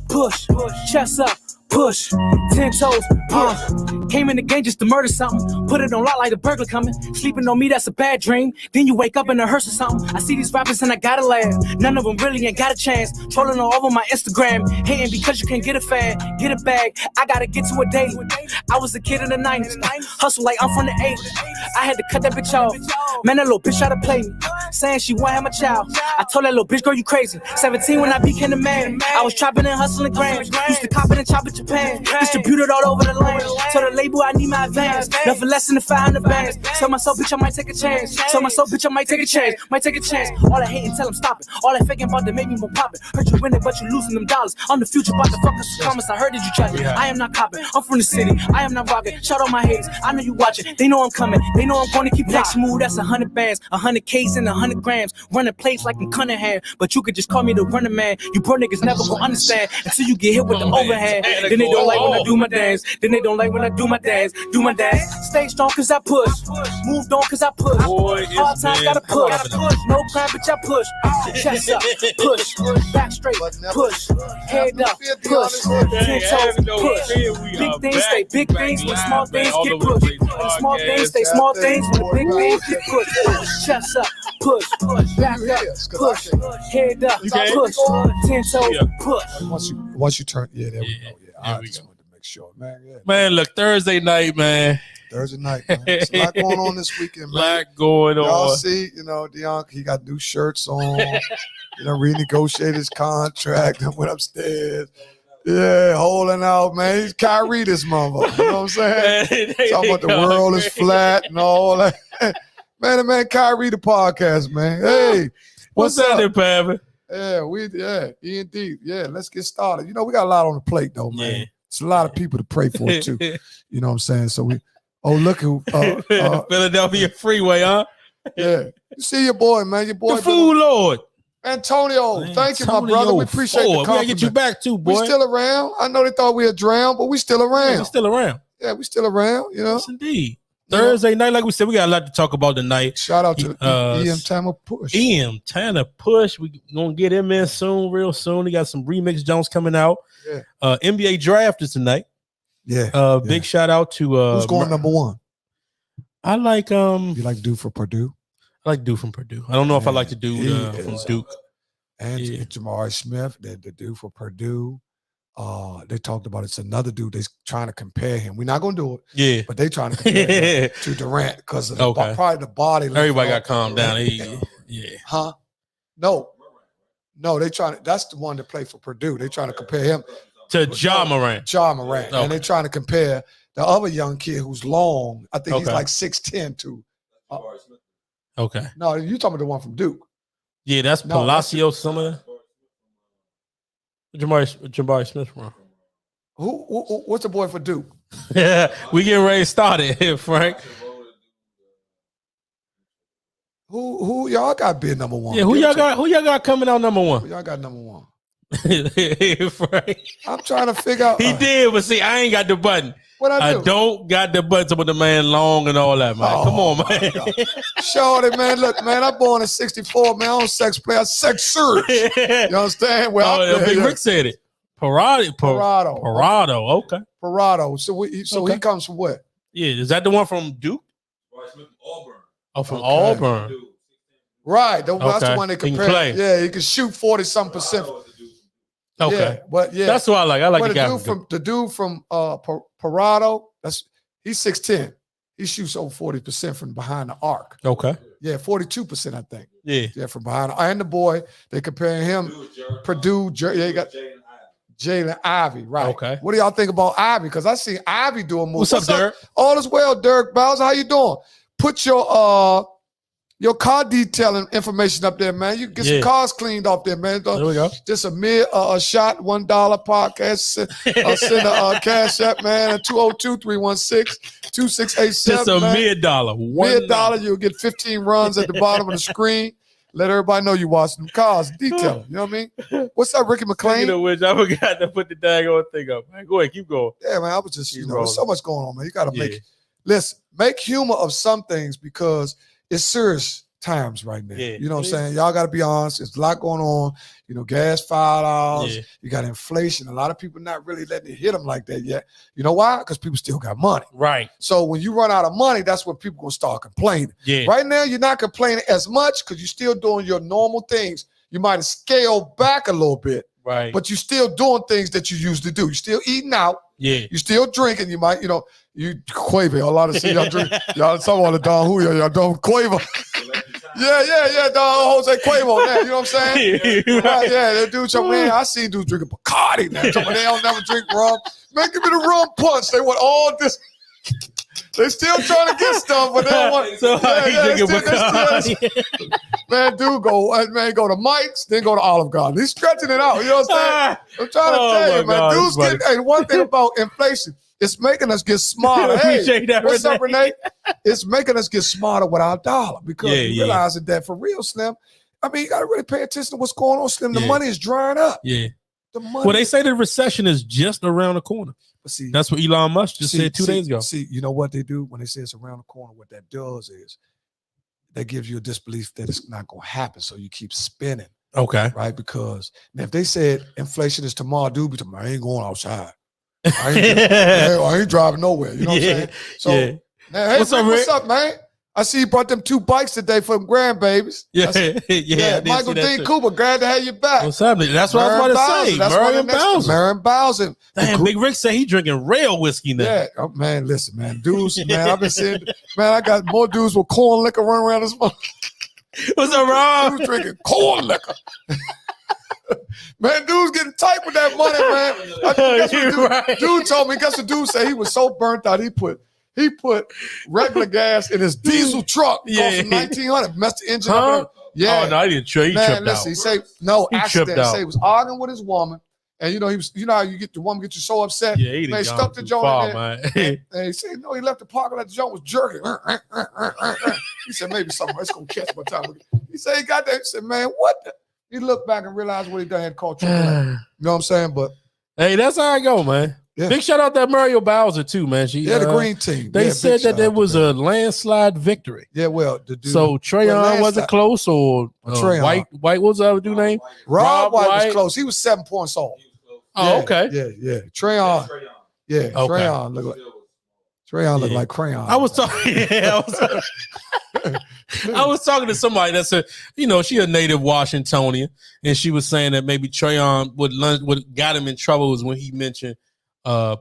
push, chest up, push, 10 toes, came in the game just to murder something, put it on lock like a burglar coming, sleeping on me, that's a bad dream, then you wake up in a hearse or something, I see these rappers and I gotta laugh, none of them really ain't got a chance, trolling all over my Instagram, hating because you can't get a fan, get a bag, I gotta get to a daily, I was a kid in the 90s, hustle like I'm from the 80s, I had to cut that bitch off, man that little bitch tried to play me, saying she wanna have my child, I told that little bitch girl you crazy, 17 when I became a man, I was trapping and hustling grams, used to cop it and chop it Japan, distributed all over the land. Told the label I need my advance. Nothing less than the 500 bands. Tell myself, bitch, I might take a chance. Tell myself, bitch, I might take a chance. Might take a chance. All that hating, tell them stop it. All that faking about to make me more poppin'. Heard you winning, but you losing them dollars. I'm the future, about to fuck us some comments. I heard that you tried it. I am not copping. I'm from the city. I am not rocking. Shout out my haters. I know you watching. They know I'm coming. They know I'm gonna keep next move. That's 100 bands, 100 Ks and 100 grams. Running plays like I'm Cunningham. But you could just call me the running man. You pro niggas never gonna understand until you get hit with the overhand. Then they don't like when I do my dance. Then they don't like when I do my dance. Do my dance. Stay strong cause I push. Moved on cause I push. Hard times gotta push. No crap bitch I push. Chest up. Push. Back straight. Push. Head up. Push. 10 toes. Push. Big things stay big things when small things get pushed. When small things stay small things when the big things get pushed. Chest up. Push. Back up. Push. Head up. Push. 10 toes. Push. Once you turn, there we go. I just wanted to make sure, man. Man, look, Thursday night, man. Thursday night, man. There's a lot going on this weekend, man. A lot going on. Y'all see, Deon, he got new shirts on. Renegotiated his contract and went upstairs. Yeah, holding out, man. He's Kyrie this motherfucker. You know what I'm saying? Talking about the world is flat and all that. Man, Kyrie the podcast, man. Hey, what's up there, Pavin? Yeah, E&D. Yeah, let's get started. We got a lot on the plate, though, man. Yeah. It's a lot of people to pray for, too. You know what I'm saying? So look who. Philadelphia Freeway, huh? Yeah. You see your boy, man. Your boy. The food lord. Antonio. Thank you, my brother. We appreciate the compliment. We gotta get you back, too, boy. We still around. I know they thought we had drowned, but we still around. Yeah, we still around. Yeah, we still around, Yes, indeed. Thursday night, like we said, we got a lot to talk about tonight. Shout out to EM Tanner Push. EM Tanner Push. We gonna get him in soon, real soon. He got some remix Jones coming out. Yeah. NBA draft is tonight. Yeah. Big shout out to who's going number one? I like You like dude for Purdue? I like dude from Purdue. I don't know if I like the dude from Duke. And Jamari Smith, the dude for Purdue. They talked about it's another dude that's trying to compare him. We're not gonna do it. Yeah, but they trying to compare him to Durant because of probably the body. Everybody got calmed down. Huh? No, they trying to. That's the one that played for Purdue. They trying to compare him to Ja Morant. And they trying to compare the other young kid who's long. I think he's like 6'10" to. Okay. No, you talking about the one from Duke? Yeah, that's Palacio. Some of that. Jamari Smith from. What's the boy for Duke? Yeah, we getting ready to start it, Frank. Who y'all got bid number one? Yeah, who y'all got coming out number one? Who y'all got number one? Frank. I'm trying to figure out. He did, but see, I ain't got the button. What I do? I don't got the button with the man long and all that, man. Come on, man. Shorty, man. Look, man, I'm born in 64, man. I don't sex play. I sex search. You understand? Well, Big Rick said it. Parado. Okay. Parado. So he comes from what? Yeah, is that the one from Duke? Auburn. Oh, from Auburn. Right. That's the one they compare. Yeah, he can shoot 40-something%. Okay, yeah, but that's what I like. I like the dude from Parado. He's 6'10". He shoots over 40% from behind the arc. Okay, yeah, 42%, I think. Yeah, from behind. And the boy, they comparing him. Purdue. You got Jalen Ivey, right? Okay. What do y'all think about Ivey? Because I see Ivey doing moves. What's up, Dirk? All is well, Dirk Bowser. How you doing? Put your car detailing information up there, man. You can get some cars cleaned off there, man. There we go. Just a shot, $1 podcast. Send a cash app, man, at 202-316-2687. Just a $1. $1. You'll get 15 runs at the bottom of the screen. Let everybody know you watching them cars detailing. You know what I mean? What's up, Ricky McClain? Speaking of which, I forgot to put the daggone thing up, man. Go ahead, keep going. Yeah, man. I was just, there's so much going on, man. You got to make humor of some things because it's serious times right now. Yeah. You know what I'm saying? Y'all got to be honest. There's a lot going on. You know, gas $5. Yeah. You got inflation. A lot of people not really letting it hit them like that yet. You know why? Because people still got money. Right. So when you run out of money, that's when people gonna start complaining. Yeah. Right now, you're not complaining as much because you're still doing your normal things. You might have scaled back a little bit, Right. but you're still doing things that you used to do. You're still eating out. Yeah. You're still drinking. You might, you Quavo. A lot of see y'all drink. Y'all talking about the Don Julio. Y'all doing Quavo. Yeah. Don Jose Quavo now. You know what I'm saying? Right. Yeah, that dude. So man, I seen dudes drinking Bacardi now. So they don't never drink rum. Man, give me the rum punch. They want all this. They still trying to get stuff, but they don't want. So Man, dude, go to Mike's, then go to Olive Garden. He's stretching it out. You know what I'm saying? I'm trying to tell you, man. God, Dude's getting. Hey, one thing about inflation, it's making us get smarter. Hey, what's up, Renee? It's making us get smarter with our dollar because we realizing that for real, Slim. I mean, you got to really pay attention to what's going on, Slim. The money is drying up. Yeah. The money. Well, they say the recession is just around the corner. But see, that's what Elon Musk just said 2 days ago. See, you know what they do when they say it's around the corner? What that does is that gives you a disbelief that it's not going to happen. So you keep spinning. Okay. Right? Because if they said inflation is tomorrow, dude, be tomorrow, I ain't going outside. I ain't driving nowhere. You know what I'm saying? So, now, hey, what's up, man? I see you brought them 2 bikes today for them grandbabies. Yeah. Michael Dean Cooper, glad to have you back. What's happening? That's what I was about to say. Marion Bowser. Damn, Big Rick said he drinking real whiskey now. Yeah, man, listen, man. Dudes, man, I've been saying, man, I got more dudes with corn liquor running around this month. What's up, Rob? Dudes drinking corn liquor. Man, dude's getting tight with that money, man. Dude told me, guess what dude said? He was so burnt out, he put regular gas in his diesel truck. Yeah. Cost him $1,900. Messed the engine up. Yeah. Oh, no, he didn't trip. He tripped out. He say, no, accident. He say he was arguing with his woman. And he was, how you get the woman get you so upset. Yeah, he stuck the joint in there. And he said, no, he left the parking lot. The joint was jerking. He said, maybe something. It's going to catch my time. He said, he got that. He said, man, what the? He looked back and realized what he done had called trouble. You know what I'm saying? But hey, that's how I go, man. Yeah. Big shout out that Mario Bowser too, man. The green team. They said that there was a landslide victory. Yeah, well, the dude. So Trayon wasn't close, or White was the other dude name? Rob White was close. He was 7 points off. Oh, okay. Yeah. Trayon. Yeah, Trayon looked like crayon. I was talking. I was talking to somebody that said, she a native Washingtonian, and she was saying that maybe Trayon what got him in trouble was when he mentioned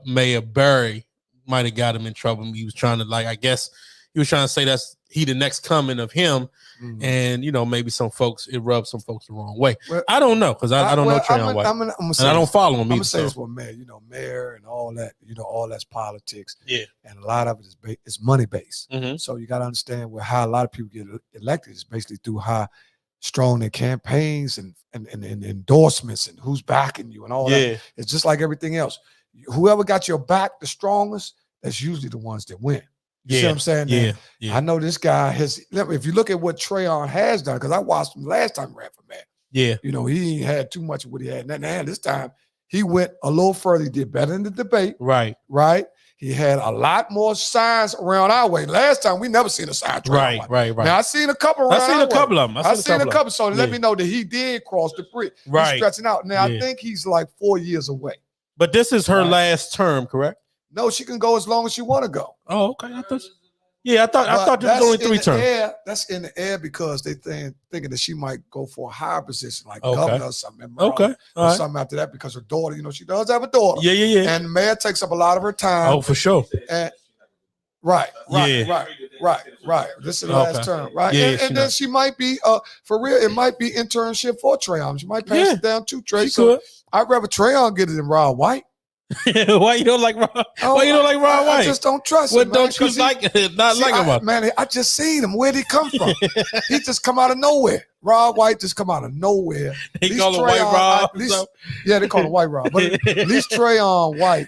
Mayor Barry might have got him in trouble. He was trying to I guess he was trying to say that's he the next coming of him. Mm-hmm. And maybe it rubs some folks the wrong way. Well, I don't know because I don't know Trayon White, and I don't follow him. I'm gonna say this one, Mayor. Mayor and all that. All that's politics. Yeah, and a lot of it is money based. Mm-hmm. So you got to understand how a lot of people get elected is basically through how strong their campaigns and endorsements and who's backing you and all that. It's just like everything else. Whoever got your back the strongest, that's usually the ones that win. You see what I'm saying? Yeah. I know this guy has. If you look at what Trayon has done, because I watched him last time he ran for mayor. Yeah. He ain't had too much of what he had. And this time he went a little further. He did better in the debate. Right. He had a lot more signs around our way. Last time we never seen a sign. Right. Now I seen a couple around. I seen a couple of them. I seen a couple. So let me know that he did cross the bridge. Right. He's stretching out. Now I think he's like 4 years away. But this is her last term, correct? No, she can go as long as she want to go. Oh, okay. I thought this was only 3 terms. That's in the air because they thinking that she might go for a higher position, like governor or something. Okay. Or something after that because her daughter, she does have a daughter. Yeah. And the mayor takes up a lot of her time. Oh, for sure. And right. This is the last term, right? Yeah, and then she might be, for real, it might be internship for Trayon. She might pass it down to Trey. So I'd rather Trayon get it than Rob White. Why you don't like Rob? Why you don't like Rob White? I just don't trust him. What don't you like? Not like him? Man, I just seen him. Where'd he come from? He just come out of nowhere. Rob White just come out of nowhere. They call him White Rob. They call him White Rob. But at least Trayon White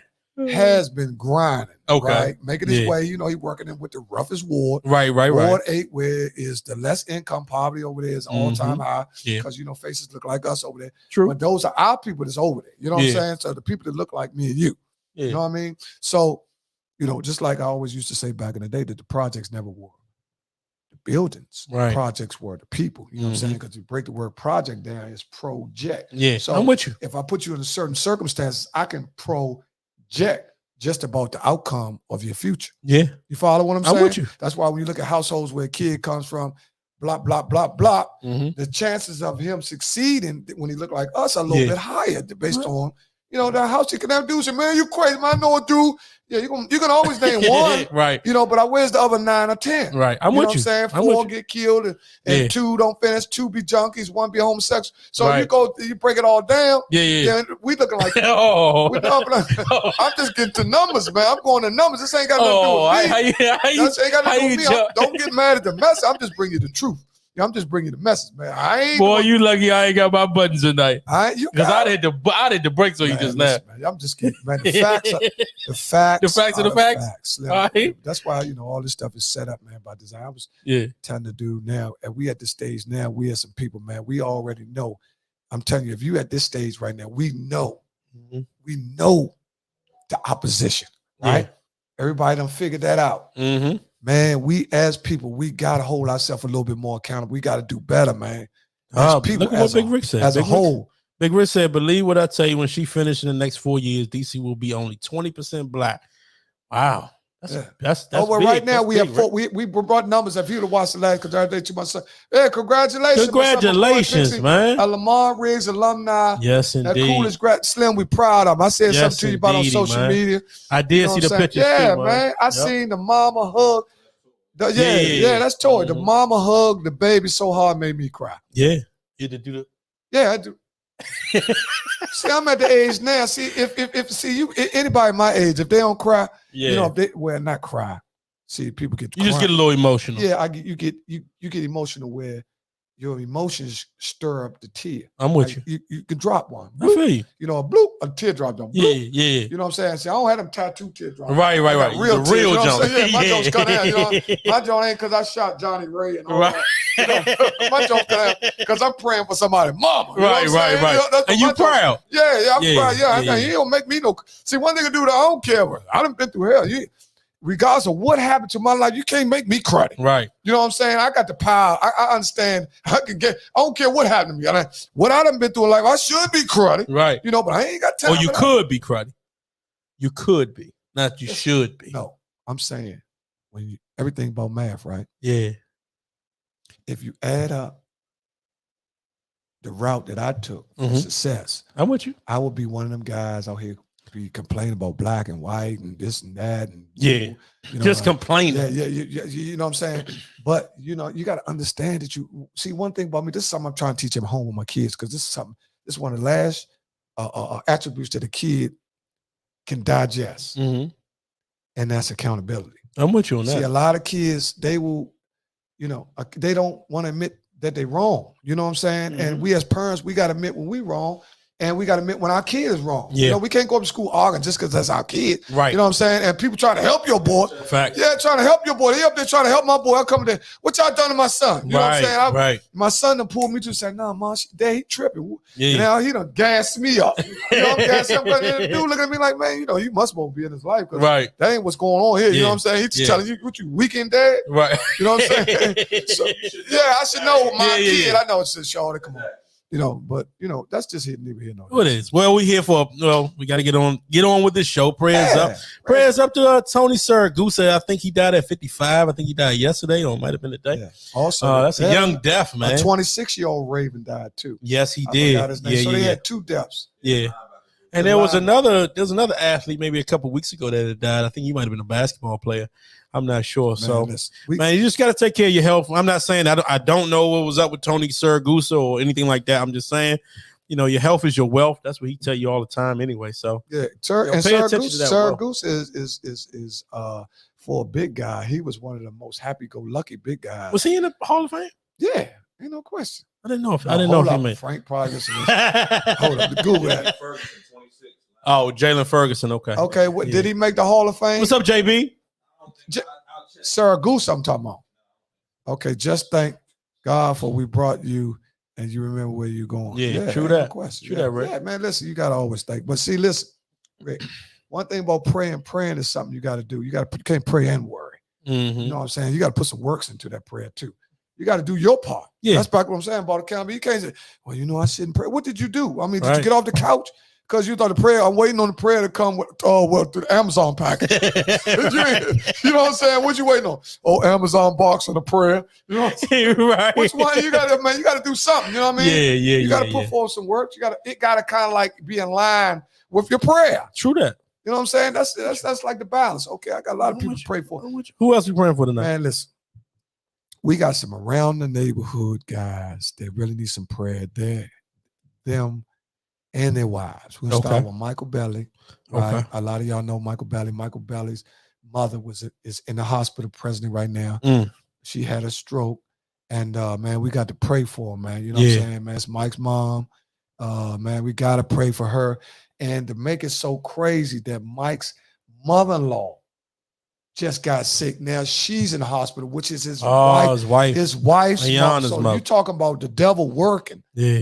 has been grinding. Right? Making his way. He working in with the roughest ward. Right. Ward 8, where is the less income poverty over there is all-time high. Yeah. Because, faces look like us over there. True. But those are our people that's over there. You know what I'm saying? So the people that look like me and you. Yeah. You know what I mean? So, just like I always used to say back in the day that the projects never were. The buildings. Right. Projects were the people. You know what I'm saying? Because you break the word project down, it's project. Yeah, So I'm with you. if I put you in a certain circumstances, I can project just about the outcome of your future. Yeah. You follow what I'm saying? I'm with you. That's why when you look at households where a kid comes from, blah, blah, blah, blah, Mm-hmm. the chances of him succeeding when he look like us are a little bit higher based on, you know, the house. You can have dudes say, man, you crazy, man, I know a dude. Yeah, you can always name one. Right. You know, but where's the other 9 or 10? Right. I'm you know with you. what I'm saying? I'm 4 with you. get killed and 2 don't finish, 2 be junkies, 1 be homosexual. So Right. you break it all down. Yeah. Then we looking like Oh. I'm just getting to numbers, man. I'm going to numbers. This ain't got nothing to do with me. This ain't got nothing to do with me. Don't get mad at the message. I'm just bringing you the truth. I'm just bringing you the message, man. I ain't. Boy, you lucky I ain't got my buttons tonight. Because I did the brakes on you just now. Man, I'm just kidding, man. The facts are the facts. The facts are the facts. All right. That's why, you know, all this stuff is set up, man, by design. I was telling the dude now, and we at this stage now, we are some people, man. We already know. I'm telling you, if you at this stage right now, we know the opposition, right? Yeah. Everybody done figured that out. Mm-hmm. Man, we as people, we got to hold ourselves a little bit more accountable. We got to do better, man. As people, look at what Big Rick said. As a whole. Big Rick said, believe what I tell you, when she finished in the next 4 years, DC will be only 20% black. Wow. That's well, big. right now that's we brought numbers. If you would have watched the last congratulations to my son. Yeah, congratulations. Congratulations, man. A Lamar Riggs alumni. Yes, indeed. That coolest Slim, we proud of him. I said something to you about on social media. I did see the pictures. Yeah, too, man. I seen the mama hug. That's Toy. The mama hug the baby so hard made me cry. Yeah. You did do that? Yeah, I do. See, I'm at the age now. See, if you anybody my age, if they don't cry, you know, if they not cry. See, people get just get a little emotional. Yeah, you get emotional where your emotions stir up the tear. I'm with you. You can drop one. I feel you. You know, a teardrop. Bloop. Yeah. You know what I'm saying? See, I don't have them tattoo teardrops. Right. Real the real jump. jump. My jumps cut out. You know, my jump ain't because I shot Johnny Ray and all that. You know, my jump cut out because I'm praying for somebody, mama. You know right. You know, and you proud. Yeah, I'm proud. Yeah. He don't make me no. See, one thing to do that I don't care. I done been through hell. Regardless of what happened to my life, you can't make me cry. Right. You know what I'm saying? I got the power. I understand. I don't care what happened to me. What I done been through in life, I should be cruddy. Right. You know, but I ain't got time. Or you could be cruddy. You could be. Not you should be. No, I'm saying everything about math, right? Yeah. If you add up the route that I took for success, I'm with you. I would be one of them guys out here be complaining about black and white and this and that. And you know, just complaining. Yeah. You know what I'm saying? But, you know, you got to understand that you see one thing about me. This is something I'm trying to teach at home with my kids because this is one of the last attributes that a kid can digest. And that's accountability. I'm with you on that. See, a lot of kids, they will, you know, they don't want to admit that they're wrong. You know what I'm saying? And we as parents, we got to admit when we're wrong. And we got to admit when our kid is wrong. Yeah. You know, we can't go up to school arguing just because that's our kid. Right. You know what I'm saying? And people trying to help your boy. Fact. Yeah, trying to help your boy. They up there trying to help my boy. I come there. What y'all done to my son? You know what I'm saying? Right. My son done pulled me to say, nah, mom, Dad, he tripping. Yeah. Now he done gassed me up. You know, I'm gassing him. The dude looking at me like, man, you know, you must won't be in his life. Right. That ain't what's going on here. You know what I'm saying? He's just telling you, what you weekend dad? Right. You know what I'm saying? So, yeah, I should know my kid. I know it's just Shawty. Come on. You know, but you know, that's just here, neither here nor there. It is. Well, we here for we got to get on with this show. Prayers up. Prayers up to Tony Siragusa. I think he died at 55. I think he died yesterday, or it might have been today. Yeah. Also, that's a young death, man. A 26-year-old Raven died too. Yes, he did. Yeah, so they had 2 deaths. Yeah. And there's another athlete maybe a couple weeks ago that had died. I think he might have been a basketball player. I'm not sure. Man, you just got to take care of your health. I'm not saying I don't know what was up with Tony Siragusa or anything like that. I'm just saying, you know, your health is your wealth. That's what he tell you all the time anyway. So yeah, Siragusa is for a big guy. He was one of the most happy-go-lucky big guys. Was he in the Hall of Fame? Yeah, ain't no question. I didn't know if he made. Frank probably hold up, Google that. Oh, Jalen Ferguson. Okay. Okay. Did he make the Hall of Fame? What's up, JB? Siragusa, I'm talking about. Okay, just thank God for we brought you and you remember where you're going. Yeah, true that. No true that, Rick. Yeah, man, listen, you got to always thank. But see, listen, Rick, one thing about praying is something you got to do. You can't pray and worry. You know what I'm saying? You got to put some works into that prayer too. You got to do your part. Yeah. That's back what I'm saying about accountability. You can't say, well, you know, I shouldn't pray. What did you do? I mean, did Right. you get off the couch? Because you thought the prayer, I'm waiting on the prayer to come with, through the Amazon package. You know what I'm saying? What you waiting on? Oh, Amazon box and a prayer. You know what I'm saying? Right. Which one? You got to do something. You know what I mean? Yeah. You got to put forth some work. It got to kind of like be in line with your prayer. True that. You know what I'm saying? That's like the balance. Okay, I got a lot of people to pray for. Who else we praying for tonight? Man, listen. We got some around the neighborhood guys that really need some prayer. Them and their wives. We're going to start with Michael Belly. Right? Okay. A lot of y'all know Michael Belly. Michael Belly's mother is in the hospital presently right now. She had a stroke. And, man, we got to pray for her, man. You know what I'm saying, man? It's Mike's mom. Man, we got to pray for her. And to make it so crazy that Mike's mother-in-law just got sick. Now she's in the hospital, which is his wife. His wife's mother. So you talking about the devil working,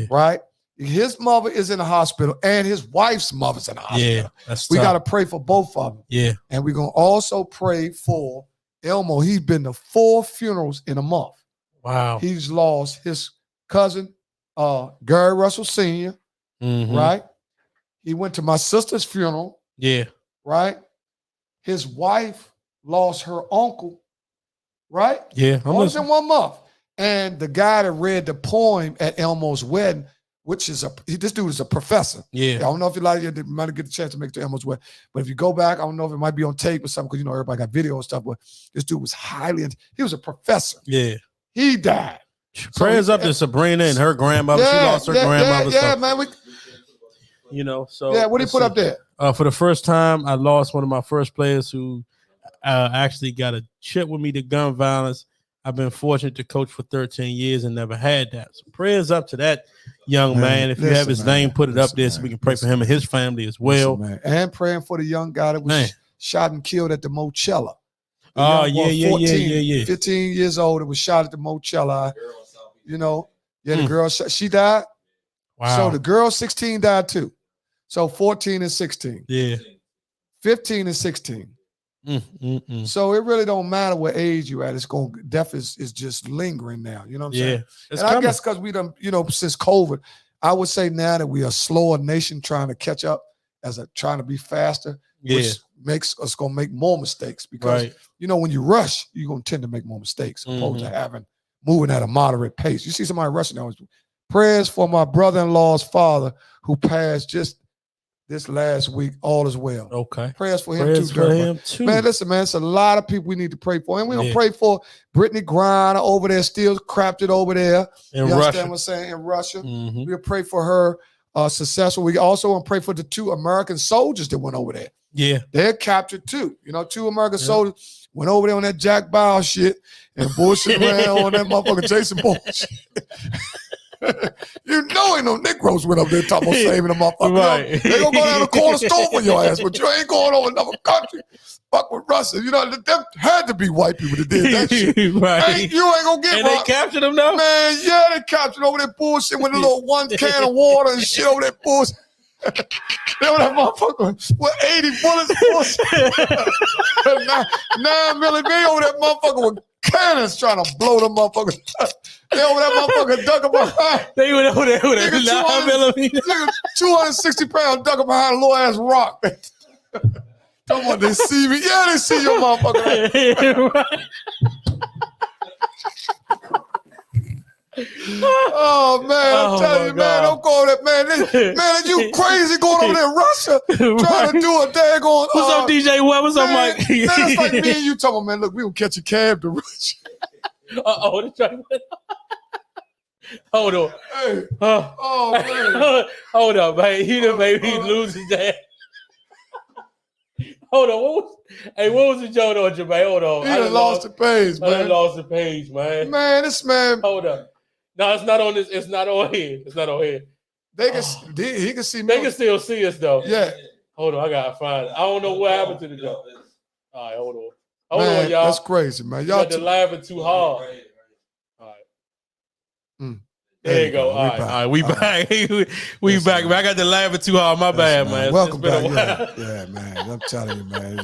right? His mother is in the hospital, and his wife's mother's in the hospital. Yeah, we got to pray for both of them. Yeah, and we're gonna also pray for Elmo. He's been to 4 funerals in a month. Wow. He's lost his cousin, Gary Russell Sr. Right. He went to my sister's funeral. Yeah. Right. His wife lost her uncle. Right. Yeah. All in 1 month. And the guy that read the poem at Elmo's wedding, which is this dude is a professor. Yeah. I don't know if you might get a chance to make it to Elmo's wedding, but if you go back, I don't know if it might be on tape or something, because everybody got video and stuff. But this dude was he was a professor. Yeah. He died. Prayers up to Sabrina and her grandmother. She lost her grandmother. Yeah, man. So what did he put up there? For the first time, I lost one of my first players who actually got a chip with me to gun violence. I've been fortunate to coach for 13 years and never had that. So prayers up to that young man. If you have his name, put it up there so we can pray for him and his family as well. And praying for the young guy that was shot and killed at the Mochella. Oh, yeah. 15 years old. It was shot at the Mochella. The girl, she died. Wow. So the girl 16 died too. So 14 and 16. Yeah. 15 and 16. So it really don't matter what age you at. Death is just lingering now. You know what I'm saying? And I guess because we done, since COVID, I would say now that we are a slower nation trying to catch up trying to be faster, which makes us gonna make more mistakes because when you rush, you're gonna tend to make more mistakes opposed to moving at a moderate pace. You see somebody rushing now. Prayers for my brother-in-law's father who passed just this last week. All is well. Okay. Prayers for him too. Man, listen, man, it's a lot of people we need to pray for. And we're going to pray for Brittany Griner over there, still crapped it over there. In Russia. Russia. What I'm saying? In Russia. We'll pray for her successful. We also want to pray for the 2 American soldiers that went over there. Yeah. They're captured too. 2 American soldiers went over there on that Jack Bauer shit and bullshit around on that motherfucker Jason bullshit. Ain't no Negroes went up there talking about saving the motherfucker. Right. They gonna go down the corner store for your ass, but you ain't going over another country. Fuck with Russia. There had to be white people that did that shit. Right. You ain't gonna get And they captured them though? Man, they captured over there bullshit with a little 1 can of water and shit over there bullshit. They were that motherfucker with 80 bullets. 9 millimeter over that motherfucker with cannons trying to blow them motherfuckers. They over that motherfucker ducking behind. They went over there with a 9 millimeter. 260 pounds ducking behind a little ass rock. Come on, they see me. Yeah, they see your motherfucker. Oh man, I'm telling you, man, don't go over there, man. You crazy going over there in Russia trying to do a daggone. What's up, DJ? What's up, Mike? Man, it's like me and you talking about, man. Look, we gonna catch a cab to Russia. Hold on. Hey. Oh man. Hold up, man. You done made me lose his dad. Hold on. What was the joke on Jermaine? Hold on. He done lost the page, man. I done lost the page, man. Man, this man. Hold up. No, it's not on this. It's not on here. It's not on here. He can see me. They can still see us though. Yeah. Hold on, I gotta find it. I don't know what happened to the joke. All right, hold on. Hold man, on, y'all. That's crazy, man. Y'all got laughing too hard. All right. There you go. All right. We back. We back. Man. I got the laughing too hard. My bad, man. Welcome back. Yeah, man. I'm telling you, man.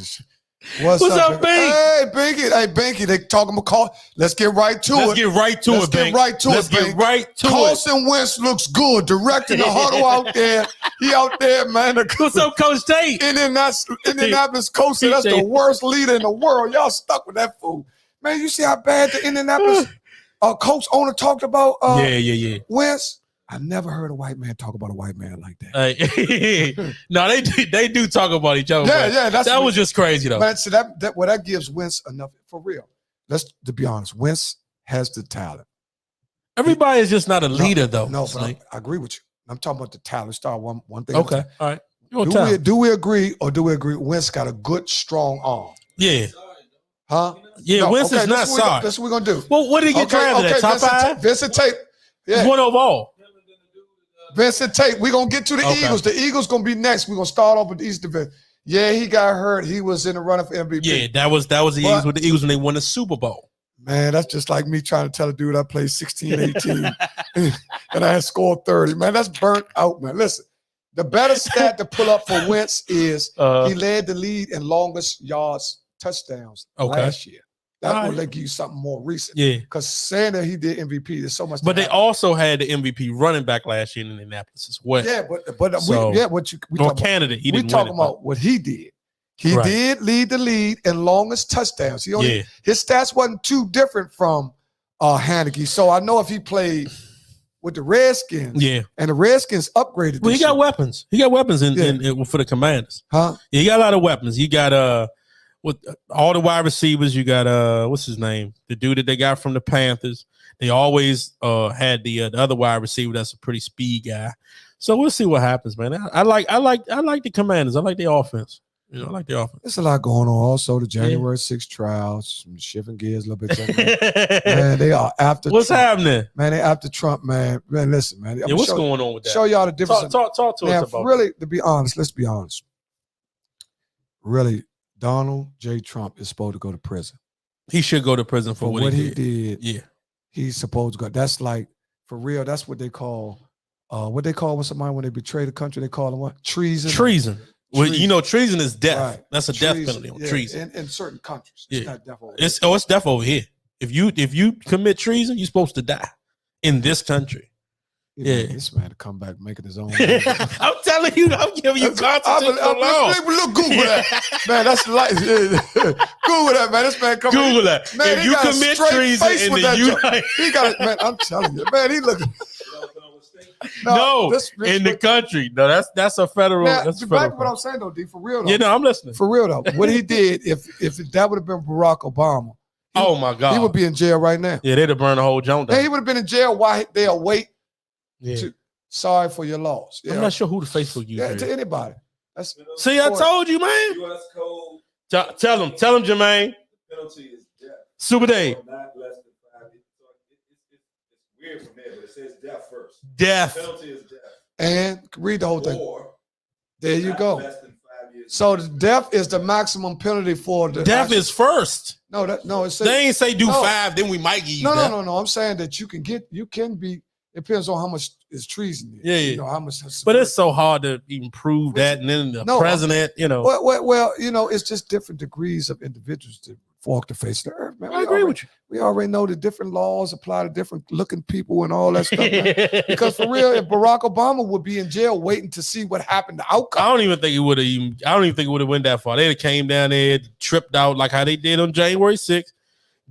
What's up, Bink? Hey, Binky. They talking about call. Let's get right to it. Let's get right to it, Bink. Let's get right to it. Carson Wentz looks good directing the huddle out there. He out there, man. What's up, Coach Tate? Indianapolis coach said that's the worst leader in the world. Y'all stuck with that fool. Man, you see how bad the Indianapolis coach owner talked about yeah. Wentz? I never heard a white man talk about a white man like that. No, they do talk about each other. Yeah. That was just crazy though. Man, so that gives Wentz enough for real. To be honest, Wentz has the talent. Everybody is just not a leader though. No, but I agree with you. I'm talking about the talent. Start one thing. Okay, all right. Do we agree Wentz got a good, strong arm? Yeah. Huh? Yeah, Wentz is not sorry. That's what we're gonna do. Well, what did he get drafted at? Top 5? Vincent Tate. Yeah. One overall. Vincent Tate. We're gonna get to the Eagles. The Eagles gonna be next. We're gonna start off with the East Division. Yeah, he got hurt. He was in the running for MVP. Yeah, that was the Eagles with the Eagles when they won the Super Bowl. Man, that's just like me trying to tell a dude I played 16, 18, and I had scored 30. Man, that's burnt out, man. Listen, the better stat to pull up for Wentz is he led the lead in longest yards touchdowns last year. That would give you something more recent. Yeah. Because saying that he did MVP, there's so much. But they also had the MVP running back last year in Indianapolis as well. Yeah, we Canada. We talking about what he did. He did lead the lead in longest touchdowns. His stats wasn't too different from Haneke. So I know if he played with the Redskins, and the Redskins upgraded. Well, he got weapons. He got weapons in for the Commanders. Huh? Yeah, he got a lot of weapons. You got with all the wide receivers, you got what's his name? The dude that they got from the Panthers. They always had the other wide receiver that's a pretty speed guy. So we'll see what happens, man. I like the Commanders. I like the offense. I like the offense. There's a lot going on. Also, the January 6th trials, shifting gears a little bit. Man, they are after what's Trump. Happening? Man, they after Trump, man. Man, listen, man. What's going on with that? Show y'all the difference. Talk to us about really, to be honest, let's be honest. Really, Donald J. Trump is supposed to go to prison. He should go to prison for what he did. Yeah. He's supposed to go. That's like, for real, that's what they call when somebody, when they betray the country, they call them what? Treason. Treason. Well, treason is death. Right. That's a death penalty on treason. In certain countries. It's not death over here. It's death over here. If you commit treason, you're supposed to die in this country. This man to come back making his own. I'm telling you, I'm giving you content. Look, Google that, man. That's like Google that, man. This man coming. Google that. Man, if you commit treason in the United, he got it, man. I'm telling you, man. He looking. In the country. No, that's a federal. Now, that's back to what I'm saying though, D. For real though. Yeah, no, I'm listening. For real though, what he did, if that would have been Barack Obama, oh my God, he would be in jail right now. Yeah, they'd have burned the whole joint down. He would have been in jail while they await. Sorry for your loss. I'm not sure who the Facebook user is. To anybody. See, I told you, man. US code. Tell him, Jermaine. The penalty is death. Super Dave. Not less than 5 years. It's weird from there, but it says death first. Death. The penalty is death. And read the whole thing. There you go. Less than 5 years. So the death is the maximum penalty for the death is first. No, it says, they ain't say 5, then we might give you death. No. I'm saying that you can be. It depends on how much is treason. Yeah. How much. But it's so hard to even prove that. And then the president, Well, it's just different degrees of individuals to walk the face of the earth, man. I agree with you. We already know the different laws apply to different looking people and all that stuff. Man. Because for real, if Barack Obama would be in jail waiting to see what happened, the outcome. I don't even think it would have went that far. They'd have came down there, tripped out like how they did on January 6th.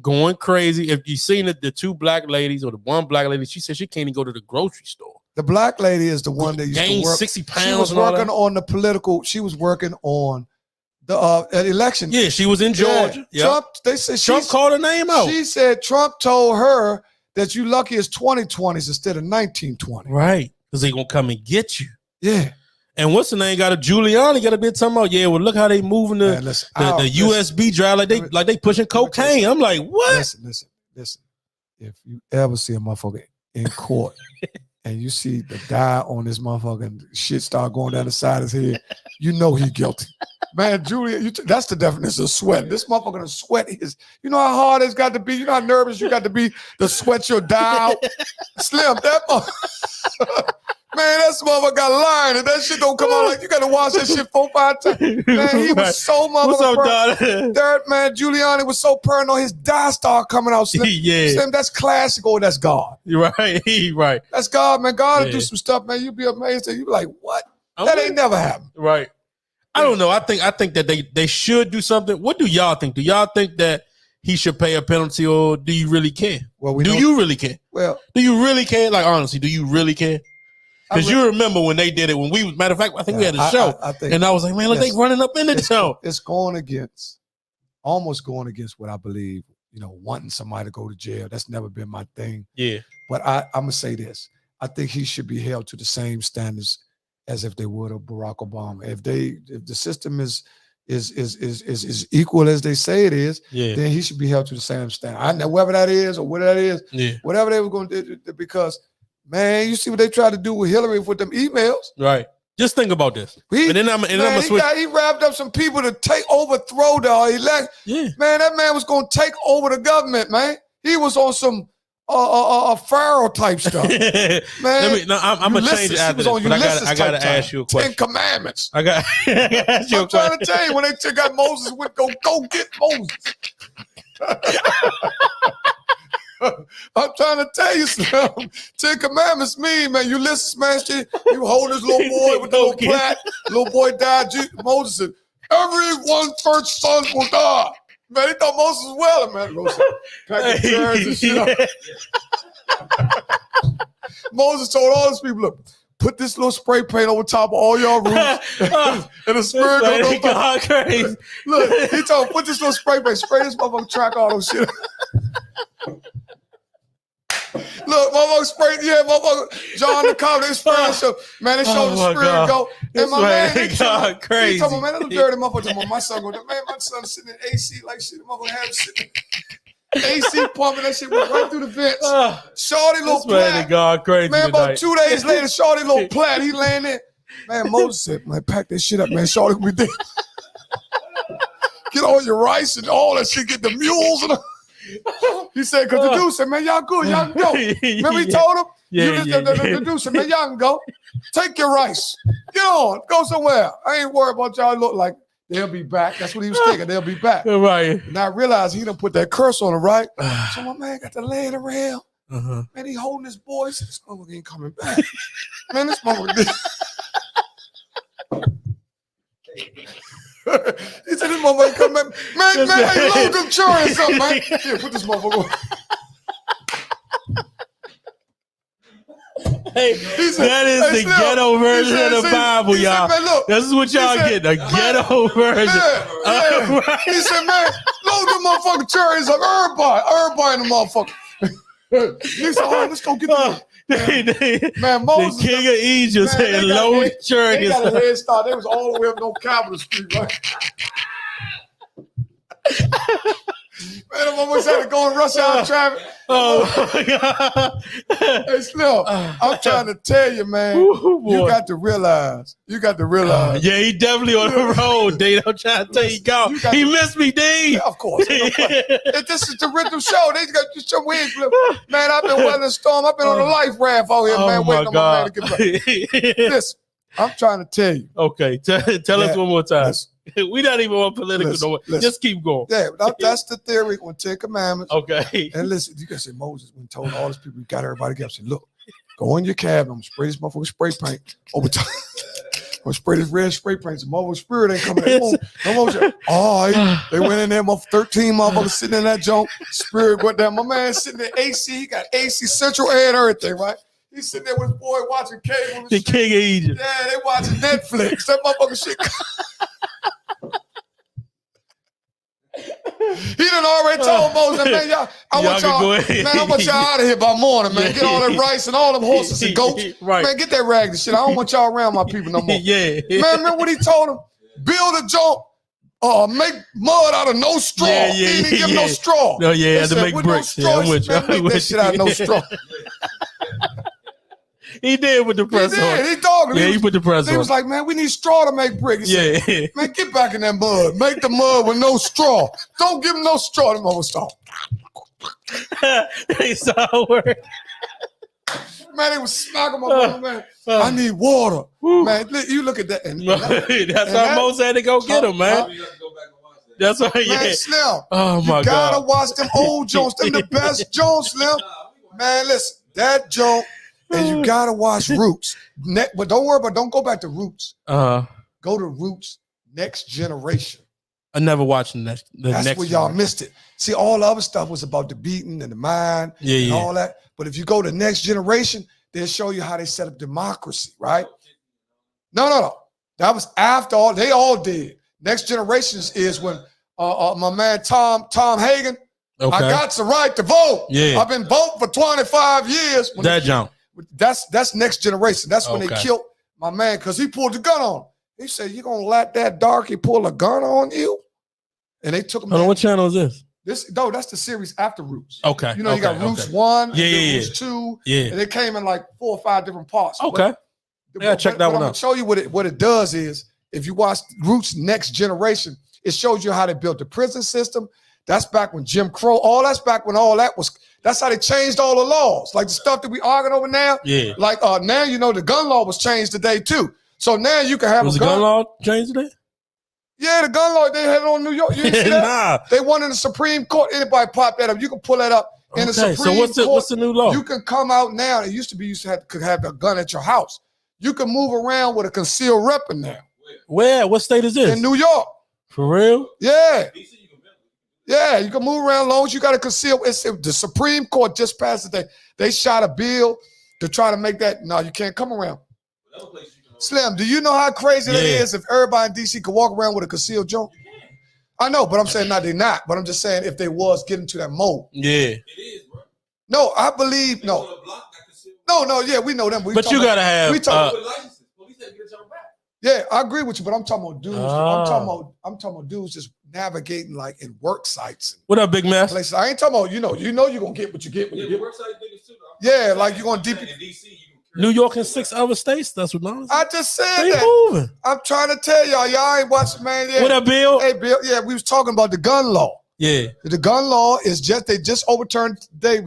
Going crazy. If you seen the two black ladies or the one black lady, she said she can't even go to the grocery store. The black lady is the one that used gained to work 60 pounds. She was working on the political. She was working on the election. Yeah, she was in Georgia. Yeah. Trump. They said Trump called her name out. She said Trump told her that you lucky it's 2020s instead of 1920. Right, because they gonna come and get you. Yeah. And what's the name? Got a Giuliani got a bit talking about, well, look how they moving the USB drive like they pushing cocaine. I'm like, what? Listen. If you ever see a motherfucker in court and you see the dye on this motherfucker and shit start going down the side of his head, you know he guilty. Man, Julia, that's the definition of sweat. This motherfucker gonna sweat his. You know how hard it's got to be. You know how nervous you got to be to sweat your dye out. Slim, that motherfucker. Man, that motherfucker got lying, and that shit don't come out like you got to watch that shit 4-5 times. Man, he was so motherfucking. What's up, paranoid. Don? That man, Giuliani was so paranoid. His die started coming out. Slim. Yeah. Slim, that's classical. That's God. You're right. Right. That's God, man. God will Yeah. do some stuff, man. You'd be amazed. You'd be like, what? That ain't never happened. Right. I don't know. I think that they should do something. What do y'all think? Do y'all think that he should pay a penalty, or do you really care? Well, do you really care? Well, do you really care? Like, honestly, do you really care? Because you remember when they did it, when we was, matter of fact, I think we had a show, I think, and I was like, man, look, they running up in the show. It's almost going against what I believe, wanting somebody to go to jail. That's never been my thing. Yeah. But I'm going to say this. I think he should be held to the same standards as if they would of Barack Obama. If the system is equal as they say it is, then he should be held to the same standard. I know whether that is or what that is, whatever they were going to do, because man, you see what they tried to do with Hillary with them emails. Right. Just think about this. And then I'm switch. He wrapped up some people to overthrow the election. Yeah. Man, that man was going to take over the government, man. He was on some Pharaoh type stuff. Man, I'm gonna change it after this, but I gotta ask you a question. 10 Commandments. I got ask you I'm trying to tell you, when they took out Moses, went go get Moses. I'm trying to tell you something. 10 Commandments mean, man, Ulysses smashed it. You hold this little boy with the little plat. Little boy died. Moses said, everyone first son will die. Man, he thought Moses was well, man. Pack the chairs and shit up. Moses told all these people, look, put this little spray paint over top of all y'all roofs, and the spirit gonna go crazy. Look, he told him, put this little spray paint, spray this motherfucker, track all those shit. Look, motherfucker, John the Cop, they spraying show. Man, they showed the spirit go. And my man, crazy. He told me, man, that little dirty motherfucker. My son go, man, my son sitting in AC like shit. The motherfucker had shit. AC pumping, that shit went right through the vents. Shorty little plat. God crazy. Man, about 2 days later, Shorty little plat, he laying there. Man, Moses said, man, pack that shit up, man. Shorty will be dead. Get all your rice and all that shit, get the mules and he said, because the dude said, man, y'all good, y'all can go. Remember he told him? The dude said, man, y'all can go. Take your rice. Get on. Go somewhere. I ain't worried about y'all look like they'll be back. That's what he was thinking. They'll be back. Right. And I realized he done put that curse on him, right? So my man got to lay in the rail. Man, he holding his boy. He said, this motherfucker ain't coming back. Man, this motherfucker. He said, this motherfucker come back. Man, hey, load them children or something, man. Here, put this motherfucker on. Hey, said, that is the ghetto version of the Bible, y'all. Said, man, look, this is what y'all get, the ghetto version. Right. He said, man, load them motherfucking cherries up. Everybody in the motherfucker. He said, all right, let's go get them. Man, Moses, the king of Egypt said, load cherries. They got a head start. They was all the way up on Capitol Street, right? Man, I'm almost had to go and rush out of traffic. Oh my God. Hey, Slim, I'm trying to tell you, man, you got to realize. Yeah, he definitely on the road, Dean. I'm trying to tell you, go. He missed me, Dean. Yeah, of course. If this is the rhythm show, they got to show wings. Man, I've been weathering the storm. I've been on a life raft out here, man, waiting on my man to get back. Listen, I'm trying to tell you. Okay, tell us one more time. We not even on political no more. Just keep going. Yeah, that's the theory on 10 Commandments. Okay. And listen, you can say Moses when told all these people, you got everybody together. Said, look, go in your cab. I'm gonna spray this motherfucker spray paint over top. I'm gonna spray this red spray paint. Some motherfucker spirit ain't coming in. They went in there, 13 motherfuckers sitting in that junk. Spirit went down. My man sitting in AC. He got AC, central air and everything, right? He's sitting there with his boy watching cable. The king of Egypt. Yeah, they watching Netflix. That motherfucker shit. He done already told Moses, man, I want y'all out of here by morning, man. Get all that rice and all them horses and goats. Right. Man, get that raggedy shit. I don't want y'all around my people no more. Yeah. Man, remember what he told him? Build a joint, make mud out of no straw. He didn't give no straw. No, yeah, had to make bricks. No straw, make that shit out of no straw. He did with the press on. He told him. Yeah, he put the press on. He was like, man, we need straw to make bricks. He said, man, get back in that mud. Make the mud with no straw. Don't give him no straw. Them over straw. They saw a word. Man, they was smacking my brother, man. I need water. Man, you look at that. And That's how Mo had to go get him, man. That's right, yeah. Man, Slim, Oh, my you gotta God. watch them old Jones. Them the best Jones, Slim. Man, listen, that Jones, and you gotta watch Roots. But don't worry about, don't go back to Roots. Go to Roots Next Generation. I never watched the That's next where y'all one. missed it. See, all the other stuff was about the beating and the mind and all that. But if you go to Next Generation, they'll show you how they set up democracy, right? No. That was after all. They all did. Next Generations is when my man Tom Hagen, Okay. I got the right to vote. Yeah. I've been voting for 25 years. That jump. That's Next Generation. That's when they Okay. killed my man because he pulled the gun on him. He said, "You gonna let that darky pull a gun on you?" And they took him. Hold on, what channel is this? That's the series after Roots. Okay. You know, you got Roots 1, Yeah, and then yeah, Roots 2, Yeah. and it came in like 4 or 5 different parts. Okay. Yeah, check that one I'm out. gonna show you what it does is if you watch Roots Next Generation, it shows you how they built the prison system. That's back when Jim Crow, that's back when all that was. That's how they changed all the laws, like the stuff that we arguing over now. Yeah. Like now, you know, the gun law was changed today too. So now you can have Was a the gun law changed today? Yeah, the gun law, they had it on New York. You didn't see that? Nah. They won in the Supreme Court. Anybody pop that up? You can pull that up in the Okay, Supreme so Court. what's the new law? You can come out now. It used to be you could have a gun at your house. You can move around with a concealed weapon now. Where? What state is this? In New York. For real? Yeah. Yeah, you can move around as long as you got a concealed. The Supreme Court just passed it. They shot a bill to try to make that. No, you can't come around. Slim, do you know how crazy that is if everybody in D.C. could walk around with a concealed joint? I know, but I'm saying they're not. But I'm just saying if they was getting to that mode. Yeah. It is, bro. No, I believe, no, we know them. But you gotta have. Yeah, I agree with you, but I'm talking about dudes. I'm talking about dudes just navigating like in work sites. What up, Big Mess? Places. I ain't talking about, you know you're gonna get what you get when you get. Yeah, like you're gonna deep. New York and 6 other states. That's what I'm saying. I just said They that. moving. I'm trying to tell y'all ain't watching, man. Yeah. What up, Bill? Hey, Bill. Yeah, we was talking about the gun law. Yeah. The gun law is they just overturned today.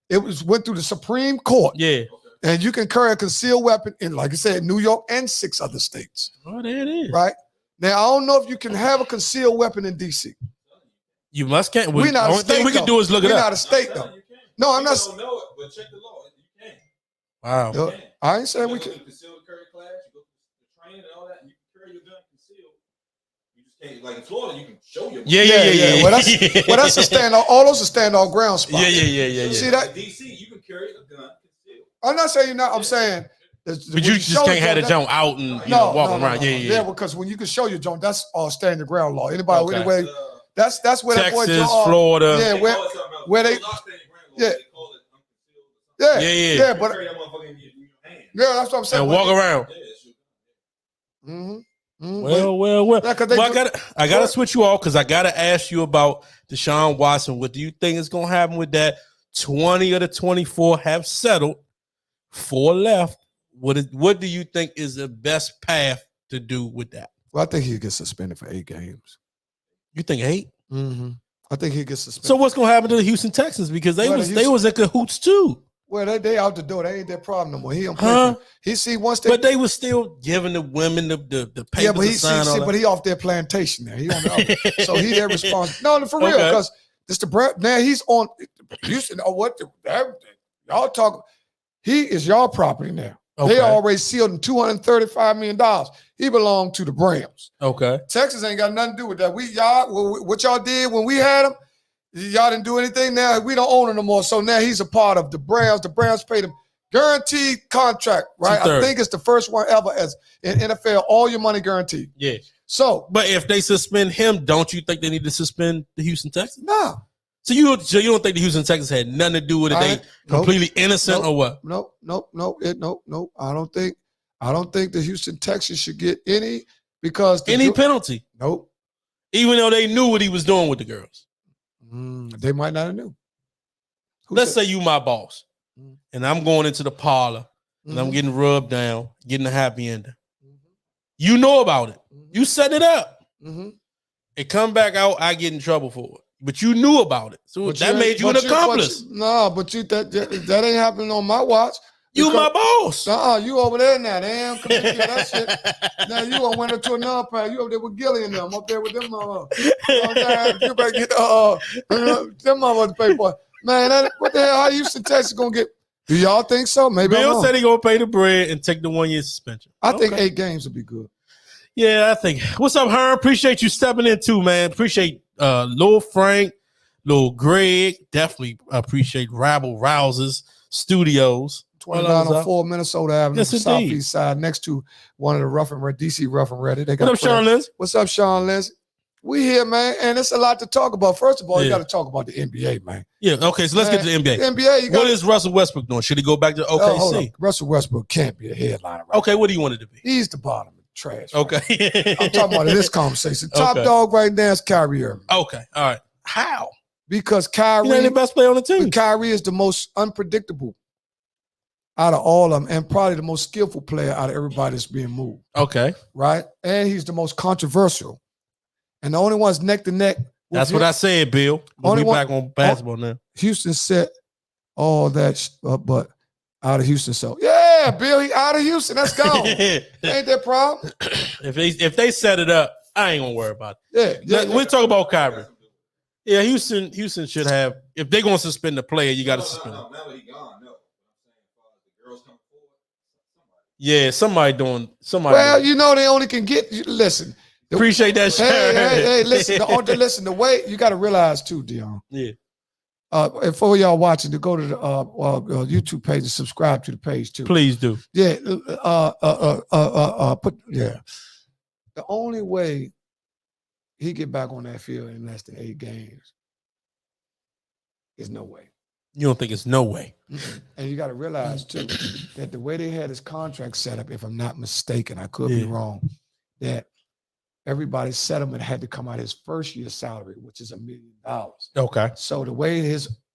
It went through the Supreme Court. Yeah. And you can carry a concealed weapon in, like I said, New York and 6 other states. Oh, there it is. Right? Now, I don't know if you can have a concealed weapon in D.C. You must can't. We're not the a only thing state, we can do is look it We're up. not a state, though. No, I'm not. Don't know it, but check the law. You can. Wow. I ain't saying we can. Concealed carry class, you go to the training and all that, and you can carry your gun concealed. You just can't, like in Florida, you can show your Yeah. Well, that's a standoff. All those are standoff ground spots. Yeah. See that? In D.C., you can carry a gun concealed. I'm not saying you're not. I'm saying. But you just can't have the jump out and walk around. Yeah. Because when you can show your jump, that's stand your ground law. Anybody, Okay. anyway, that's where that boy Texas, Florida. Yeah, where they. Yeah. Yeah. But yeah, that's what I'm saying. And walk around. Well. I gotta switch you off because I gotta ask you about Deshaun Watson. What do you think is gonna happen with that? 20 of the 24 have settled. 4 left. What do you think is the best path to do with that? Well, I think he gets suspended for 8 games. You think 8? Mm-hmm. I think he gets suspended. So what's gonna happen to the Houston Texans because they was in cahoots too? Well, they out the door. They ain't their problem no more. He don't play. He see once they. But they was still giving the women the papers. Yeah, but he to sign but he off their plantation now. He on the other. So he their responsible. No, for real, because this the brand. Now he's on Houston. Oh, what everything y'all talking? He is y'all property now. Okay. They already sealed him $235 million. He belonged to the Browns. Okay. Texas ain't got nothing to do with that. What y'all did when we had him, y'all didn't do anything. Now we don't own him no more. So now he's a part of the Browns. The Browns paid him guaranteed contract, right? I think it's the first one ever as in NFL, all your money guaranteed. Yeah. So, but if they suspend him, don't you think they need to suspend the Houston Texans? No. So you don't think the Houston Texans had nothing to do with it? They completely innocent or what? No. I don't think the Houston Texans should get any because any penalty. Nope. Even though they knew what he was doing with the girls. They might not have knew. Let's say you my boss, and I'm going into the parlor, and I'm getting rubbed down, getting a happy ending. You know about it. You set it up. It come back out, I get in trouble for it. but you knew about it, so But that made you an accomplice. That ain't happening on my watch. You my boss. You over there now. Damn, come here, that shit. Now you went into another part. You over there with Gilly and them. Up there with them. You better get them mother to pay for it. Man, what the hell? How Houston, Texas gonna get? Do y'all think so? Maybe Bill said he gonna pay the bread and take the 1 year suspension. I think 8 games would be good. Yeah, I think. What's up, Herm? Appreciate you stepping in too, man. Appreciate Lil Frank, Lil Greg. Definitely appreciate Rabble Rousers Studios. 2904 Minnesota Avenue, Yes, southeast side, next to one of the Rough and Ready, DC Rough and Ready. What up, Sean Lindsay? What's up, Sean Lindsay? We here, man, and it's a lot to talk about. First of all, you got to talk about the NBA, man. Yeah, okay, so let's get to the NBA. NBA, what is Russell Westbrook doing? Should he go back to OKC? Russell Westbrook can't be a headliner. Right okay, what do you want it to be? He's the bottom of the trash. Okay. Right? I'm talking about in this conversation. Top dog right now is Kyrie Irving. Okay, all right. How? Because Kyrie ain't the best player on the team. Kyrie is the most unpredictable out of all of them, and probably the most skillful player out of everybody that's being moved. Okay. Right? And he's the most controversial. And the only one's neck to neck. That's what I said, Bill. We'll be back on basketball now. Houston said all that, but out of Houston. So, yeah, Bill, he out of Houston. That's gone. Ain't that problem? If they set it up, I ain't going to worry about it. Yeah. We'll talk about Kyrie. Yeah, Houston should have. If they're going to suspend the player, you got to suspend him. Now that he gone, no. The girls come forward. Yeah, somebody doing. Well, you know they only can get. Listen. Appreciate that. Hey, listen. The way you got to realize too, Deon. Yeah. And for y'all watching, to go to the YouTube page and subscribe to the page too. Please do. Yeah. The only way he get back on that field in less than 8 games is no way. You don't think it's no way? Mm-hmm. And you got to realize too that the way they had his contract set up, if I'm not mistaken, I could be wrong, that everybody's settlement had to come out of his first year's salary, which is $1 million. Okay. So the way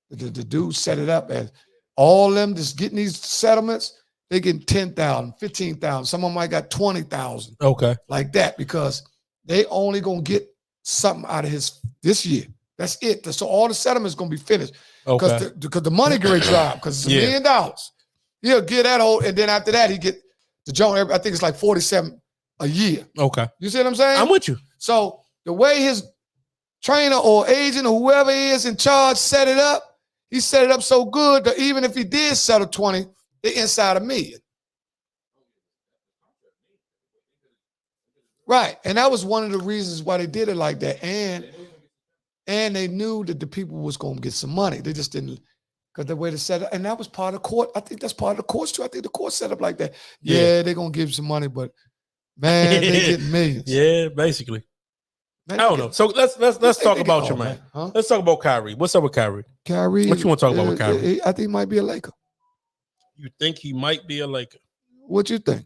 the dude set it up, as all of them just getting these settlements, they getting 10,000, 15,000. Some of them might got 20,000. Okay. Like that, because they only gonna get something out of his this year. That's it. So all the settlements gonna be finished. Okay. Because the money gonna drop because it's $1 million. He'll get that whole, and then after that he get the joint. I think it's like 47 a year. Okay. You see what I'm saying? I'm with you. So the way his trainer or agent or whoever is in charge set it up, he set it up so good that even if he did settle 20, they're inside $1 million. Right. And that was one of the reasons why they did it like that. And they knew that the people was going to get some money. They just didn't, because the way they set it, and that was part of court. I think that's part of the courts too. I think the court set up like that. Yeah, they're going to give some money, but man, they get millions. Yeah, basically. Man, I don't know. So let's talk about your man. Huh? Let's talk about Kyrie. What's up with Kyrie? Kyrie. What you want to talk about with Kyrie? I think he might be a Laker. You think he might be a Laker? What you think?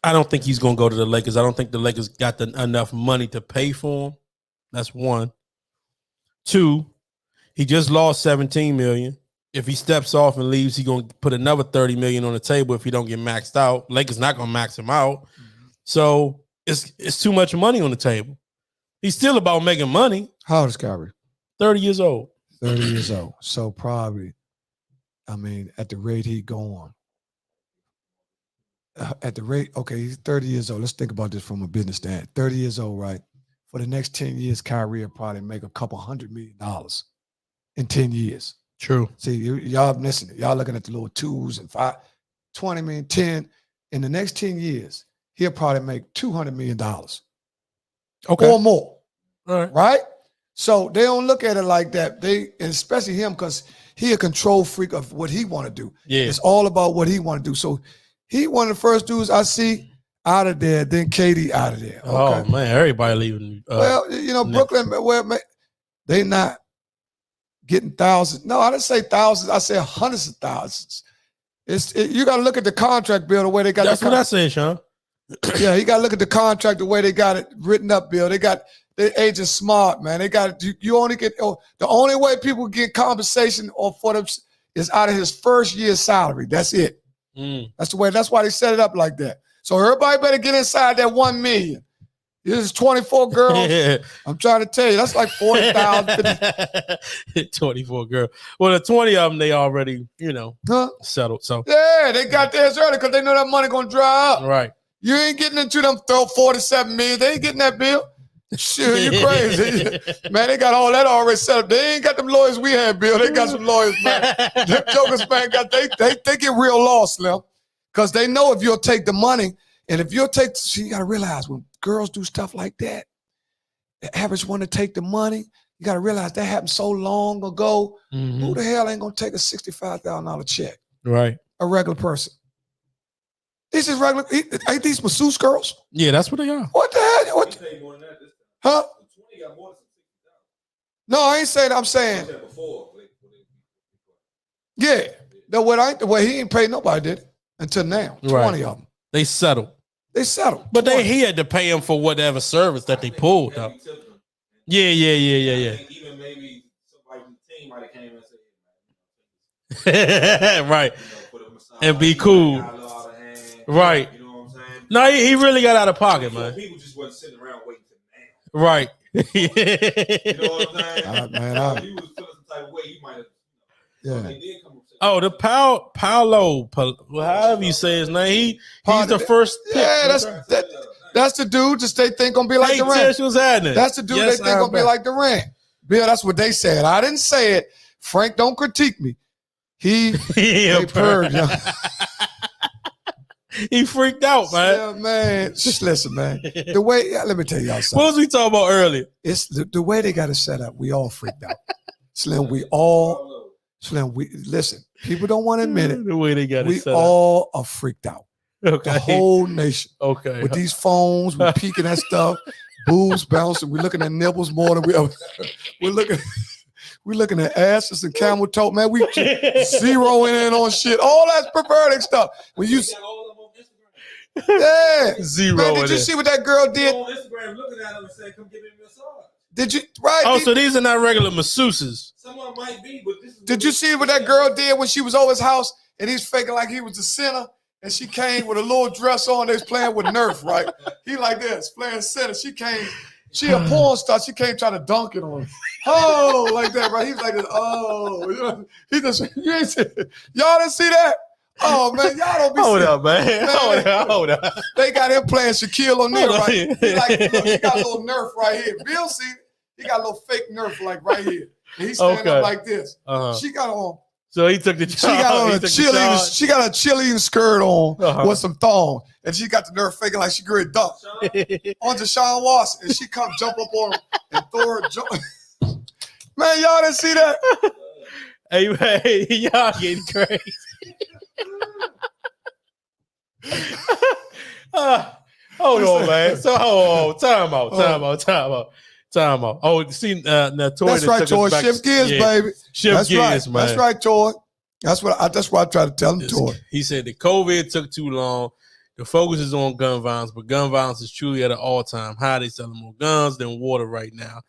I don't think he's going to go to the Lakers. I don't think the Lakers got enough money to pay for him. That's one. 2, he just lost $17 million. If he steps off and leaves, he's going to put another $30 million on the table if he don't get maxed out. Lakers not going to max him out. Mm-hmm. So it's too much money on the table. He's still about making money. How old is Kyrie? 30 years old. 30 years old. So probably, I mean, at the rate he going, at the rate, okay, he's 30 years old. Let's think about this from a business stand. 30 years old, right? For the next 10 years, Kyrie will probably make a couple $100 million in 10 years. True. See, y'all listening. Y'all looking at the little 2s and 5, 20 million, 10. In the next 10 years, he'll probably make $200 million. Okay. Or more. All right. Right? So they don't look at it like that. They, and especially him, because he a control freak of what he want to do. Yeah. It's all about what he want to do. So he one of the first dudes I see out of there, then KD out of there. Okay? Oh, man, everybody leaving. Well, you know, Brooklyn, well, they not getting thousands. No, I didn't say thousands. I said hundreds of thousands. You got to look at the contract, Bill, the way they got That's what I said, Sean. Yeah, you got to look at the contract, the way they got it written up, Bill. They got their agent smart, man. They got you only get the only way people get compensation or for them is out of his first year's salary. That's it. That's the way. That's why they set it up like that. So everybody better get inside that $1 million. This is 24 girls. I'm trying to tell you, that's like 40,000. 24 girls. Well, the 20 of them, they already, settled. So yeah, they got theirs early because they know that money gonna dry up. right. You ain't getting into them 47 million. They ain't getting that bill. Shit, you crazy. Man, they got all that already set up. They ain't got them lawyers we had, Bill. They got some lawyers, man. Them jokers, man, they get real lost, Slim. Because they know if you'll take the money, and if you'll take, you got to realize when girls do stuff like that, the average one to take the money, you got to realize that happened so long ago. Mm-hmm. Who the hell ain't going to take a $65,000 check? Right. A regular person. This is regular. Ain't these masseuse girls? Yeah, that's what they are. What the hell? What? Huh? No, I ain't saying. I'm saying. Yeah. The way he ain't paid nobody, did it? Until now. 20 of them. They settled. But he had to pay him for whatever service that they pulled up. Yeah. Even maybe somebody from the team might have came and said, right. And be cool. Right. You know what I'm saying? No, he really got out of pocket, man. People just wasn't sitting around waiting to now. Right. You know what I'm saying? Man, if he was feeling some type of way, he might have. Yeah. They did come the Paolo, however you say his name, he's the first pick. Yeah, that's the dude that they think gonna be like Durant. What's happening? That's the dude they think gonna be like Durant. Bill, that's what they said. I didn't say it. Frank, don't critique me. He purged. He freaked out, man. Yeah, man. Just listen, man. The way, let me tell y'all something. What was we talking about earlier? It's the way they got it set up. We all freaked out. Slim, listen. People don't want to admit it. The way they got it set up. We all are freaked out. Okay. The whole nation. Okay. With these phones, we're peeking at stuff, boobs bouncing. We're looking at nipples more than we're looking at asses and camel toe. Man, we zeroing in on shit. All that's perverted stuff. When you zero. Man, did you see what that girl did? On Instagram looking at him and saying, come give me a massage. Did you right? Oh, so these are not regular masseuses. Someone might be, but this is. Did you see what that girl did when she was over his house and he's faking like he was the center and she came with a little dress on? They was playing with Nerf, right? He like this, playing center. She came, she a porn star. She came trying to dunk it on him. Oh, like that, right? He was like this. Oh, he just you ain't see, y'all didn't see that. Oh man, y'all don't be. Hold up, man. Hold up. They got him playing Shaquille O'Neal, right? He like, look, he got a little Nerf right here. Bill see it. He got a little fake Nerf like right here. And he's standing up like this. She got on. So he took the. She got on a cheerleading. She got a cheerleading skirt on with some thongs, and she got the Nerf faking like she great dunk on Deshaun Watson, and she come jump up on him and throw her jump. Man, y'all didn't see that? Hey, man, y'all getting crazy. Hold on, man. So hold on. Time out. Oh, see, now Toy. That's right, Toy. Shift gears, baby. Shift gears, right. man. That's right, Toy. That's what I try to tell him, Toy. He said that COVID took too long. The focus is on gun violence, but gun violence is truly at an all-time high. They selling more guns than water right now,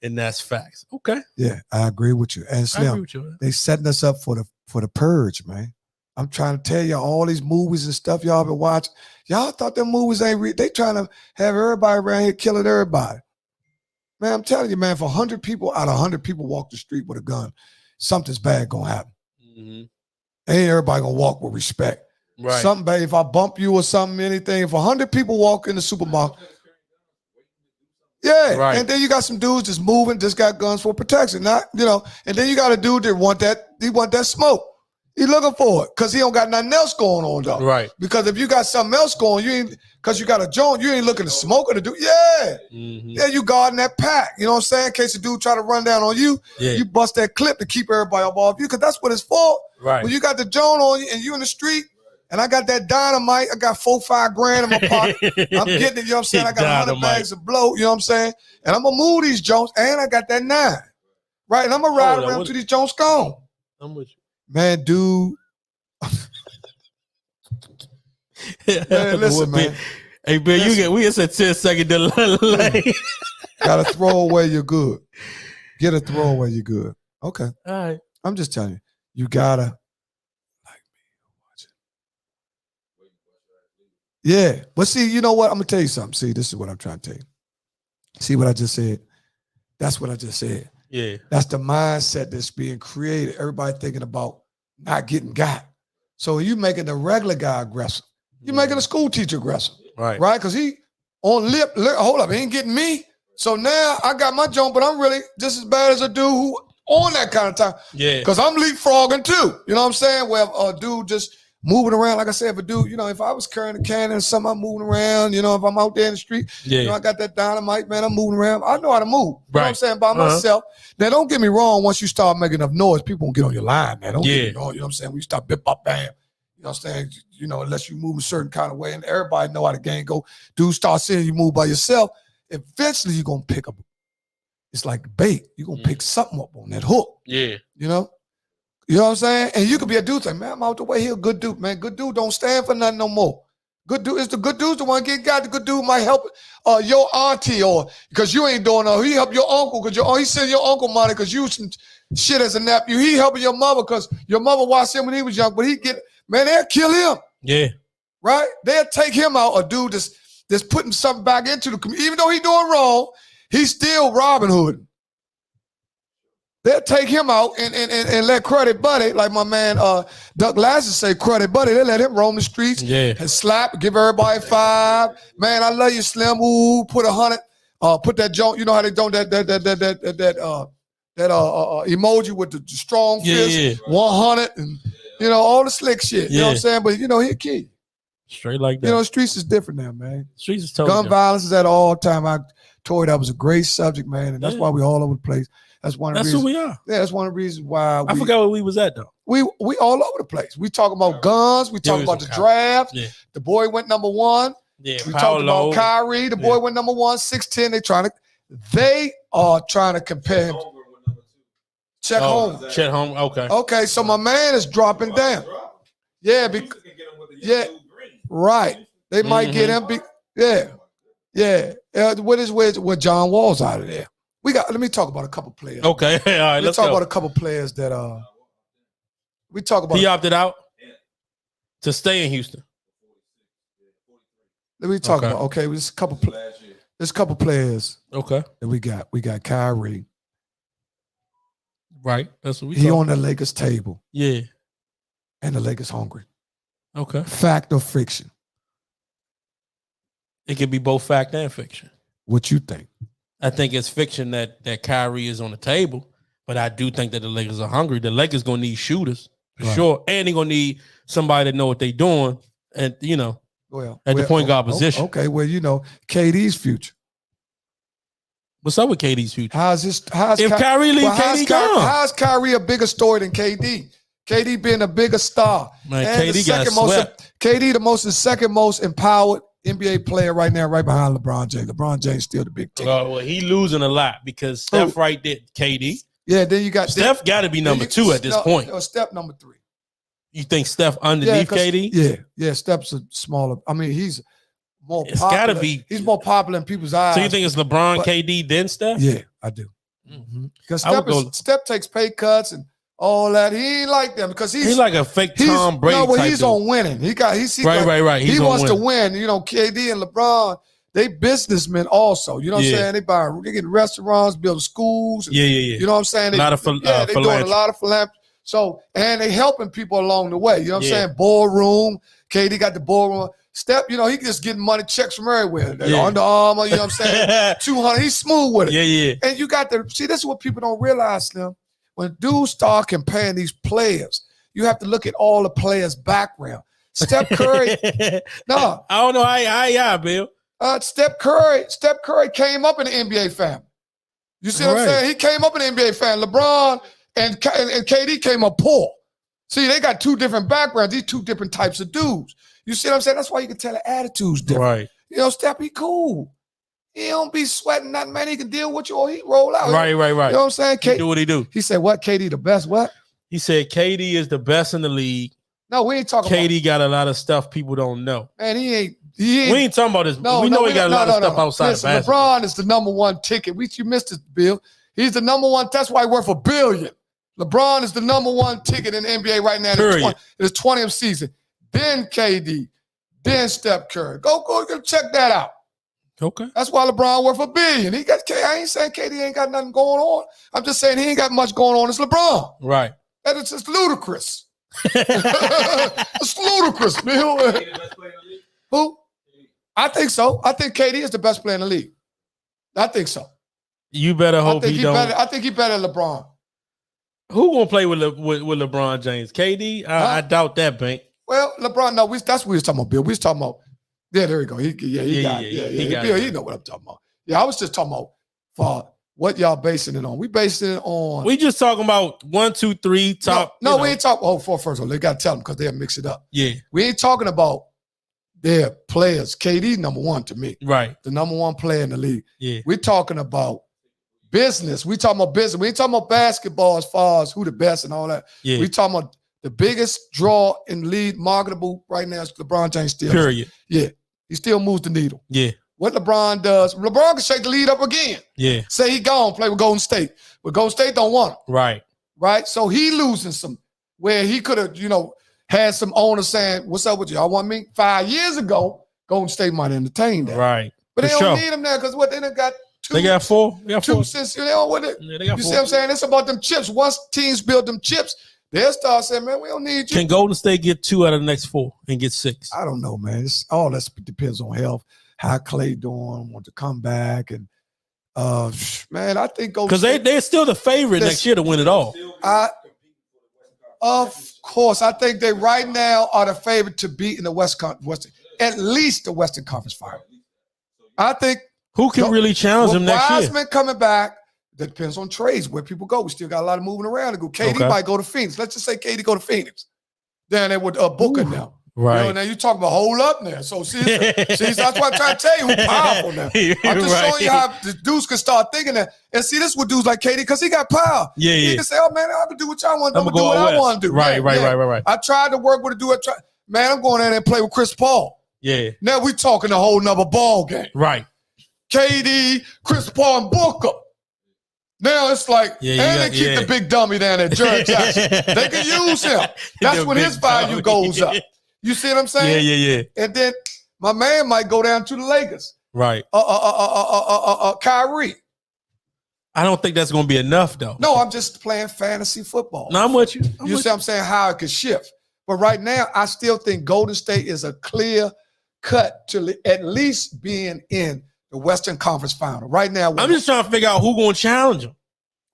and that's facts. Okay. Yeah, I agree with you. And Slim, they setting us up for the purge, man. I'm trying to tell you all these movies and stuff y'all been watching. Y'all thought them movies ain't real. They trying to have everybody around here killing everybody. Man, I'm telling you, man, if 100 people out of 100 people walk the street with a gun, something's bad gonna happen. Mm-hmm. Ain't everybody gonna walk with respect. Right. Something bad, if I bump you or something, anything, if 100 people walk in the supermarket, yeah, right. And then you got some dudes just moving, just got guns for protection. Not, and then you got a dude that want that smoke. He looking for it because he don't got nothing else going on though. Right. Because if you got something else going, you ain't because you got a joint, you ain't looking to smoke or to do. Yeah. Mm-hmm. Yeah, you guarding that pack. You know what I'm saying? In case a dude try to run down on you, you bust that clip to keep everybody off you because that's what it's for. Right. When you got the joint on you and you in the street, and I got that dynamite, I got 4-5 grand in my pocket. I'm getting it, you know what I'm saying? I got 100 bags of blow, you know what I'm saying? And I'm gonna move these joints, and I got that 9. Right, and I'm gonna ride around till these joints gone. I'm with you. Man, dude. Man, listen, man. Hey, Bill, we get a 10-second delay. Gotta throw away your good. Get a throw away your good. Okay. All right. I'm just telling you, you gotta like me watch Yeah. But see, you know what? I'm gonna tell you something. See, this is what I'm trying to tell you. See what I just said? That's what I just said. Yeah. That's the mindset that's being created. Everybody thinking about not getting got. So you making the regular guy aggressive. You're making a school teacher aggressive. Right. Right? Because he on lip, hold up, he ain't getting me. So now I got my jump, but I'm really just as bad as a dude who on that kind of time. Yeah. Because I'm leapfrogging too. You know what I'm saying? Where a dude just moving around, like I said, if a dude, you know, if I was carrying a cannon or something, I'm moving around, you know, if I'm out there in the street, Yeah. you know, I got that dynamite, man, I'm moving around. I know how to move. You know what I'm Right. saying? By myself. Now, don't get me wrong, once you start making enough noise, people won't get on your line, man. Don't get me wrong, you know what I'm saying? When you start bip, bop, bam. You know what I'm saying? You know, unless you move a certain kind of way, and everybody know how the game go. Dudes start seeing you move by yourself, eventually you're going to pick up. It's like bait. You're going to pick something up on that hook. Yeah. You know? You know what I'm saying? And you could be a dude like, man, I'm out the way here. Good dude, man. Good dude don't stand for nothing no more. Good dude is the good dude's the one getting got. The good dude might help your auntie or because you ain't doing no. He help your uncle because he send your uncle money because you some shit as a nephew. He helping your mother because your mother watched him when he was young. But he get, man, they'll kill him. Yeah. Right? They'll take him out. A dude that's putting something back into the community. Even though he doing wrong, he's still Robin Hood. They'll take him out and let Credit Buddy, like my man Duck Lassie say, Credit Buddy, they let him roam the streets and slap, give everybody 5. Man, I love you, Slim. Ooh, put 100, put that joint, you know how they don't that emoji with the strong fist, 100, and you know, all the slick shit. You know what I'm saying? But you know, he'll kill you. Straight like that. You know, the streets is different now, man. Streets is totally Gun violence is at all time. Tori, that was a great subject, man, and that's why we all over the place. That's one of the reasons. That's who we are. Yeah, that's one of the reasons why I forgot where we was at though. We all over the place. We talk about guns. We talk about the draft. Yeah. The boy went number 1. Yeah. We talked about Kyrie. The boy went number 1, 6'10". They are trying to compare him. Chet Holmgren. Chet Holmgren. Okay. Okay, so my man is dropping down. Yeah, right. They might get him. Yeah. With John Wall's out of there. Let me talk about a couple players. Okay. All right. Let's talk about a couple players that we talk about. He opted out to stay in Houston. Let me talk about there's a couple players. Okay. That we got. We got Kyrie. Right. That's what He on the Lakers table. Yeah. And the Lakers hungry. Okay. Fact or fiction? It could be both fact and fiction. What you think? I think it's fiction that Kyrie is on the table, but I do think that the Lakers are hungry. The Lakers gonna need shooters for sure, and they're gonna need somebody that know what they're doing, and you know, at the point guard position. Okay, well, you know, KD's future. What's up with KD's future? If Kyrie leaves, KD gone. How's Kyrie a bigger story than KD? KD being a bigger star. Man, KD got swept. KD the second most empowered NBA player right now, right behind LeBron James. LeBron James still the big ticket. Well, he losing a lot because Steph right there, KD. Yeah, then you got Steph got to be number 2 at this point. Steph number 3. You think Steph underneath KD? Yeah. Steph's a smaller. I mean, he's more. It's got to be. He's more popular in people's eyes. So you think it's LeBron, KD, then Steph? Yeah, I do. Because Steph takes pay cuts and all that. He ain't like them because he's like a fake Tom Brady. No, but type he's dude. on winning. Right. He wants to win. You know, KD and LeBron, they businessmen also. You know what I'm saying? They getting restaurants, building schools. And, You know what I'm saying? They doing a lot of philanthropy. So, and they helping people along the way. You know what I'm saying? Ballroom. KD got the ballroom. Steph, you know, he just getting money checks from everywhere. Under Armour, you know what I'm saying? 200. He's smooth with it. Yeah. And you got to see, this is what people don't realize, Slim. When dudes start comparing these players, you have to look at all the players' background. Steph Curry, no. I don't know how Bill. Steph Curry came up in the NBA family. You see what I'm saying? He came up in the NBA family. LeBron and KD came up poor. See, they got 2 different backgrounds. These 2 different types of dudes. You see what I'm saying? That's why you can tell the attitude's different. Right. You know, Steph, he cool. He don't be sweating nothing, man. He can deal with you or he roll out. Right. You know what I'm saying? He do what he do. He said, what? KD the best? What? He said KD is the best in the league. No, we ain't talking KD got a lot of stuff people don't know. Man, he ain't. We ain't talking about this. We know he got a lot of stuff outside of basketball. LeBron is the number 1 ticket. You missed it, Bill. He's the number 1. That's why he worth $1 billion. LeBron is the number 1 ticket in the NBA right now in his 20th season. Then KD. then Steph Curry. Go check that out. Okay. That's why LeBron worth $1 billion. He got. I ain't saying KD ain't got nothing going on. I'm just saying he ain't got much going on. It's LeBron. Right. That is just ludicrous. It's ludicrous, Bill. Who? I think so. I think KD is the best player in the league. I think so. You better hope he don't. I think he better than LeBron. Who gonna play with LeBron James? KD? I doubt that, Bank. Well, LeBron. No, that's what we was talking about, Bill. We was talking about. Yeah, there you go. He got Bill, you know what I'm talking about. Yeah, I was just talking about for what y'all basing it on. We basing it on. We just talking about 1, 2, 3 top. No, we ain't talking. Oh, first of all, they got to tell them because they'll mix it up. Yeah, we ain't talking about their players. KD number one to me. Right, the number one player in the league. Yeah, we're talking about business. We talking about business. We ain't talking about basketball as far as who the best and all that. Yeah, we talking about the biggest draw in league marketable right now is LeBron James still. Period. Yeah. He still moves the needle. Yeah. What LeBron does, LeBron can shake the lead up again. Yeah. Say he gone, play with Golden State. But Golden State don't want him. Right. Right? So he losing some where he could have, had some owners saying, what's up with you? Y'all want me? 5 years ago, Golden State might entertain that. Right. But they don't need him there because what they done got two. They got four. They got two four. Since they don't want it. Yeah, they got you four. See what I'm saying? It's about them chips. Once teams build them chips, they'll start saying, man, we don't need you. Can Golden State get 2 out of the next 4 and get 6? I don't know, man. All that depends on health, how Clay doing, want to come back. And, man, I think Golden State. Because they're still the favorite next year to win it all. Of course. I think they right now are the favorite to beat in the Western, at least the Western Conference Final. I think. Who can really challenge them next year? Wiseman coming back. That depends on trades, where people go. We still got a lot of moving around to go. KD might go to Phoenix. Let's just say KD go to Phoenix. Then they would Booker now. Right. Now you talking about hold up now. So see, that's what I'm trying to tell you. Who's powerful now. I'm just showing you how the dudes can start thinking that. And see, this is what dudes like KD, because he got power. Yeah, he can say, oh man, I can do what y'all want to do. I'm gonna do what I want to do. Right. I tried to work with a dude. Man, I'm going in there and play with Chris Paul. Yeah. Now we talking a whole nother ball game. Right. KD, Chris Paul, and Booker. Now it's like, they keep the big dummy down there, Jared Jackson. They can use him. That's when his value goes up. You see what I'm saying? Yeah. And then my man might go down to the Lakers. Right. Kyrie. I don't think that's going to be enough, though. No, I'm just playing fantasy football. No, I'm with you. You see what I'm saying? How it could shift. But right now, I still think Golden State is a clear cut to at least being in the Western Conference Final. Right now, I'm just trying to figure out who's going to challenge them.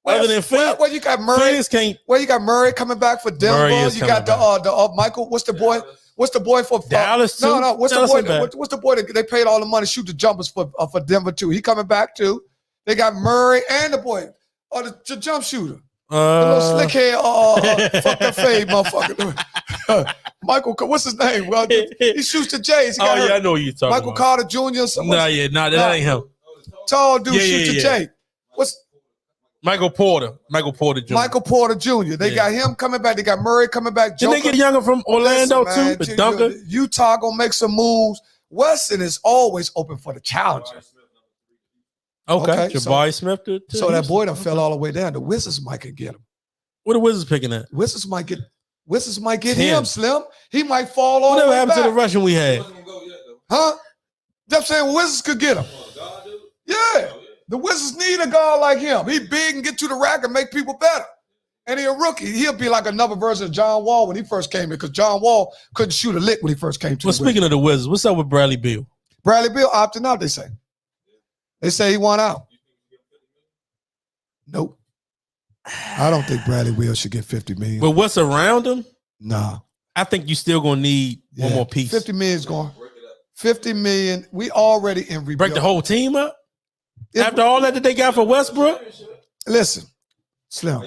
Other than Phoenix. Well, you got Murray. You got Murray coming back for Denver. You got the Michael. What's the boy? What's the boy for Dallas? Too? No. What's the boy? What's the boy that they paid all the money to shoot the jumpers for Denver too? He coming back too. They got Murray and the boy, the jump shooter, the little slick hair, fuck that fade, motherfucker. Michael, what's his name? Well, he shoots the Jays. I know you're talking Michael about. Carter Jr. That ain't him. Tall dude shoots the Jay. What's Michael Porter Jr. Michael Porter Jr. They got him coming back. They got Murray coming back. Didn't they get younger from Orlando too? The dunker. Utah gonna make some moves. Weston is always open for the challenger. Okay. Jabari Smith. So that boy done fell all the way down. The Wizards might get him. What the Wizards picking at? Wizards might get him, Slim. He might fall all the way back. Whatever happened to the Russian we had? Huh? I'm saying Wizards could get him. Yeah. The Wizards need a guy like him. He big and get to the rack and make people better. And he a rookie. He'll be like another version of John Wall when he first came in, because John Wall couldn't shoot a lick when he first came to the speaking of the Wizards, what's up with Bradley Beal? Bradley Beal opting out, they say. They say he won out. Nope. I don't think Bradley Beal should get $50 million. But what's around him? Nah. I think you still gonna need one more piece. $50 million is going. $50 million. We already in rebuild. Break the whole team up? After all that they got for Westbrook? Listen, Slim,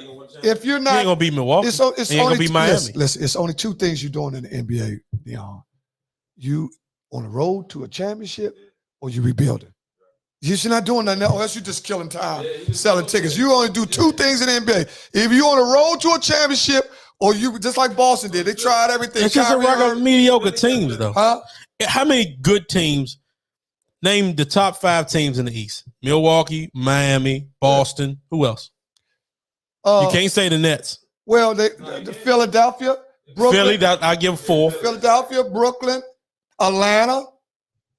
if you're not, you ain't gonna beat Milwaukee. It's ain't gonna beat Miami. Listen, it's only two things you're doing in the NBA, Deon. You on the road to a championship, or you rebuilding. You're not doing nothing else, or else you're just killing time, selling tickets. You only do two things in the NBA. If you're on the road to a championship, or you just like Boston did, they tried everything. It's just a regular mediocre teams, though. Huh? How many good teams? Name the top 5 teams in the East: Milwaukee, Miami, Boston. Who else? You can't say the Nets. Well, the Philadelphia, Brooklyn. Philly, I give 4. Philadelphia, Brooklyn, Atlanta.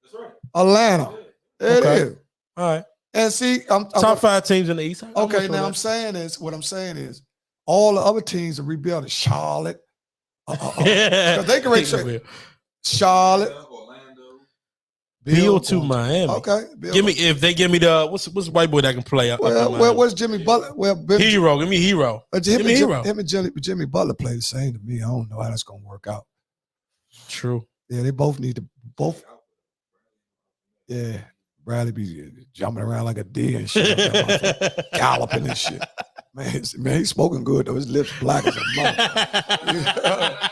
That's right. Atlanta. It Okay. is. All right. And see, I'm Top 5 teams in the East. okay. Now what I'm saying is, all the other teams are rebuilding. Charlotte, because they can reach Charlotte, Orlando. Bill to Miami. Okay, Bill. If they give me the what's the white boy that can play up in Miami? Well, what's Jimmy Butler? Well, Hero. Give me Hero. Give me Hero. Him and Jimmy Butler play the same to me. I don't know how that's gonna work out. True. Yeah, they both need to both. Yeah, Bradley be jumping around like a deer and shit, galloping and shit. Man, he's smoking good though. His lips black as a mother.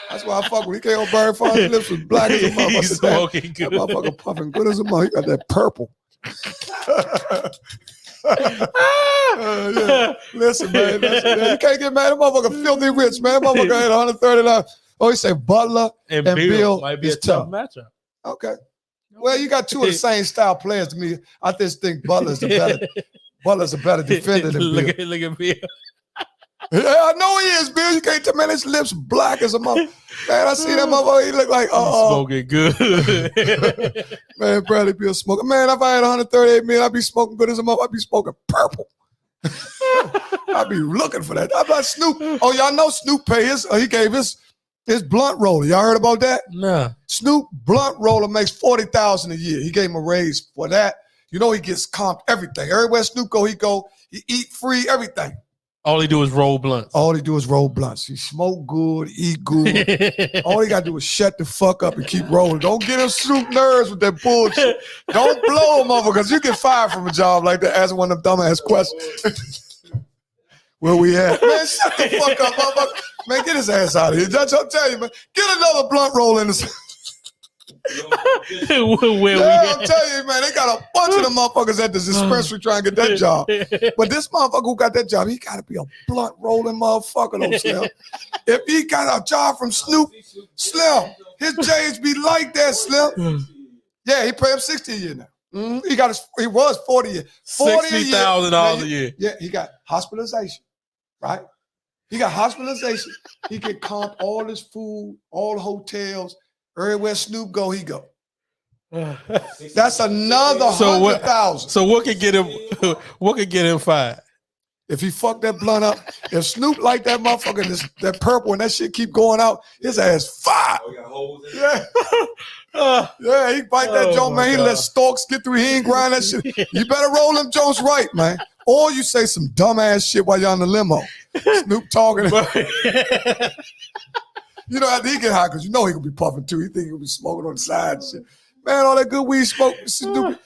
That's why I fuck with. He came on Barry Farm. His lips was black as a mother. He's smoking that good. motherfucker puffing good as a mother. He got that purple. Yeah. Listen, man, you can't get mad at motherfucker. Filthy rich, man. Motherfucker had 139. Oh, he said Butler and Bill might be a is tough matchup. Okay. Well, you got two of the same style players to me. I just think Butler's a better defender than Bill. Look at Bill. Yeah, I know he is, Bill. You can't tell me his lips black as a mother. Man, I see that motherfucker. He look like smoking good. Man, Bradley Bill smoking. Man, if I had 138 million, I'd be smoking good as a mother. I'd be smoking purple. I'd be looking for that. I'm like Snoop. Oh, y'all know Snoop pay his. He gave his blunt roller. Y'all heard about that? Nah. Snoop blunt roller makes $40,000 a year. He gave him a raise for that. You know he gets comped everything. Everywhere Snoop go, he eat free, everything. All he do is roll blunts. All he do is roll blunts. He smoke good, eat good. All he gotta do is shut the fuck up and keep rolling. Don't get him Snoop nerves with that bullshit. Don't blow him over because you get fired from a job like that. Asking one of them dumbass questions. Where we at? Man, shut the fuck up, motherfucker. Man, get his ass out of here. Judge, I'll tell you, man. Get another blunt roll in the. Where we I'm telling you, man, they got a bunch of them motherfuckers at the dispensary trying to get that job. But this motherfucker who got that job, he got to be a blunt rolling motherfucker, though, Slim. If he got a job from Snoop, Slim, his J's be like that, Slim. Yeah, he pay him $60 a year now. Mm-hmm. He was 40 a year. $60,000 a year. Yeah, he got hospitalization, right? He got hospitalization. He get comped all his food, all the hotels. Everywhere Snoop go, he go. That's another 100,000. So what could get him? What could get him fired? If he fucked that blunt up, if Snoop like that motherfucker, that purple and that shit keep going out, his ass fired. Yeah, he bite that joint, man. He let stalks get through. He ain't grind that shit. You better roll them joints right, man. Or you say some dumbass shit while you're on the limo. Snoop talking. You know, after he get high, because you know he gonna be puffing too. He think he gonna be smoking on the side and shit. Man, all that good weed smoke, Snoop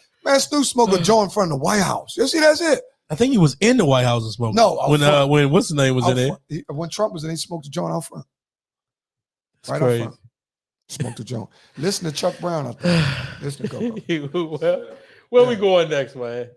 smoked a joint in front of the White House. You see, that's it. I think he was in the White House and smoking. No, when what's his name was in there? When Trump was in, he smoked a joint out front. That's right crazy. out front. Smoked a joint. Listen to Chuck Brown out there. Listen to go. Where we going next, man?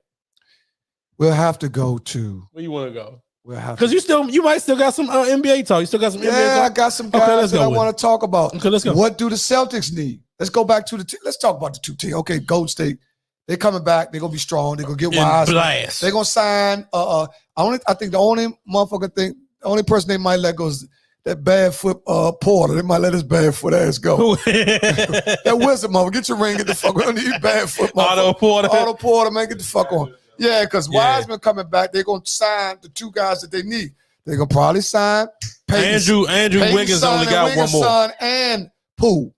We'll have to go to. Where you want to go? We'll have because you might still got some NBA talk. You still got some NBA talk? Yeah, I got some guys that I want to talk about. Okay, let's go. What do the Celtics need? Let's go back to let's talk about the two teams. Okay, Golden State. They're coming back. They're gonna be strong. They're gonna get wise. They're gonna sign. I think the only person they might let go is that bad foot Porter. They might let his bad foot ass go. That wizard mother, get your ring, get the fuck on. You bad foot Otto Porter, man, get the fuck on. Yeah, because Wiseman coming back, they're gonna sign the two guys that they need. They're gonna probably sign Andrew Wiggins only got one more. Son and Poole.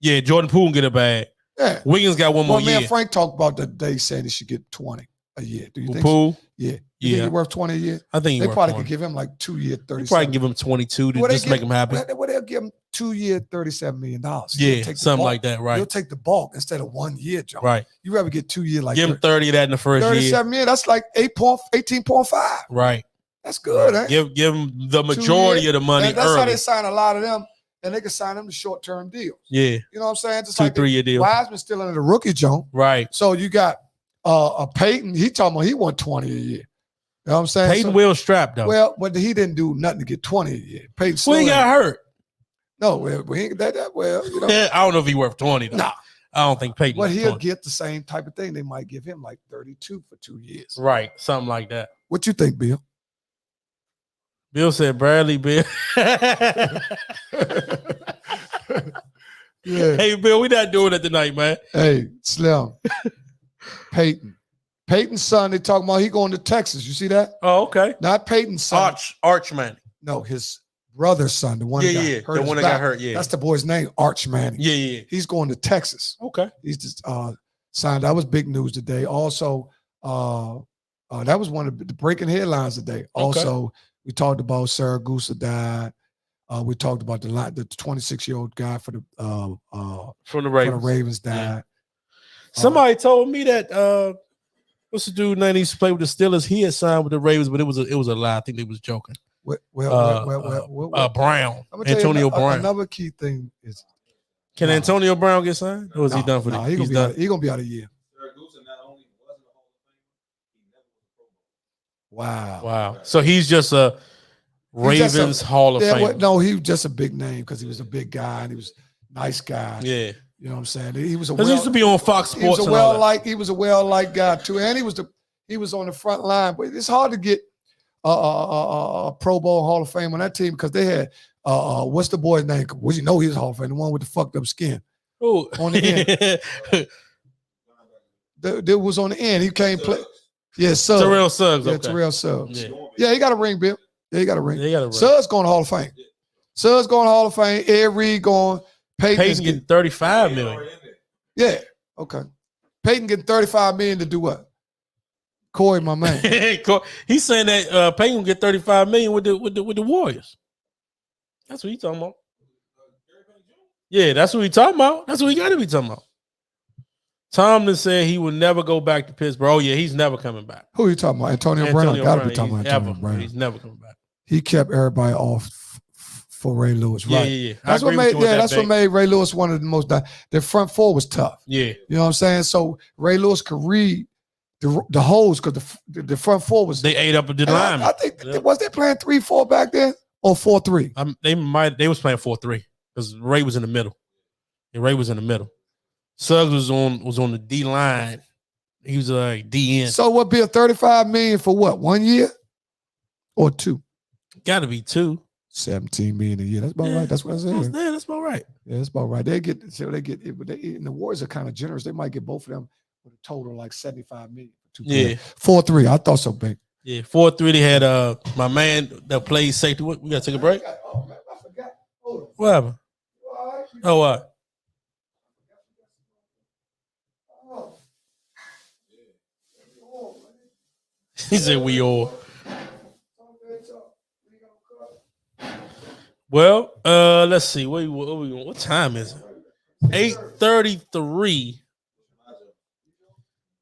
Yeah, Jordan Poole can get a bag. Yeah. Wiggins got one more year. Me and Frank talked about the day saying he should get 20 a year. Do you think Poole? So? Yeah. You think he's worth 20 a year? I think they probably could give him like 2 year, 37. They probably give him 22 to just make him happy. Well, they'll give him 2 year, $37 million. Yeah, something like that, right? He'll take the bulk instead of 1 year, John. Right. You rather get 2 years like give him 30 of that in the first 37 year. That's like 18.5. Right. That's good, right. Give him the majority of the money that's early. How they sign a lot of them. And they can sign them to short-term deals. Yeah. You know what I'm saying? Just 2-3 year deal. Wiseman's still under the rookie, John. Right. So you got a Peyton. He talking about he won 20 a year. You know what I'm saying? Peyton will strap, though. Well, but he didn't do nothing to get 20 a year. Peyton well, he got hurt. No, we ain't that well. You know. I don't know if he worth 20, though. Nah. I don't think Peyton. But he'll get the same type of thing. They might give him like 32 for 2 years. Right. Something like that. What you think, Bill? Bill said Bradley Bill. Yeah. Hey, Bill, we not doing it tonight, man. Hey, Slim. Peyton. Peyton's son, they talking about he going to Texas. You see that? Oh, okay. Not Peyton's son. Arch Manning. No, his brother's son, the one that got hurt. The his one that back. got hurt, yeah. That's the boy's name, Arch Manning. Yeah. He's going to Texas. Okay. He's just signed. That was big news today. Also, that was one of the breaking headlines today. Also, we talked about Saragusa died. We talked about the 26-year-old guy for the Ravens died. Yeah. Somebody told me that what's the dude name? He used to play with the Steelers. He had signed with the Ravens, but it was a lie. I think they was joking. Brown, Antonio Brown. Another key thing is, can Antonio Brown get signed, or is he done for the? He's gonna be out a year. Wow. So he's just a Ravens Hall of Fame. No, he was just a big name because he was a big guy and he was a nice guy. Yeah. You know what I'm saying? He was he used to be on Fox Sports. He was a well-liked guy too, and he was on the front line. But it's hard to get a Pro Bowl Hall of Fame on that team because they had what's the boy's name? Well, you know he was Hall of Fame, the one with the fucked up skin. Oh, on the end. There was on the end. He came play. Yeah, Suggs. Terrell Suggs. Yeah, okay. Terrell Suggs. Yeah. Yeah, he got a ring, Bill. Yeah, he got a ring. Yeah, he got a ring. Suggs going to Hall of Fame. Suggs going to Hall of Fame. Ed Reed going. Peyton getting $35 million. Yeah. Okay. Peyton getting $35 million to do what? Corey, my man. He's saying that Peyton will get $35 million with the Warriors. That's what he's talking about. Yeah, that's what he's talking about. That's what he got to be talking about. Tomlin said he will never go back to Pittsburgh. Oh, yeah, he's never coming back. Who are you talking about? Antonio Brown? Got to be talking about Antonio Brown. He's never coming back. He kept everybody off for Ray Lewis, right? Yeah. That's what made Ray Lewis one of the most. Their front four was tough. Yeah. You know what I'm saying? So Ray Lewis could read the holes because the front four was. They ate up the line. I think was they playing 3-4 back then or 4-3? They was playing 4-3 because Ray was in the middle. And Ray was in the middle. Suggs was on the D line. He was like DN. So what? Be a $35 million for what? 1 year or 2? Got to be 2. $17 million a year. That's about right. That's what I said. That's about right. Yeah, that's about right. They get, and the Warriors are kind of generous. They might get both of them with a total like $75 million. Yeah, 4-3. I thought so, big. Yeah, 4-3. They had my man that plays safety. We gotta take a break. Oh man, I forgot. Hold on. What happened? Oh, what? He said we all. Well, let's see. What time is it? 8:33. Let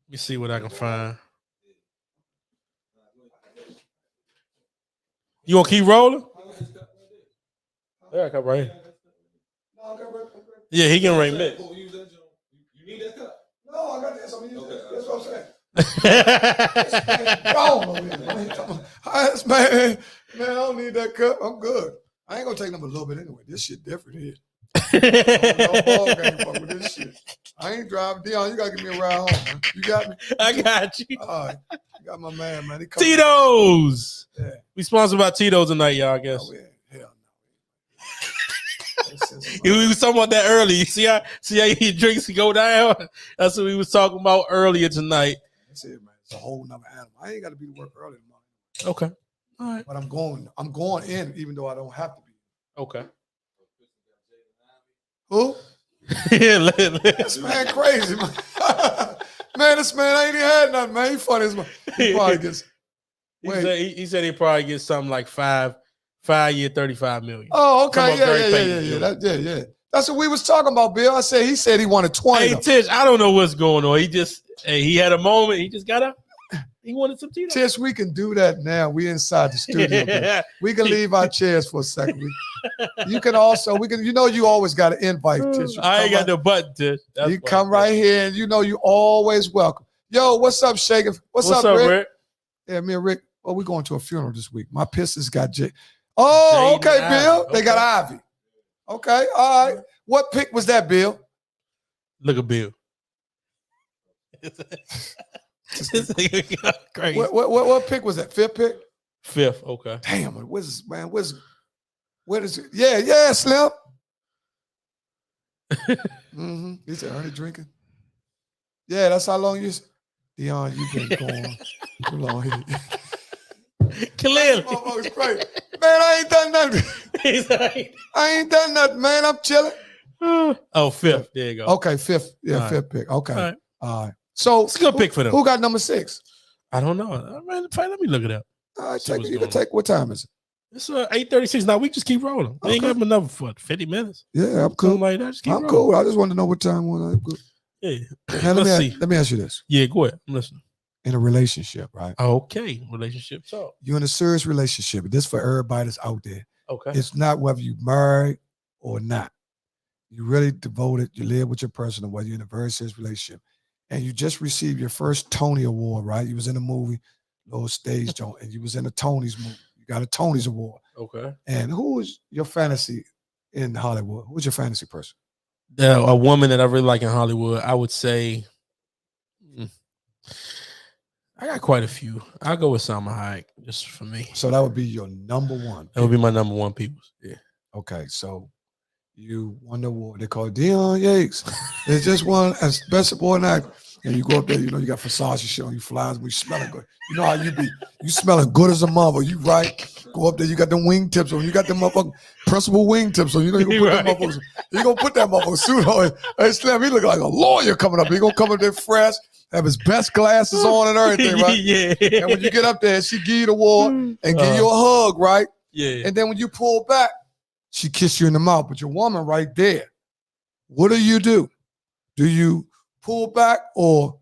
me see what I can find. You want to keep rolling? Yeah, come right here. Yeah, he can right mix. You need that cup? No, I got this. I'm gonna use this. That's what I'm saying. Man, I don't need that cup. I'm good. I ain't gonna take them a little bit anyway. This shit different here. No ball game fuck with this shit. I ain't driving. Deon, you gotta give me a ride home, man. You got me? I got you. All right. You got my man, man. Tito's. Yeah. We sponsored by Tito's tonight, y'all, I guess. Oh, yeah. Hell We was talking about that earlier. See how your drinks go down? That's what we was talking about earlier tonight. That's it, man. It's a whole nother animal. I ain't got to be to work early tomorrow. Okay. All right. But I'm going in even though I don't have to be. Okay. Who? This man crazy, man. Man, this man ain't even had nothing, man. He funny as man. He probably gets. He said he probably gets something like 5-year, $35 million. Oh, okay. Yeah. That's what we was talking about, Bill. He said he wanted 20. Hey, Tish, I don't know what's going on. He had a moment. He just got up. He wanted some Tito's. Tish, we can do that now. We inside the studio. Bill. We can leave our chairs for a second. You can also, you always got an invite, Tish. I ain't got no button, Tish. You come right here and you always welcome. Yo, what's up, Shaker? What's up, Rick? Yeah, me and Rick. Oh, we're going to a funeral this week. My Pistons got Jay. Oh, okay, Bill. They got Ivy. Okay, all right. What pick was that, Bill? Look at Bill. Crazy. What pick was that? 5th pick? 5th. Okay. Damn, where is it? Yeah, Slim. He said, Ernie drinking. Yeah, that's how long you. Deon, you've been going too long. Clearly. Motherfucker's crazy. Man, I ain't done nothing. I ain't done nothing, man. I'm chilling. Oh, fifth. There you go. Okay, fifth. Yeah, All fifth pick. Okay. All right. So it's a good pick for them. Who got number 6? I don't know. Let me look it up. All right, you can take. What time is it? It's 8:36. Now we just keep rolling. We ain't got another for 50 minutes. Yeah, I'm cool. Like that. Just keep I'm rolling. cool. I just want to know what time was. I'm good. Yeah. Now, let me ask you this. Yeah, go ahead. I'm listening. In a relationship, right? Okay. Relationship talk. You're in a serious relationship. This for everybody that's out there. Okay. It's not whether you married or not. You really devoted. You live with your person, or whether you're in a very serious relationship. And you just received your first Tony Award, right? You was in a movie, little stage joint, and you was in a Tony's movie. You got a Tony's Award. Okay. And who was your fantasy in Hollywood? Who's your fantasy person? A woman that I really like in Hollywood, I would say, I got quite a few. I'll go with Salma Hayek, just for me. So that would be your number one. That would be my number one people. Yeah. Okay, so you won the award. They call it Deon Yates. It's just won as best supporting actor. And you go up there, you got Versace shit on you, flies, but you smelling good. You know how you be. You smelling good as a mother. You right. Go up there, you got them wingtips on. You got them motherfucking principal wingtips on. You know you gonna put that motherfucker suit on. Hey, Slim, he look like a lawyer coming up. He gonna come up there fresh, have his best glasses on and everything, right? Yeah. And when you get up there, she give you the award and give you a hug, right? Yeah. And then when you pull back, she kiss you in the mouth, but your woman right there. What do? Do you pull back, or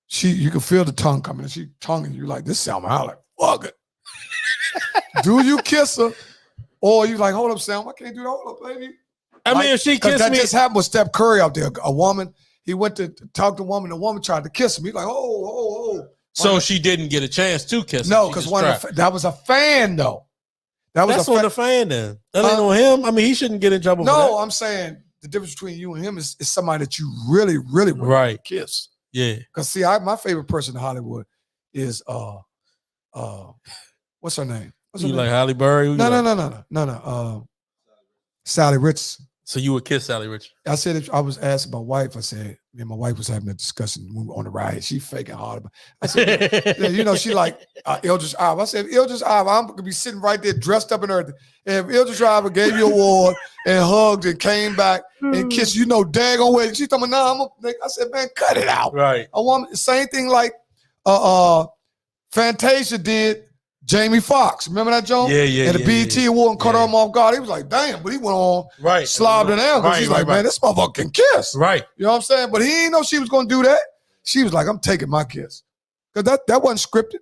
you can feel the tongue coming, and she tonguing you like this? Selma, I like fuck it. Do you kiss her, or you like hold up, Selma? I can't do that. Hold up, baby. I mean, if she kissed that me, just happened with Steph Curry out there. A woman, he went to talk to a woman. The woman tried to kiss him. He's like, oh. So she didn't get a chance to kiss him. No, because that was a fan though. That's on the fan then. That ain't on him. I mean, he shouldn't get in trouble. No, I'm saying the difference between you and him is somebody that you really, really want to kiss. Yeah. Because see, my favorite person in Hollywood is what's her name? You like Halle Berry? No. Sally Richardson. So you would kiss Sally Richardson? I said, if I was asking my wife, I said, me and my wife was having a discussion when we were on the ride. She faking hard. I said, she like Eldridge Iver. I said, Eldridge Iver, I'm going to be sitting right there dressed up and everything. And if Eldridge Iver gave you an award and hugged and came back and kissed you, daggone way. She told me, no, I said, man, cut it out. Right. I want same thing like Fantasia did Jamie Foxx. Remember that joke? Yeah. And the BET Award and cut him off guard. He was like, damn, but he went on slobbed and down because he's like, man, this motherfucker can kiss. Right. You know what I'm saying? But he didn't know she was going to do that. She was like, I'm taking my kiss. Because that wasn't scripted.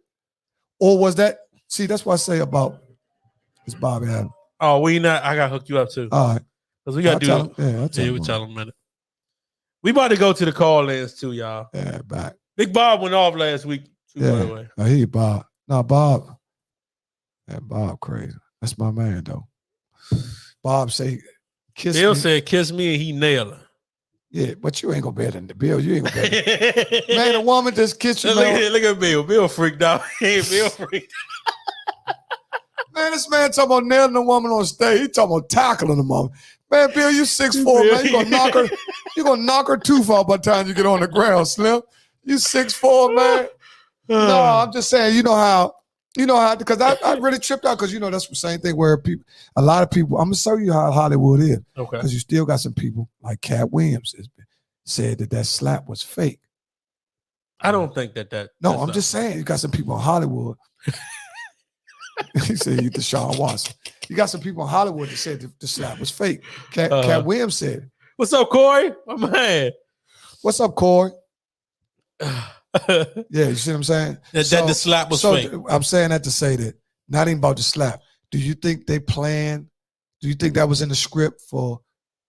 Or was that? See, that's what I say about this Bobby Adams. Oh, I got to hook you up too. All right. Because we got to do it. I'll tell him. We'll tell him a minute. We about to go to the call-ins too, y'all. Yeah, back. Big Bob went off last week too, by the way. I hear Bob. No, Bob. That Bob crazy. That's my man, though. Bob say, kiss Bill me. said, kiss me, and he nailed her. Yeah, but you ain't gonna bet in the Bill. You ain't gonna bet. Man, a woman just kissed you. Look at Bill. Bill freaked out. Bill freaked out. Man, this man talking about nailing a woman on stage. He talking about tackling a woman. Man, Bill, you 6'4", man. You gonna knock her. You gonna knock her tooth out by the time you get on the ground, Slim. You 6'4", man. No, I'm just saying. You know how, because I really tripped out because that's the same thing where a lot of people. I'm gonna show you how Hollywood is. Okay. Because you still got some people like Cat Williams said that slap was fake. I don't think that. No, I'm just saying you got some people in Hollywood. He said you Deshaun Watson. You got some people in Hollywood that said the slap was fake. Cat Williams said it. What's up, Corey? My man. What's up, Corey? Yeah, you see what I'm saying? That the slap was fake. I'm saying that to say that, not even about the slap. Do you think they planned? Do you think that was in the script for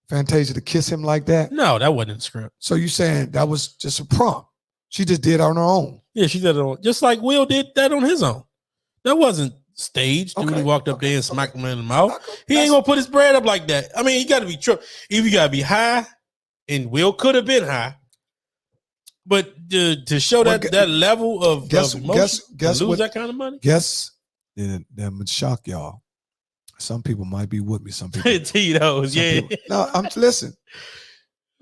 Fantasia to kiss him like that? No, that wasn't in the script. So you saying that was just a prompt? She just did it on her own. Yeah, she did it on, just like Will did that on his own. That wasn't staged. Dude, he walked up there and smacked him in the mouth. He ain't gonna put his bread up like that. I mean, he got to be true. Either you got to be high, and Will could have been high. But to show that level of emotion, guess lose that kind of money? Guess that would shock y'all. Some people might be with me. Some people. Tito's, yeah. No, listen.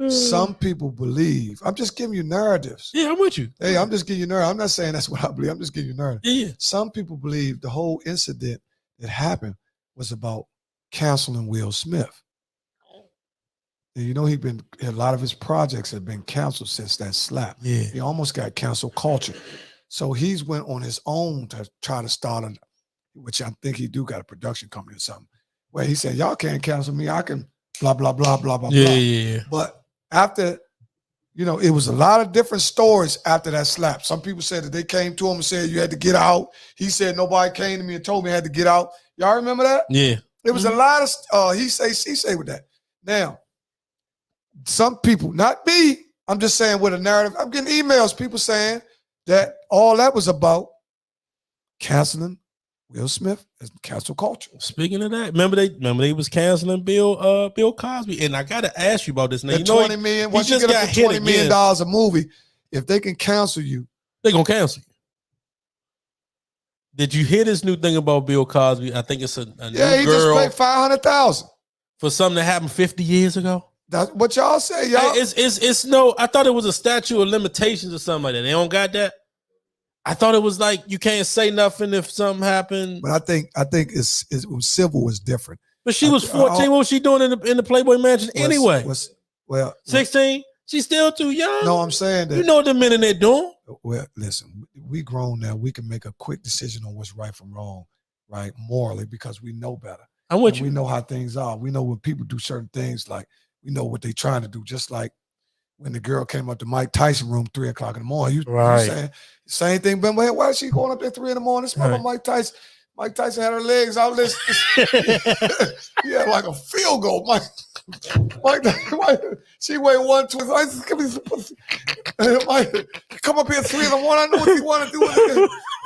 some people believe. I'm just giving you narratives. Yeah, I'm with you. Hey, I'm just giving you narrative. I'm not saying that's what I believe. I'm just giving you narrative. Yeah. Some people believe the whole incident that happened was about canceling Will Smith. And you know, a lot of his projects have been canceled since that slap. Yeah. He almost got cancel culture. So he's went on his own to try to start which I think he do got a production company or something, where he said, y'all can't cancel me. I can blah, blah, blah, blah, blah, Yeah, blah. yeah. But after, you know, it was a lot of different stories after that slap. Some people said that they came to him and said, you had to get out. He said, nobody came to me and told me I had to get out. Y'all remember that? Yeah. It was a lot of he say, she say with that. Now, some people, not me, I'm just saying with a narrative, I'm getting emails, people saying that all that was about canceling Will Smith as cancel culture. Speaking of that, remember they was canceling Bill Cosby, and I got to ask you about this. Now, The $20 million, once you get up to $20 million a movie, if they can cancel you, they're gonna cancel you. Did you hear this new thing about Bill Cosby? I think it's a new he girl just paid $500,000 for something that happened 50 years ago. That's what y'all say, y'all. It's no. I thought it was a statute of limitations or something like that. They don't got that. I thought it was like you can't say nothing if something happened. But I think civil is different. But she was 14. What was she doing in the Playboy Mansion anyway? 16. She's still too young. No, I'm saying that. You know what the minute they're doing. Well, listen, we grown now. We can make a quick decision on what's right from wrong, right, morally, because we know better. I'm with you. We know how things are. We know when people do certain things, like we know what they're trying to do. Just like when the girl came up to Mike Tyson room 3 o'clock in the morning. You saying same thing. But why is she going up there 3 in the morning? This mother Mike Tyson. Mike Tyson had her legs out. He had like a field goal. Mike, she weighed 120. Mike, come up here 3 in the morning. I know what you want to do.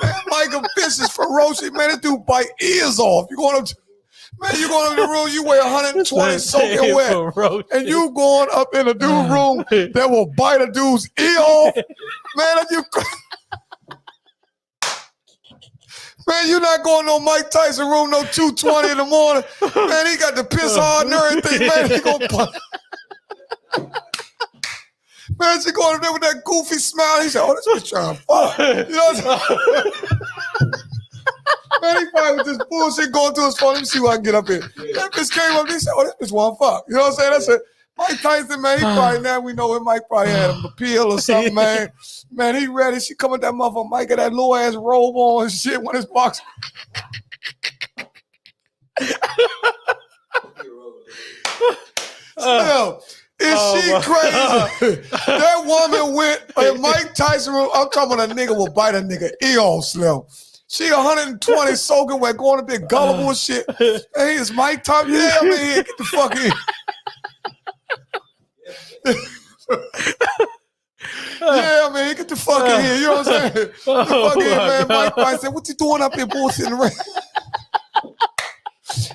Man, Mike, a vicious, ferocious. Man, this dude bite ears off. You going up in the room, you weigh 120 soaking wet. And you going up in a dude room that will bite a dude's ear off. Man, you're not going no Mike Tyson room, no 2:20 in the morning. Man, he got the piss hard and everything. Man, he gonna man, she going up there with that goofy smile. He said, "Oh, this bitch trying to fuck." You know what I'm saying? Man, he probably with this bullshit going through his phone. Let me see what I can get up here. That bitch came up. He said, "Oh, this bitch want to fuck." You know what I'm saying? That's it. Mike Tyson, man, he probably now we know him. Mike probably had him a pill or something, man. Man, he ready. She come with that motherfucker. Mike got that little ass robe on and shit when his box. Still, is she crazy? That woman went in Mike Tyson room. I'm talking about a nigga will bite a nigga ear off, Slim. She 120 soaking wet, going up there gullible and shit. Hey, it's Mike Tyson. Yeah, I'm in here. Get the fuck in. Yeah, man, get the fuck in here. You know what I'm saying? Get the fuck in, man. Mike Tyson said, "What you doing up here bullshitting in the rain?"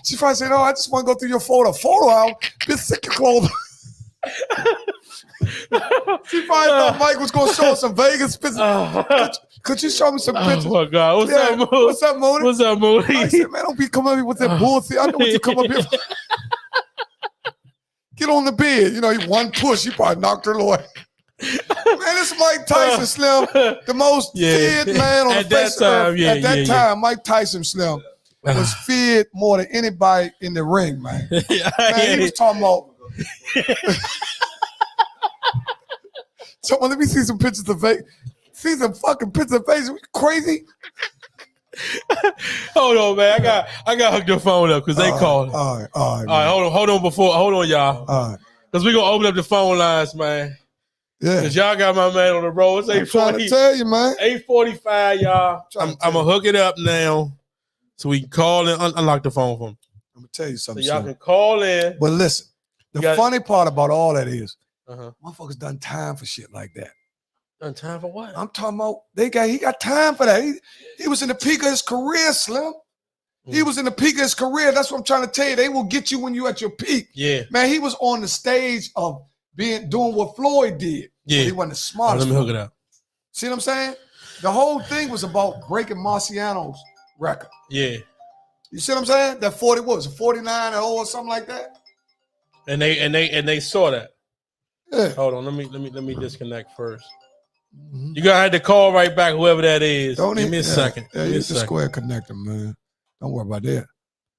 She probably said, "Oh, I just want to go through your photo out. Bitch, sick your clothes." She probably thought Mike was going to show us some Vegas pictures. Could you show me some pictures? Oh my God. What's up, Moody? What's up, Moody? What's up, Moody? I said, man, don't be coming up here with that bullshit. I know what you come up here for. Get on the bed. You know, one push, you probably knocked her away. Man, this Mike Tyson, Slim, the most feared man on the face of earth. At that time, Mike Tyson, Slim, was feared more than anybody in the ring, man. Man, he was talking about. So let me see some pictures of Vegas. See some fucking pictures of Vegas. Crazy. Hold on, man. I got to hook the phone up because they called. All right. Hold on, y'all. All right. Because we're gonna open up the phone lines, man. Yeah. Because y'all got my man on the road. It's 8:40. I'm trying to tell you, man. 8:45, y'all. I'm gonna hook it up now so we can call and unlock the phone for him. I'm gonna tell you something. So y'all can call in. But listen, the funny part about all that is, motherfuckers done time for shit like that. Done time for what? I'm talking about he got time for that. He was in the peak of his career, Slim. He was in the peak of his career. That's what I'm trying to tell you. They will get you when you at your peak. Yeah. Man, he was on the stage of doing what Floyd did. Yeah. He wasn't the smartest. Let me hook it up. See what I'm saying? The whole thing was about breaking Marciano's record. Yeah. You see what I'm saying? That 40 what was it, 49 or something like that? And they saw that. Yeah. Hold on, let me disconnect first. Mhm. You gotta have to call right back, whoever that is. Don't Give it? me a second. Yeah, Give me you a just second. go ahead and connect them, man. Don't worry about that.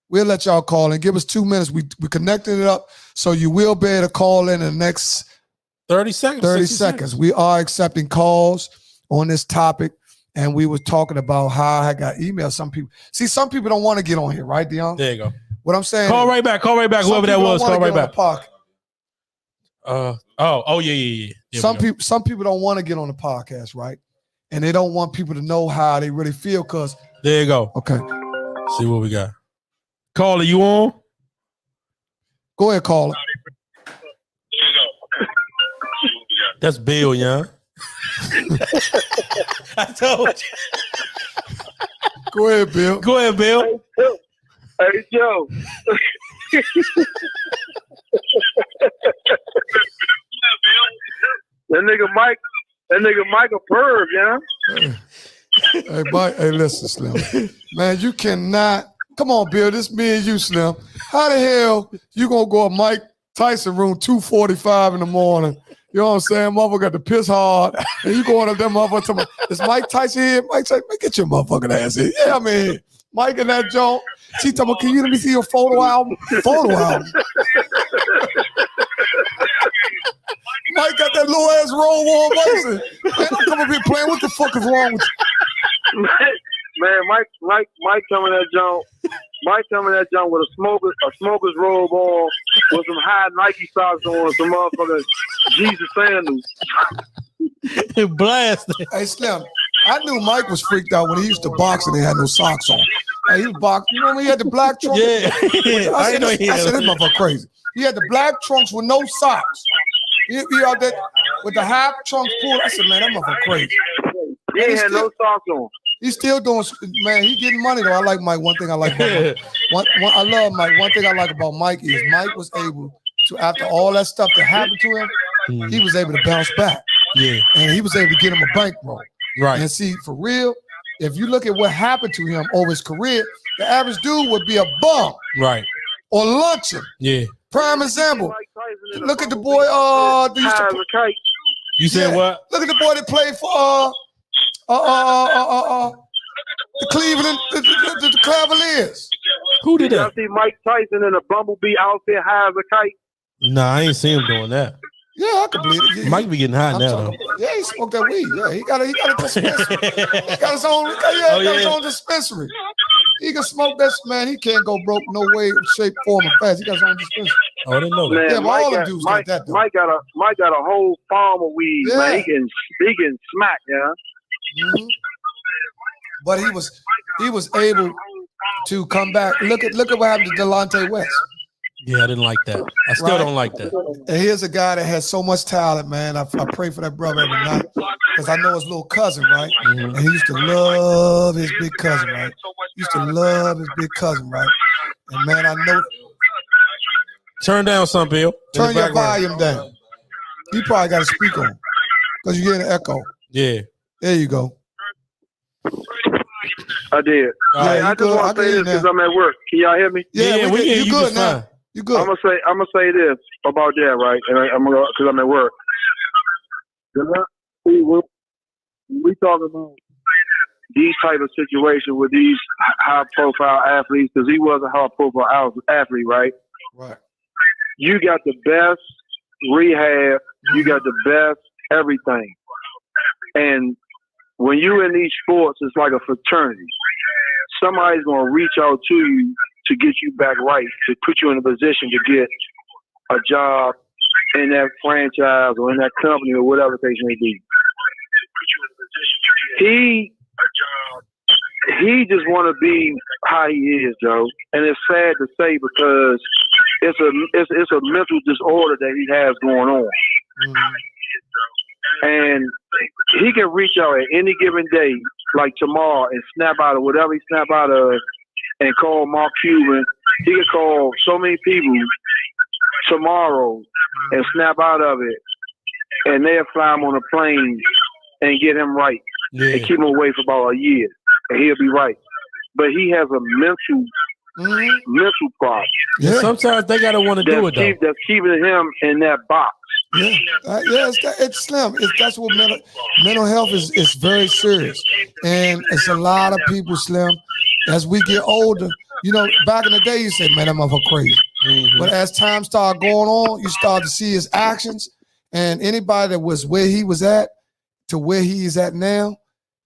We'll let y'all call in. Give us 2 minutes. We connected it up, so you will be able to call in the next 30 seconds. 30 60 seconds. We are accepting calls on this topic, and we were talking about how I got emails. Some people don't want to get on here, right, Deon? There you go. What I'm saying. Call right back. Call right back. Whoever that was, call right back. Yeah. Some people don't want to get on the podcast, right? And they don't want people to know how they really feel. Cause there you go. Okay. See what we got. Caller, you on? Go ahead, caller. That's Bill, yeah. I told you. Go ahead, Bill. Go ahead, Bill. Hey, Joe. That nigga Mike a perv, yeah. Hey, Mike. Hey, listen, Slim. Man, you cannot. Come on, Bill. This me and you, Slim. How the hell you gonna go to Mike Tyson room 2:45 in the morning? You know what I'm saying? Motherfucker got to piss hard. And you going up there, motherfucker, talking about, is Mike Tyson here? Mike Tyson, man, get your motherfucking ass here. Yeah, I'm in here. Mike in that joint. She talking about, can you let me see your photo album? Photo album. Mike got that little ass robe on. Mike said, man, don't come up here playing. What the fuck is wrong with you? Man, Mike coming that joint. Mike coming that joint with a smoker's robe on, with some high Nike socks on, some motherfucking Jesus sandals. Blasted. Hey, Slim, I knew Mike was freaked out when he used to box and he had no socks on. Hey, he was boxing. You know when he had the black trunks? Yeah. I said, this motherfucker crazy. He had the black trunks with no socks. He out there with the half trunks pulled. I said, man, that motherfucker crazy. He ain't had no socks on. He's still doing, man, he getting money though. I like Mike. One thing I like about Mike. I love Mike. One thing I like about Mike is Mike was able to, after all that stuff that happened to him, he was able to bounce back. Yeah. And he was able to get him a bankroll. Right. And see, for real, if you look at what happened to him over his career, the average dude would be a bum. Right. Or lunching. Yeah. Prime example. Look at the boy, you said what? Look at the boy that played for the Cleveland, the Cavaliers. Who did that? I see Mike Tyson in a bumblebee outfit high as a kite. Nah, I ain't seen him doing that. Yeah, I can believe it. Yeah, Mike be getting high now, though. Yeah, he smoked that weed. Yeah, he got a dispensary. He got his own. His own dispensary. He can smoke that, man. He can't go broke no way, shape, form, or fast. He got his own dispensary. Oh, I didn't know that. Man, Yeah, but all the dudes got that, though. Mike got a whole farm of weed. Yeah. Man, he getting smacked, yeah. Mm-hmm. But he was able to come back. Look at what happened to Delonte West. Yeah, I didn't like that. I still don't like that. And here's a guy that has so much talent, man. I pray for that brother every night because I know his little cousin, right? Mm-hmm. And he used to love his big cousin, right? And man, I know. Turn down some, Bill. Turn your volume down. You probably got to speak on because you're getting an echo. Yeah. There you go. I did. Yeah, I just want to say this because I'm at work. Can y'all hear me? Yeah, we can. You good now? You good? I'm gonna say this about that, right? And I'm gonna because I'm at work. We talk about these type of situations with these high-profile athletes because he was a high-profile athlete, right? Right. You got the best rehab. You got the best everything. And when you're in these sports, it's like a fraternity. Somebody's going to reach out to you to get you back right, to put you in a position to get a job in that franchise or in that company or whatever the case may be. He just want to be how he is, Joe. And it's sad to say because it's a mental disorder that he has going on. Mm-hmm. And he can reach out at any given day, like tomorrow, and snap out of whatever he snap out of and call Mark Cuban. He can call so many people tomorrow and snap out of it, and they'll fly him on a plane and get him right and keep him away for about a year, and he'll be right. But he has a mental mental problem. Yeah. Sometimes they gotta want to do it though. That's keeping him in that box. Yeah, it's slim. That's what mental health is very serious, and it's a lot of people, Slim. As we get older, back in the day, you said, "Man, that motherfucker crazy." Mm-hmm. But as time started going on, you start to see his actions, and anybody that was where he was at to where he is at now,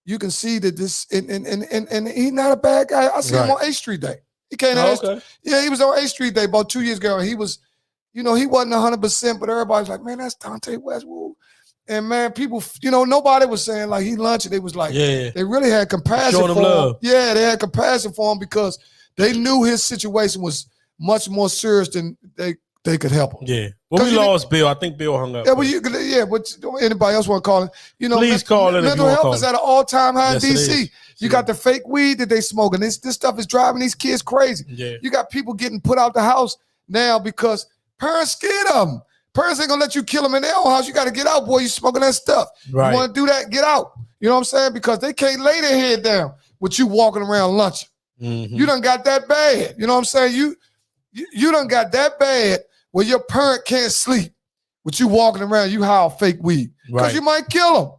you can see that this and he's not a bad guy. I see him on 8th Street Day. He came to he was on 8th Street Day about 2 years ago, and he was. He wasn't 100%, but everybody's like, man, that's Dante Westwood. And man, people, nobody was saying like he lunched. They was like, they really had compassion for him. Love. Yeah, they had compassion for him because they knew his situation was much more serious than they could help him. Yeah. Well, we lost Bill. I think Bill hung up. Yeah, but anybody else want to call it? Please call it. Mental health is at an all-time high in DC. You got the fake weed that they smoking. This stuff is driving these kids crazy. Yeah. You got people getting put out the house now because parents scared of them. Parents ain't gonna let you kill them in their own house. You got to get out, boy. You smoking that stuff. Right. You want to do that? Get out. You know what I'm saying? Because they can't lay their head down with you walking around lunching. Mm-hmm. You done got that bad. You know what I'm saying? You done got that bad where your parent can't sleep with you walking around. You howl fake weed because you might kill them.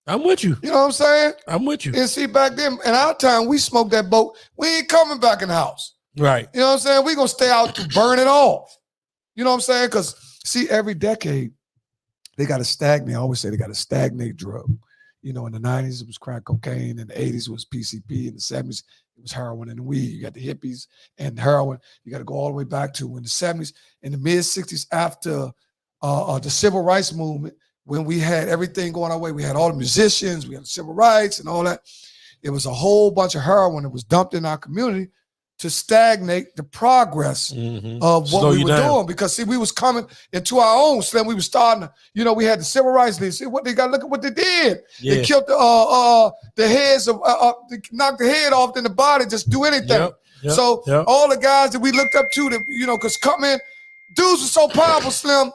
I'm with you. You know what I'm saying? I'm with you. And see, back then in our time, we smoked that boat. We ain't coming back in the house. Right. You know what I'm saying? We gonna stay out to burn it off. You know what I'm saying? Because, see, every decade, they got to stagnate. I always say they got to stagnate drug. In the 90s, it was crack cocaine. In the 80s, it was PCP. In the 70s, it was heroin and weed. You got the hippies and heroin. You got to go all the way back to in the 70s. In the mid-60s, after the civil rights movement, when we had everything going our way, we had all the musicians, we had the civil rights and all that. It was a whole bunch of heroin that was dumped in our community to stagnate the progress of what we were doing. Because, see, we was coming into our own, Slim. We was starting to, we had the civil rights leaders. See what they got, look at what they did. Yeah. They killed the heads of, they knocked the head off, then the body, just do anything. Yep. All the guys that we looked up to, because come in, dudes are so powerful, Slim,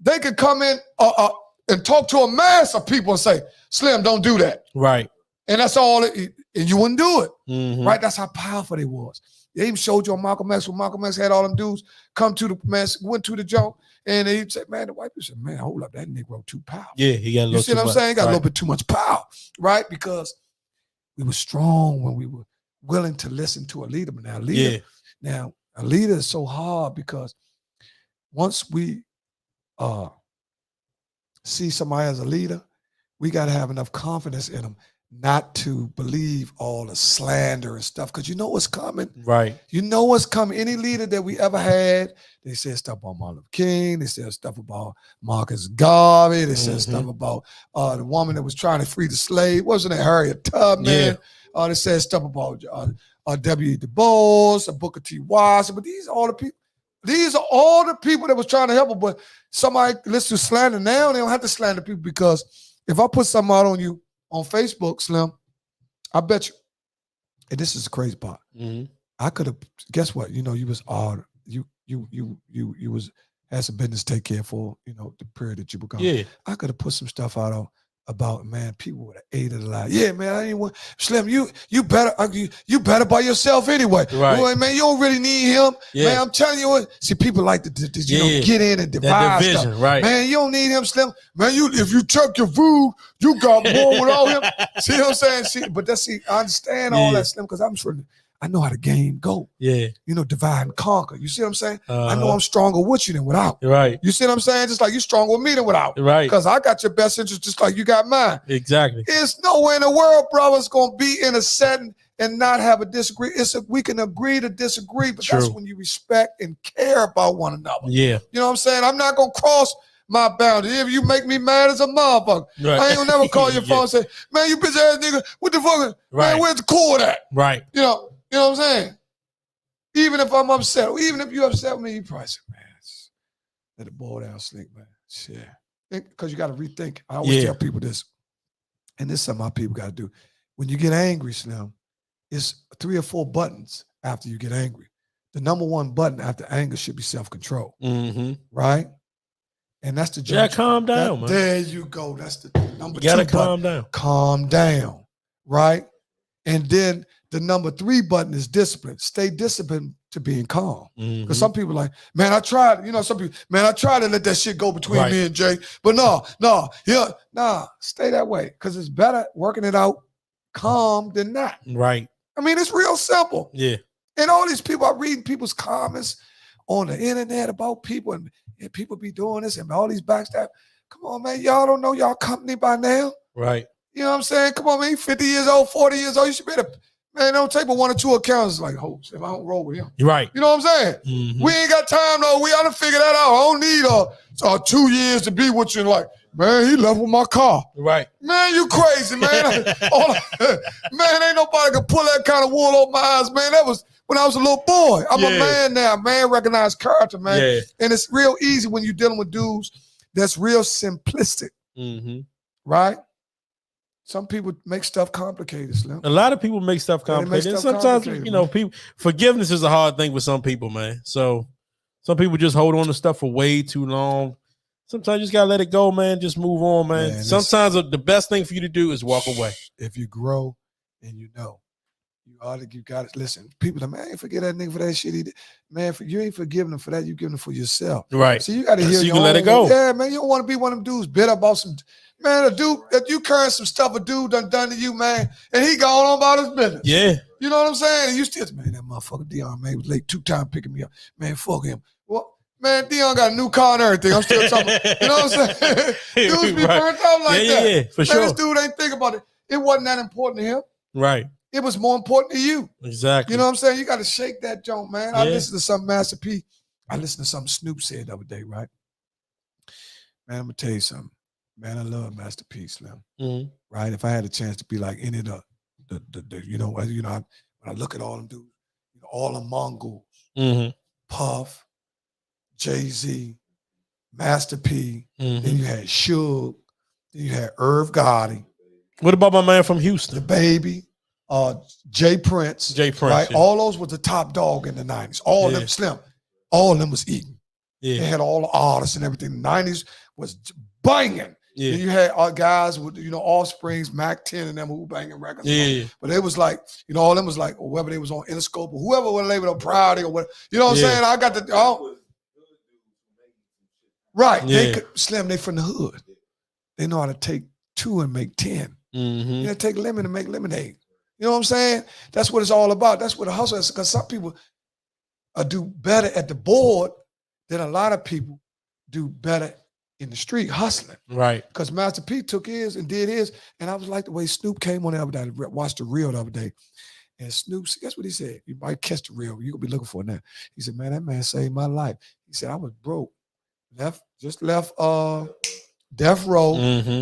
they could come in and talk to a mass of people and say, Slim, don't do that. Right. And that's all, and you wouldn't do it, right? That's how powerful they was. They even showed you on Malcolm X when Malcolm X had all them dudes come to the mess, went to the joint, and they said, man, the white people said, man, hold up, that Negro too powerful. Yeah, he got a little. You see what I'm saying? He got a little bit too much power, right? Because we were strong when we were willing to listen to a leader. But now a leader is so hard because once we see somebody as a leader, we got to have enough confidence in them not to believe all the slander and stuff, because you know what's coming. Right. You know what's coming. Any leader that we ever had, they said stuff about Martin Luther King. They said stuff about Marcus Garvey. They said stuff about the woman that was trying to free the slave. Wasn't it Harriet Tubman? Yeah. They said stuff about W. Du Bois, Booker T. Washington. But these are all the people. These are all the people that was trying to help them. But somebody listen to slander now, they don't have to slander people, because if I put something out on you on Facebook, Slim, I bet you, and this is the crazy part. I could have, guess what? You was odd. You was had some business to take care for, the period that you were gone. Yeah. I could have put some stuff out on about, man, people would have ate it alive. Yeah, man, I didn't want Slim. You better by yourself anyway. Right. Boy, man, you don't really need him. Yeah. Man, I'm telling you what. See, people like to get in and divide division, stuff. Right. Man, you don't need him, Slim. Man, if you took your food, you got more without him. See what I'm saying? I understand all that, Slim, because I know how the game go. Yeah. Divide and conquer. You see what I'm saying? I know I'm stronger with you than without. Right. You see what I'm saying? Just like you're stronger with me than without. Right. Because I got your best interest just like you got mine. Exactly. It's nowhere in the world, bro, it's going to be in a setting and not have a disagree. We can agree to disagree, but that's when you respect and care about one another. Yeah. You know what I'm saying? I'm not going to cross my boundary. If you make me mad as a motherfucker, right. I ain't gonna never call your phone and say, man, you bitch ass nigga, what the fuck? Right. Man, where's the cord at? Right. You know what I'm saying? Even if I'm upset, or even if you upset with me, you probably say, man, let it boil down, Slink, man. Shit. Because you got to rethink. I always tell people this, and this is something my people got to do. When you get angry, Slim, it's 3 or 4 buttons after you get angry. The number 1 button after anger should be self-control. Right? And that's the judge. Yeah, calm down, man. There you go. That's the number 2 button. You got to calm down. Calm down. Right? And then the number 3 button is discipline. Stay disciplined to being calm. Because some people like, man, I tried, some people, man, I tried to let that shit go between me and Jay. But stay that way. Because it's better working it out calm than not. Right. I mean, it's real simple. Yeah. And all these people are reading people's comments on the internet about people, and people be doing this and all these backstab. Come on, man. Y'all don't know y'all company by now. Right. You know what I'm saying? Come on, man. You 50 years old, 40 years old. You should be able to, man, don't take but 1 or 2 accounts. It's like, oh, if I don't roll with him. Right. You know what I'm saying? We ain't got time, though. We ought to figure that out. I don't need 2 years to be with you. Like, man, he left with my car. Right. Man, you crazy, man. Man, ain't nobody can pull that kind of wool over my eyes, man. That was when I was a little boy. I'm a man now. Man, recognize character, man. Yeah. And it's real easy when you're dealing with dudes that's real simplistic. Right? Some people make stuff complicated, Slim. A lot of people make stuff complicated. And sometimes, people forgiveness is a hard thing with some people, man. So some people just hold on to stuff for way too long. Sometimes you just gotta let it go, man. Just move on, man. Sometimes the best thing for you to do is walk away. If you grow and you got to listen. People, man, I ain't forget that nigga for that shit he did. Man, you ain't forgiving him for that. You giving him for yourself. Right. So you got to hear. So you can let it go. Yeah, man. You don't want to be one of them dudes bitter about some. Man, a dude that you carrying some stuff a dude done to you, man, and he gone on about his business. Yeah. You know what I'm saying? And you still, man, that motherfucker Deon, man, was late 2 times picking me up. Man, fuck him. Well, man, Deon got a new car and everything. I'm still talking. You know what I'm saying? Dudes be burnt out like that. Yeah, for sure. This dude ain't think about it. It wasn't that important to him. Right. It was more important to you. Exactly. You know what I'm saying? You got to shake that joint, man. Yeah. I listened to some Master P. I listened to something Snoop said the other day, right? Man, I'm going to tell you something. Man, I love Master P, Slim. Right? If I had a chance to be like any of when I look at all them dudes, all the Mongols, Puff, Jay-Z, Master P, then you had Suge, then you had Irv Gotti. What about my man from Houston? The Baby. Jay Prince, right? Yeah. All those was the top dog in the 90s. All of them, Slim, all of them was eating. Yeah. They had all the artists and everything. The 90s was banging. Yeah. And you had guys with, Offsprings, Mac 10 and them who were banging records. Yeah. But it was like, all of them was like, or whether they was on Interscope or whoever was labeled on Priority or whatever. You know what I'm saying? I got the, right. Yeah. Slim, they from the hood. They know how to take 2 and make 10. Take lemon and make lemonade. You know what I'm saying? That's what it's all about. That's what the hustle is. Because some people do better at the board than a lot of people do better in the street hustling. Right. Because Master P took his and did his. And I was like the way Snoop came on the other day. I watched the reel the other day. And Snoop, guess what he said? You might catch the reel. You're going to be looking for it now. He said, man, that man saved my life. He said, I was broke. Just left Death Row,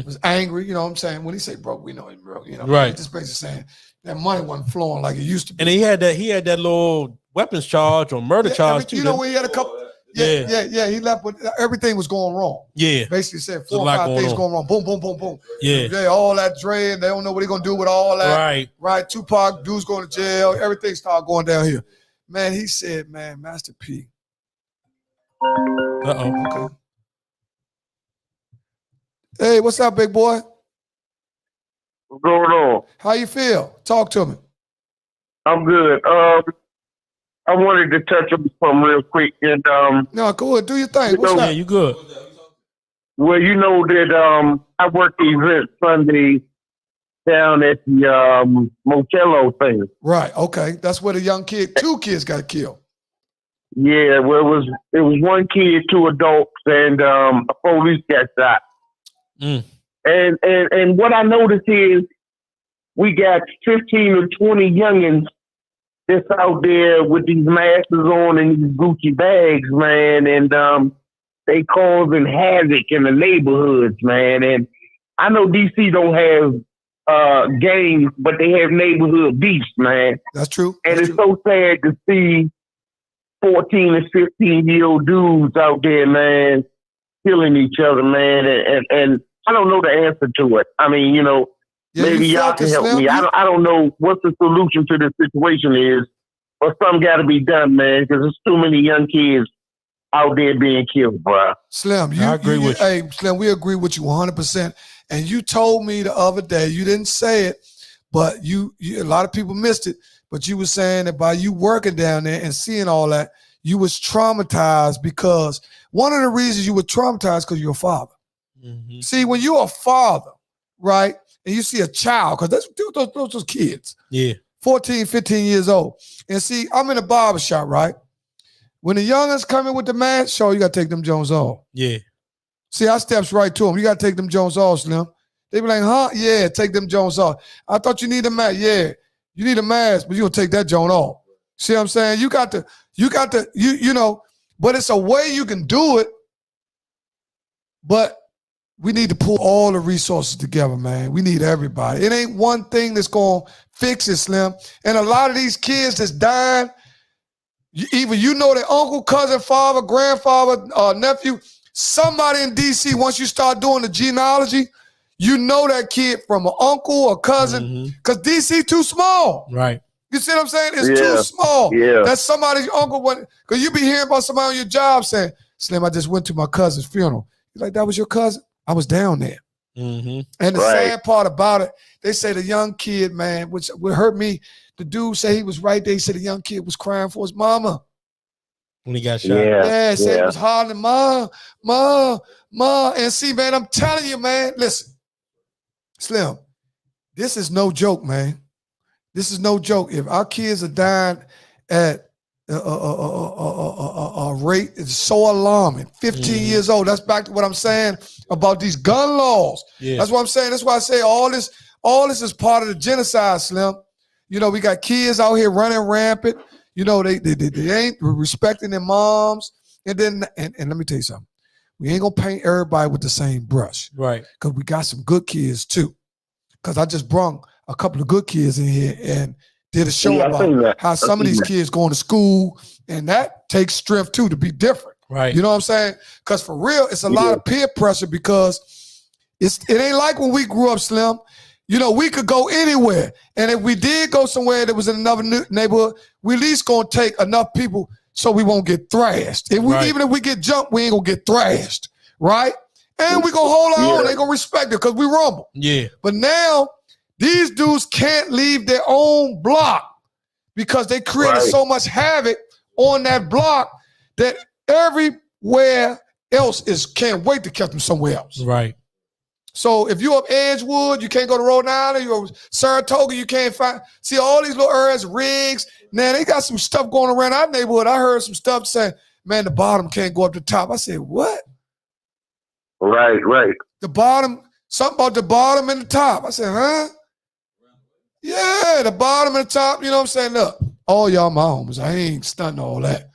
was angry, you know what I'm saying? When he say broke, we know he's broke, Right. Just basically saying that money wasn't flowing like it used to be. And he had that little weapons charge or murder charge too. When he had a couple. Yeah. He left, but everything was going wrong. Yeah. Basically said 4 or 5 things going wrong. Boom, boom, boom, boom. Yeah. All that dread. They don't know what they're gonna do with all that. Right. Tupac, dudes going to jail. Everything started going down here. Man, he said, man, Master P. Okay. Hey, what's up, big boy? What's going on? How you feel? Talk to me. I'm good. I wanted to touch on something real quick. And no, go ahead. Do your thing. What's up? Yeah, you good. Well, you know that I worked the event Sunday down at the Motello thing. Right. Okay. That's where the young kid, 2 kids got killed. Yeah. Well, it was 1 kid, 2 adults, and a police got shot. And what I noticed is we got 15 or 20 youngins that's out there with these masks on and these Gucci bags, man, and they causing havoc in the neighborhoods, man. And I know DC don't have gangs, but they have neighborhood beefs, man. That's true. And it's so sad to see 14 and 15-year-old dudes out there, man, killing each other, man. And I don't know the answer to it. I mean, maybe y'all can help me. I don't know what the solution to this situation is, but something got to be done, man, because there's too many young kids out there being killed, bro. Slim, I agree with you. Hey, Slim, we agree with you 100%. And you told me the other day, you didn't say it, But a lot of people missed it. But you were saying that by you working down there and seeing all that, you was traumatized because one of the reasons you were traumatized because you're a father. Mm-hmm. See, when you're a father, right, and you see a child, because those kids, 14, 15 years old. And see, I'm in a barbershop, right? When the youngins come in with the mask, you got to take them Jones off. Yeah. See, I steps right to them. You got to take them Jones off, Slim. They be like, huh? Yeah, take them Jones off. I thought you need a mask. Yeah, you need a mask, but you going to take that Jones off. See what I'm saying? You got to, you know, but it's a way you can do it, but we need to pull all the resources together, man. We need everybody. It ain't one thing that's going to fix it, Slim. And a lot of these kids that's dying, either you know their uncle, cousin, father, grandfather, nephew, somebody in D.C., once you start doing the genealogy, you know that kid from an uncle or cousin, because D.C. too small. Right. You see what I'm saying? It's too small. Yeah. That's somebody's uncle. Because you be hearing about somebody on your job saying, Slim, I just went to my cousin's funeral. You're like, that was your cousin? I was down there. Mm-hmm. And the sad part about it, they say the young kid, man, which would hurt me, the dude say he was right there. He said the young kid was crying for his mama. When he got shot. Yeah, said he was hollering, Ma. And see, man, I'm telling you, man, listen, Slim, this is no joke, man. This is no joke. If our kids are dying at a rate is so alarming, 15 years old, that's back to what I'm saying about these gun laws. Yeah. That's what I'm saying. That's why I say all this is part of the genocide, Slim. You know, we got kids out here running rampant. You know, they ain't respecting their moms. And then, and let me tell you something. We ain't gonna paint everybody with the same brush. Right. Because we got some good kids too. Because I just brought a couple of good kids in here and did a show about how some of these kids going to school, and that takes strength too to be different. Right. You know what I'm saying? Because for real, it's a lot of peer pressure because it ain't like when we grew up, Slim. You know, we could go anywhere. And if we did go somewhere that was in another neighborhood, we at least going to take enough people so we won't get thrashed. Even if we get jumped, we ain't going to get thrashed. Right? And we going to hold our own. They going to respect it because we rumble. Yeah. But now, these dudes can't leave their own block because they created so much havoc on that block that everywhere else can't wait to catch them somewhere else. Right. So if you're up Edgewood, you can't go to Rhode Island. You're Saratoga, you can't find. See all these little areas, Riggs. Man, they got some stuff going around our neighborhood. I heard some stuff saying, man, the bottom can't go up the top. I said, what? Right. The bottom, something about the bottom and the top. I said, huh? Yeah, the bottom and the top. You know what I'm saying? Look, all y'all my homies. I ain't stunting all that.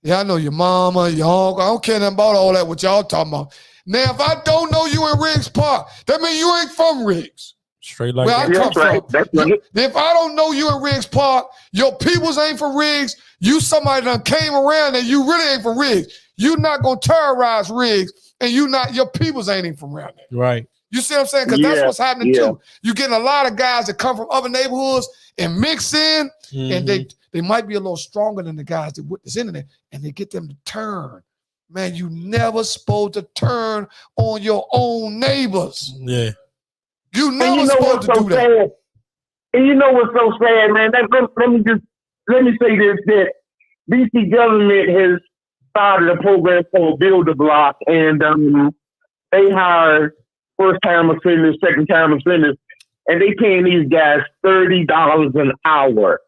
Yeah, I know your mama, your uncle. I don't care nothing about all that, what y'all talking about. Now, if I don't know you in Riggs Park, that means you ain't from Riggs. Straight like that. Where I come from. That's right. If I don't know you in Riggs Park, your peoples ain't from Riggs, you somebody that came around and you really ain't from Riggs. You're not going to terrorize Riggs, and your peoples ain't even from around there. Right. You see what I'm saying? Because that's what's happening too. You're getting a lot of guys that come from other neighborhoods and mix in, and they might be a little stronger than the guys that witness in there, and they get them to turn. Man, you never supposed to turn on your own neighbors. Yeah. You never supposed to do that. And you know what's so sad, man? Let me say this, that DC government has started a program called Build a Block, and they hire first-time offenders, second-time offenders, and they paying these guys $30 an hour.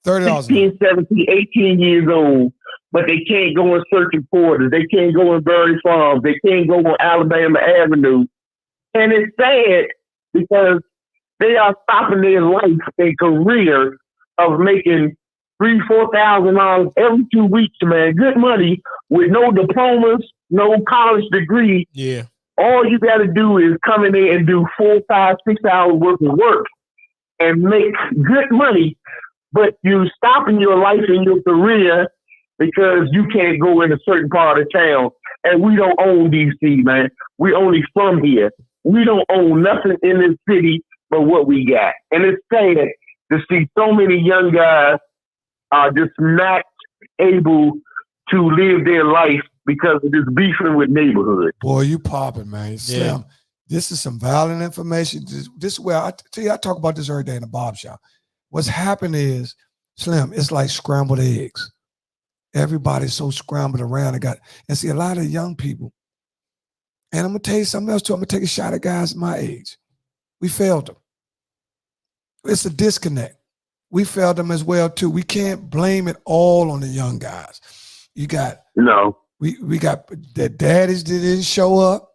$30. 16, 17, 18 years old. But they can't go in Circuit Quarters. They can't go in Berry Farms. They can't go on Alabama Avenue. And it's sad because they are stopping their life and career of making $3,000-$4,000 every 2 weeks, man. Good money with no diplomas, no college degree. Yeah. All you got to do is come in there and do 4, 5, 6 hours worth of work and make good money. But you're stopping your life and your career because you can't go in a certain part of town. And we don't own DC, man. We only from here. We don't own nothing in this city but what we got. And it's sad to see so many young guys are just not able to live their life because of this beefing with neighborhood. Boy, you popping, man. Slim. This is some violent information. This is where I tell you, I talk about this every day in the barbershop. What's happened is, Slim, it's like scrambled eggs. Everybody's so scrambled around. And see, a lot of young people, and I'm going to tell you something else too. I'm going to take a shot at guys my age. We failed them. It's a disconnect. We failed them as well too. We can't blame it all on the young guys. You got, we got the daddies that didn't show up.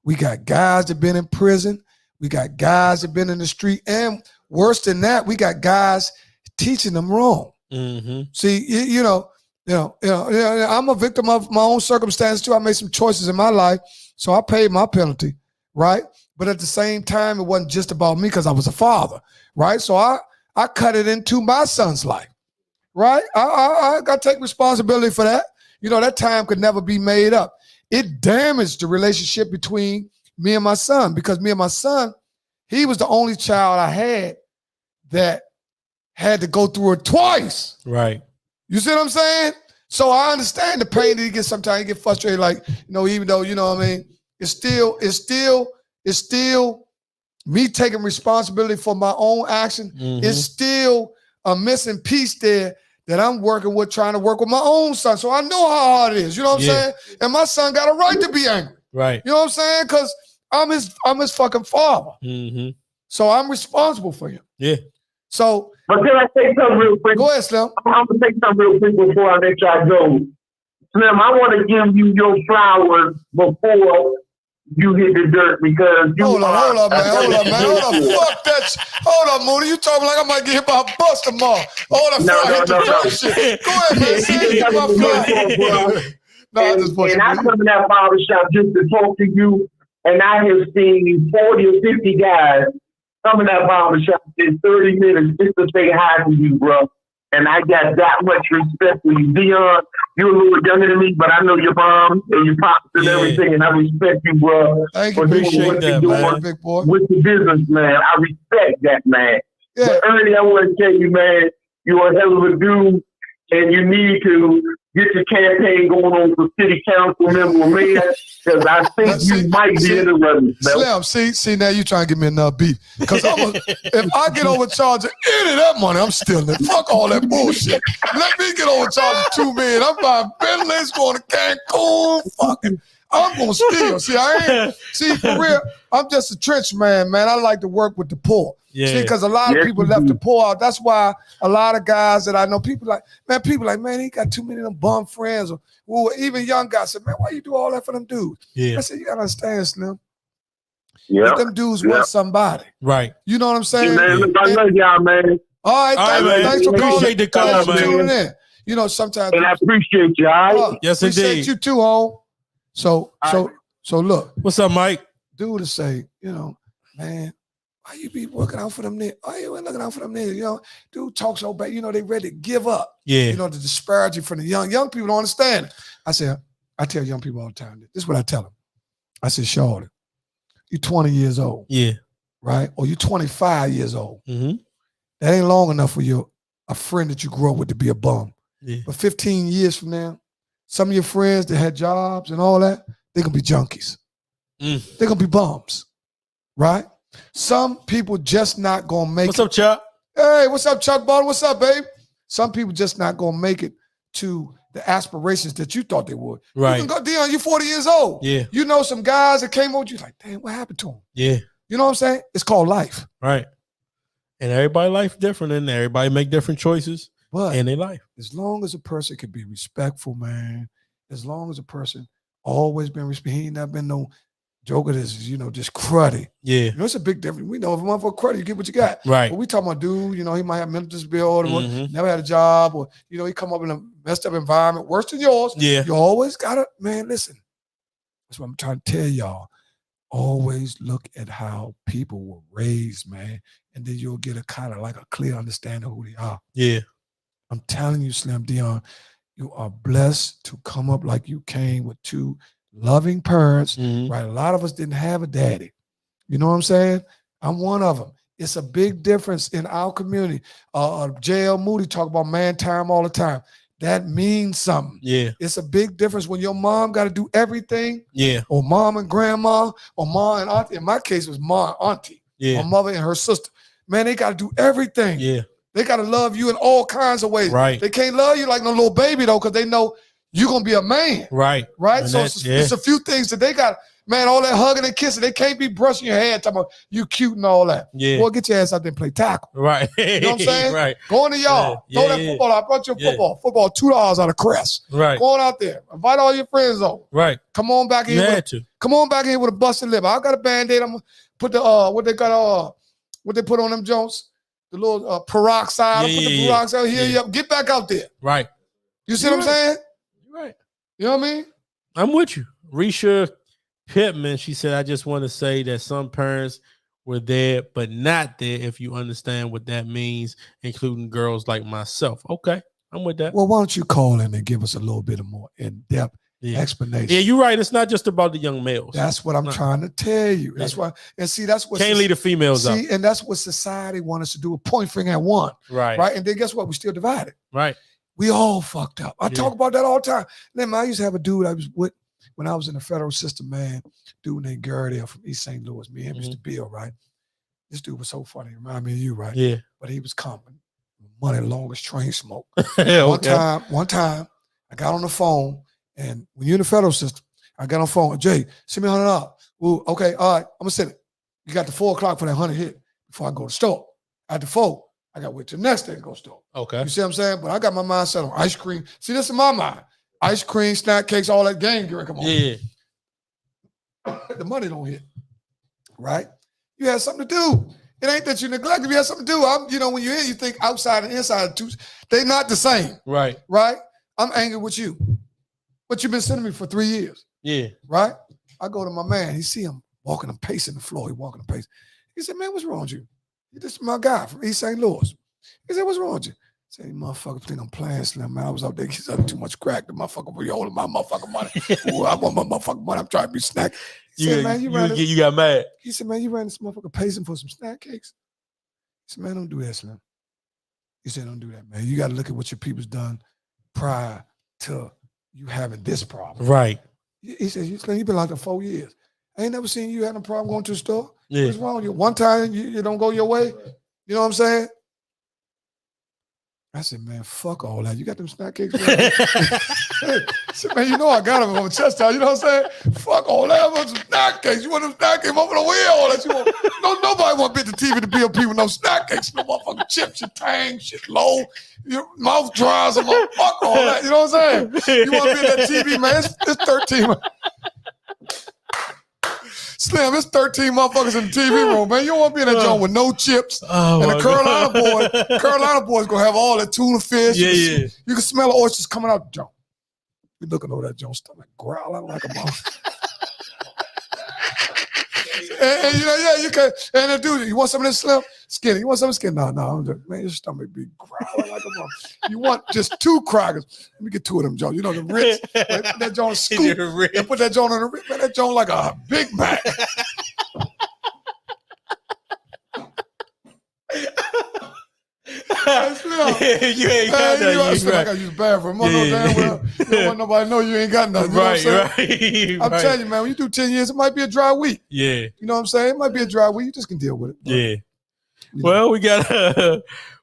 We got guys that been in prison. We got guys that been in the street. And worse than that, we got guys teaching them wrong. Mm-hmm. See, you know, I'm a victim of my own circumstances too. I made some choices in my life, so I paid my penalty, right? But at the same time, it wasn't just about me because I was a father, right? So I cut it into my son's life, right? I got to take responsibility for that. You know, that time could never be made up. It damaged the relationship between me and my son because me and my son, he was the only child I had that had to go through it twice. Right. You see what I'm saying? So I understand the pain that he gets sometimes. He get frustrated, like, you know, even though, you know what I mean, it's still me taking responsibility for my own action. Mm-hmm. It's still a missing piece there that I'm working with, trying to work with my own son. So I know how hard it is. You know what I'm saying? And my son got a right to be angry. Right. You know what I'm saying? Because I'm his fucking father. Mm-hmm. So I'm responsible for him. Yeah. So, But can I say something real quick? go ahead, Slim. I'm going to say something real quick before I let y'all go. Slim, I want to give you your flowers before you hit the dirt because you Hold up, man. Fuck that. Hold up, Moody. You talking like I might get hit by a bus tomorrow. Hold up, before I hit the dirt shit. Go ahead, man. Say it, my fly. No, and I come in that barbershop just to talk to you, and I have seen 40 or 50 guys come in that barbershop in 30 minutes just to say hi to you, bro. And I got that much respect for you. Deon, you're a little younger than me, but I know your mom and your pops and everything, and I respect you, bro. Thank you. Appreciate that, man. Big boy. With the business, man. I respect that, man. Yeah. But Ernie, I want to tell you, man, you're a hell of a dude, and you need to get your campaign going on for city council member, man, because I think you might be in the running. Slim, see, now you trying to give me enough beef. Because if I get overcharged any of that money, I'm stealing it. Fuck all that bullshit. Let me get overcharged $2 million. I'm buying Bentleys, going to Cancun. Fucking, I'm going to steal. See, for real, I'm just a trench man. I like to work with the poor. Yeah. See, because a lot of people left the poor out. That's why a lot of guys that I know, people like, man, he got too many of them bum friends. Or even young guys said, man, why you do all that for them dudes? Yeah. I said, you got to understand, Slim. Yeah. That them dudes want somebody. Right. You know what I'm saying? Hey, man, I love y'all, man. All right, man. thanks for calling. Appreciate the call, Thanks for man. tuning in. You know, sometimes. And I appreciate you, all right? Yes, appreciate indeed. you too, home. So look, What's up, Mike? dude to say, you know, man, why you be working out for them niggas? Why you ain't looking out for them niggas? You know, dude talk so bad, you know, they ready to give up. Yeah. You know, the disparity from the young. Young people don't understand it. I tell young people all the time, this is what I tell them. I said, Shorty, you 20 years old. Yeah. Right? Or you 25 years old. Mm-hmm. That ain't long enough for a friend that you grew up with to be a bum. Yeah. But 15 years from now, some of your friends that had jobs and all that, they're going to be junkies. They're going to be bums. Right? Some people just not going to make What's up, Chuck? Hey, what's up, Chuck Baldwin? What's up, babe? Some people just not going to make it to the aspirations that you thought they would. Right. You can go, Deon, you're 40 years old. Yeah. You know some guys that came over, you like, damn, what happened to them? Yeah. You know what I'm saying? It's called life. Right. And everybody life different, and everybody make different choices But in their life. as long as a person can be respectful, man, as long as a person always been respectful, he ain't not been no joker that's, you know, just cruddy. Yeah. You know, it's a big difference. We know if a motherfucker cruddy, you get what you got. Right. But we talking about dude, you know, he might have mental disability, Mhm. never had a job, or, you know, he come up in a messed up environment, worse than yours. Yeah. You always gotta, man, listen. That's what I'm trying to tell y'all. Always look at how people were raised, man, and then you'll get a kind of like a clear understanding of who they are. Yeah. I'm telling you, Slim Deon, you are blessed to come up like you came with two loving parents, Mhm. right? A lot of us didn't have a daddy. You know what I'm saying? I'm one of them. It's a big difference in our community. JL Moody talk about man time all the time. that means something. Yeah. It's a big difference when your mom got to do everything. Yeah. Or mom and grandma, or mom and auntie. In my case, it was mom and auntie. Yeah. My mother and her sister. Man, they got to do everything. Yeah. They got to love you in all kinds of ways. Right. They can't love you like no little baby, though, because they know you're going to be a man. Right. Right? And So it's a few things that they got. Man, all that hugging and kissing, they can't be brushing your hair talking about you cute and all that. Yeah. Boy, get your ass out there and play tackle. Right. You know what I'm saying? Right. Go in the yard. Throw that football out. I brought you a football. Football, $2 out of Crest. Right. Go on out there. Invite all your friends over. Right. Come on back in. Come on back in with a busted lip. I got a Band-Aid. I'm gonna put the what they got what they put on them Jones? The little peroxide. Put the peroxide here. Yeah. Get back out there. Right. You see what I'm saying? You're right. You know what I mean? I'm with you. Risha Pittman, she said, I just want to say that some parents were there, but not there, if you understand what that means, including girls like myself. Okay, I'm with that. Well, why don't you call in and give us a little bit of more in-depth explanation? Yeah, you're right. It's not just about the young males. That's what I'm trying to tell you. That's why. And see, that's what can't leave the females out. And that's what society wants us to do, a point finger at one. Right. Right. And then guess what? We still divided. Right. We all fucked up. I talk about that all the time. Then I used to have a dude I was with when I was in the federal system, man, dude named Gary from East St. Louis. Me and Mr. Bill, right? This dude was so funny. He reminded me of you, right? Yeah. But he was coming. Money longest train smoke. Yeah, One time, I got on the phone, and when you're in the federal system, I got on the phone. Jay, send me $100. Ooh, okay, all right, I'm gonna send it. You got the 4 o'clock for that 100 hit before I go to the store. At the 4, I got to wait till the next day to go to the store. Okay. You see what I'm saying? But I got my mind set on ice cream. See, this is my mind. Ice cream, snack cakes, all that game gear. Come on. Yeah. The money don't hit. Right? You had something to do. It ain't that you neglect. If you have something to do, when you're in, you think outside and inside, they're not the same. Right. Right? I'm angry with you. But you've been sending me for 3 years. Yeah. Right? I go to my man. He see him walking and pacing the floor. He walking and pacing. He said, man, what's wrong with you? This is my guy from East St. Louis. He said, what's wrong with you? I said, you motherfucker think I'm playing Slim, man. I was out there. He's too much crack. The motherfucker be holding my motherfucking money. Ooh, I want my motherfucking money. I'm trying to be snack. He said, man, you got mad. He said, man, you ran this motherfucker pacing for some snack cakes. He said, man, don't do that, Slim. He said, don't do that, man. You got to look at what your people's done prior to you having this problem. Right. He said, Slim, you've been like that 4 years. I ain't never seen you having a problem going to the store. Yeah. What's wrong with you? One time you don't go your way. You know what I'm saying? I said, man, fuck all that. You got them snack cakes? I said, man, you know I got them on the chest out. You know what I'm saying? Fuck all that. I want some snack cakes. You want them snack cakes? I'm going to wear all that. You want, nobody want to be at the TV to be up people with no snack cakes. No motherfucking chips, your tang, shit low. Your mouth dries. I'm like, fuck all that. You know what I'm saying? You want to be in that TV, man? It's 13. Slim, it's 13 motherfuckers in the TV room, man. You don't want to be in that joint with no chips. And the Carolina boys gonna have all that tuna fish. Yeah. You can smell the oysters coming out the joint. You looking over that joint, stomach growling like a motherfucker. and you can. And the dude, you want some of this Slim? Skinny. You want some skin? No. Man, your stomach be growling like a motherfucker. You want just 2 crackers? Let me get 2 of them, Joe. You know the Ritz. That joint scoop. And put that joint on the Ritz. Man, that joint like a Big Mac. You ain't got nothing. I use the bathroom. You don't want nobody to know you ain't got nothing. Right. I'm telling you, man, when you do 10 years, it might be a dry week. Yeah. You know what I'm saying? It might be a dry week. You just can deal with it. Yeah. Well, we got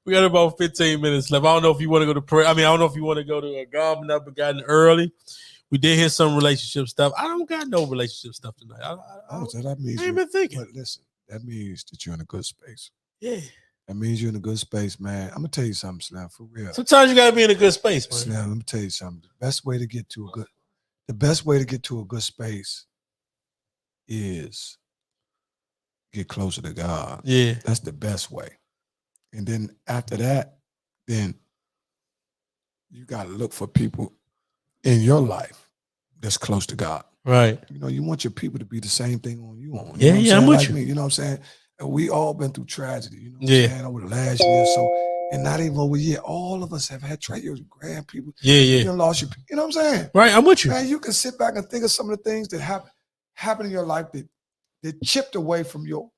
about 15 minutes left. I don't know if you want to go to prayer. I don't know if you want to go to a garden up and gotten early. We did hear some relationship stuff. I don't got no relationship stuff tonight. I ain't been thinking. But listen, that means that you're in a good space. Yeah. That means you're in a good space, man. I'm gonna tell you something, Slim, for real. Sometimes you gotta be in a good space, man. Slim, let me tell you something. The best way to get to a good space is get closer to God. Yeah. That's the best way. And then after that, then you gotta look for people in your life that's close to God. Right. You want your people to be the same thing on you on. Yeah, I'm with you. You know what I'm saying? And we all been through tragedy, you know what I'm saying, over the last year or so. And not even over a year. All of us have had tragedies, grand people. Yeah. You done lost your, you know what I'm saying? Right, I'm with you. Man, you can sit back and think of some of the things that happened in your life that chipped away from your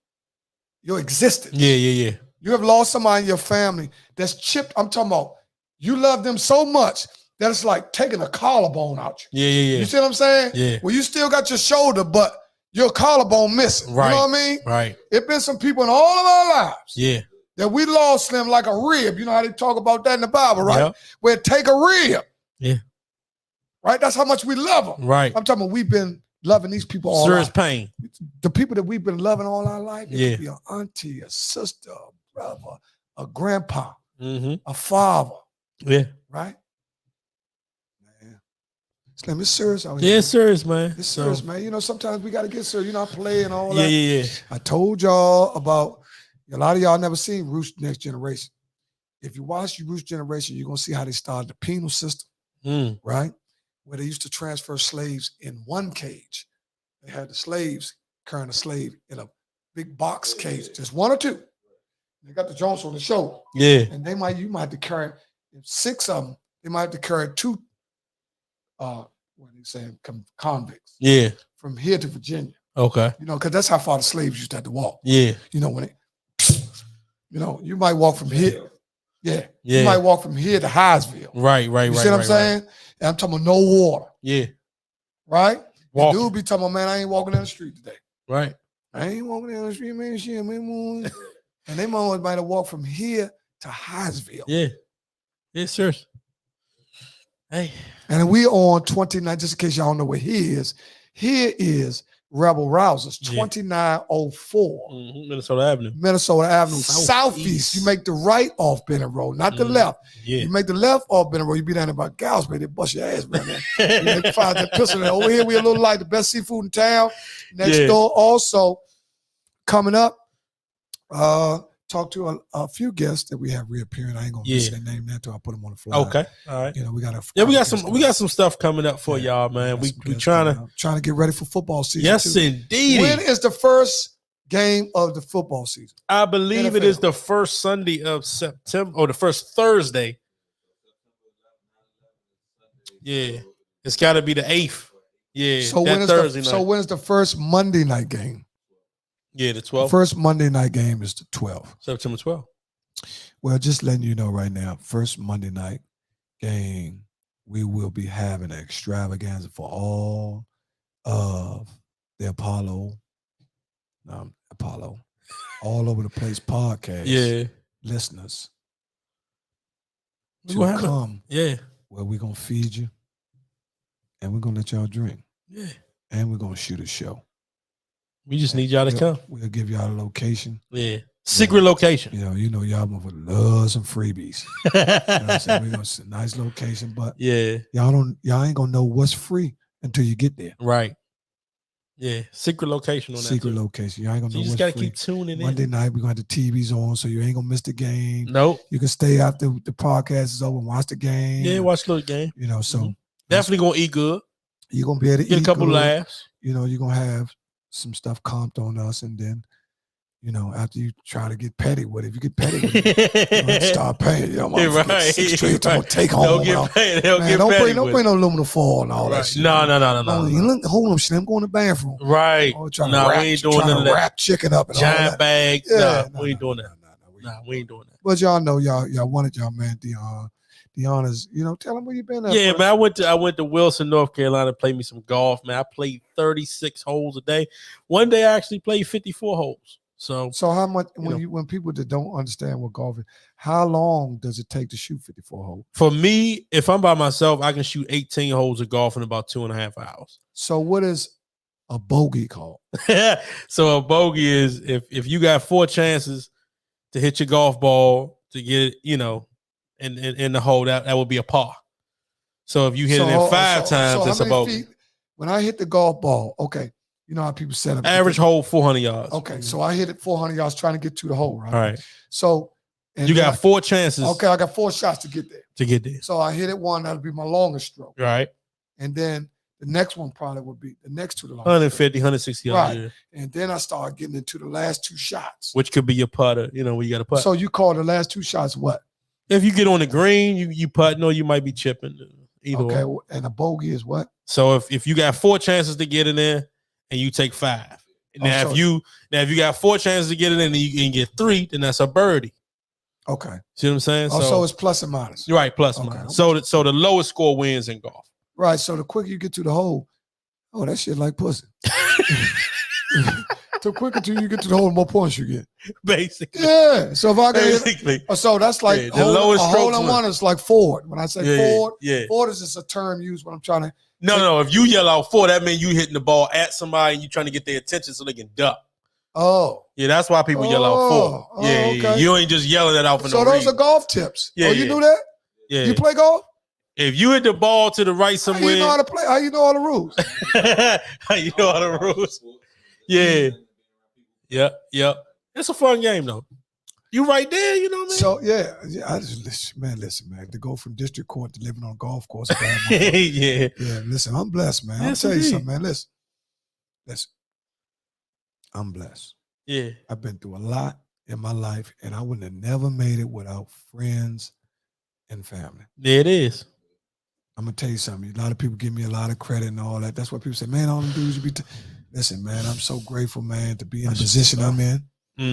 existence. Yeah. You have lost somebody in your family that's chipped. I'm talking about you love them so much that's like taking a collarbone out you. Yeah. You see what I'm saying? Yeah. Well, you still got your shoulder, but your collarbone missing. Right. You know what I mean? Right. It been some people in all of our lives Yeah. that we lost them like a rib. You know how they talk about that in the Bible, right? Yep. Where take a rib. Yeah. Right? That's how much we love them. Right. I'm talking about we've been loving these people all Serious our pain. The people that we've been loving all our life, it Yeah. could be an auntie, a sister, a brother, a grandpa, Mm-hmm. a father, Yeah. right? Man. Slim, it's serious out Yeah, here. it's serious, man. It's So- serious, man. You know, sometimes we got to get serious. You know, I play and all Yeah, that. yeah. I told y'all about, a lot of y'all never seen Roots Next Generation. If you watch Roots Generation, you're going to see how they started the penal system, right? Where they used to transfer slaves in one cage. They had the slaves carrying a slave in a big box cage, just one or two. They got the Jones on the show. Yeah. And you might have to carry 6 of them. They might have to carry 2, what are they saying, convicts. Yeah. From here to Virginia. Okay. You know, because that's how far the slaves used to have to walk. Yeah. You know, when you might walk from here. Yeah. Yeah. You might walk from here to Highsville. Right. You see what I'm saying? And I'm talking about no water. Yeah. Right? Walking. Dude be talking about, man, I ain't walking down the street today. Right. I ain't walking down the street, man. Shit, man. And they might have walked from here to Highsville. Yeah. Yeah, serious. Hey. And we on 29, just in case y'all don't know where here is Rebel Rousers, 2904. Minnesota Avenue. Minnesota Avenue, southeast. You make the right off Bennett Road, not the left. Yeah. You make the left off Bennett Road, you be down there by Galsbury, they bust your ass right there. You make find that pistol there. Over here, we a little like the best seafood in town. Next door, also coming up, talk to a few guests that we have reappearing. I ain't gonna miss their name now until I put them on the fly. Okay. All right. You know, we got we got some stuff coming up for y'all, man. We trying to get ready for football season. Yes, indeed. When is the first game of the football season? I believe it is the first Sunday of September or the first Thursday. Yeah. It's got to be the 8th. Yeah. So when is the first Monday night game? Yeah, the 12th. First Monday night game is the 12th. September 12th. Well, just letting you know right now, first Monday night game, we will be having an extravaganza for all of the Apollo, all over the place podcast listeners to come. Yeah. Where we're going to feed you and we're going to let y'all drink. Yeah. And we're going to shoot a show. We just need y'all to come. We'll give y'all a location. Yeah. Secret location. You know, y'all motherfuckers love some freebies. You know what I'm saying? We're gonna see a nice location, but y'all ain't gonna know what's free until you get there. Right. Yeah. Secret location on that. Secret location. Y'all ain't gonna know you just what's gotta free. keep tuning in. Monday night, we're gonna have the TVs on, so you ain't gonna miss the game. Nope. You can stay after the podcast is over and watch the game. Yeah, watch the little game. You know, so definitely gonna eat good. You're gonna be able to get eat a couple good. laughs. You know, you're gonna have some stuff comped on us, and then, you know, after you try to get petty with it, if you get petty with it, you start paying. You know, right. Straight to take home. Don't bring no aluminum foil and all that shit. No. Hold on, shit. I'm going to the bathroom. Right. We ain't doing none of that. Wrap chicken up and giant all that. bags. Yeah, we ain't doing that. We ain't doing that. But y'all know, y'all wanted y'all man Deon. Deon is, you know, tell him where you been at. Yeah, man. I went to Wilson, North Carolina, played me some golf, man. I played 36 holes a day. One day I actually played 54 holes. So how much when people that don't understand what golf is, how long does it take to shoot 54 holes? For me, if I'm by myself, I can shoot 18 holes of golf in about 2.5 hours. So what is a bogey called? So a bogey is if you got 4 chances to hit your golf ball to get it, you know, in the hole, that would be a par. So if you hit it in 5 times, it's a bogey. When I hit the golf ball, okay, you know how people set up. Average hole 400 yards. Okay, so I hit it 400 yards trying to get to the hole, right? All right. So you got 4 chances. Okay, I got 4 shots to get there. So I hit it one, that'll be my longest stroke. Right. And then the next one probably would be the next to the longest 150, 160 yards. Right. Yeah. And then I start getting into the last 2 shots. Which could be your putter, you know, where you got to putt. So you call the last 2 shots what? If you get on the green, you putt, no, you might be chipping. Either okay, way. And a bogey is what? So if you got 4 chances to get in there and you take 5. Now, if you got 4 chances to get in there and you can get 3, then that's a birdie. Okay. See what I'm saying? Also, it's plus and minus. You're right, plus Okay. minus. So the lowest score wins in golf. Right. So the quicker you get to the hole, oh, that shit like pussy. The quicker you get to the hole, the more points you get. Basically. Yeah. So if I get Basically. so that's like the lowest a hole in one is like forward. When I say forward, forward is just a term used when I'm trying to. No. If you yell out four, that means you hitting the ball at somebody and you trying to get their attention so they can duck. Oh. Yeah, that's why people yell out four. Okay. You ain't just yelling it out for no reason. So those are golf tips. Yeah, you do that? Yeah. You play golf? If you hit the ball to the right somewhere. How you know how to play? How you know all the rules? How you know all the rules? Yeah. Yep. It's a fun game though. You right there, you know what I mean? So yeah. I just listen, man. To go from district court to living on a golf course. Yeah. Listen, I'm blessed, man. Yes, I'll tell you indeed. something, man. Listen. I'm blessed. Yeah. I've been through a lot in my life, and I wouldn't have never made it without friends and family. There it is. I'm gonna tell you something. A lot of people give me a lot of credit and all that. That's what people say, man, all them dudes you be listen, man, I'm so grateful, man, to be in the position I'm in.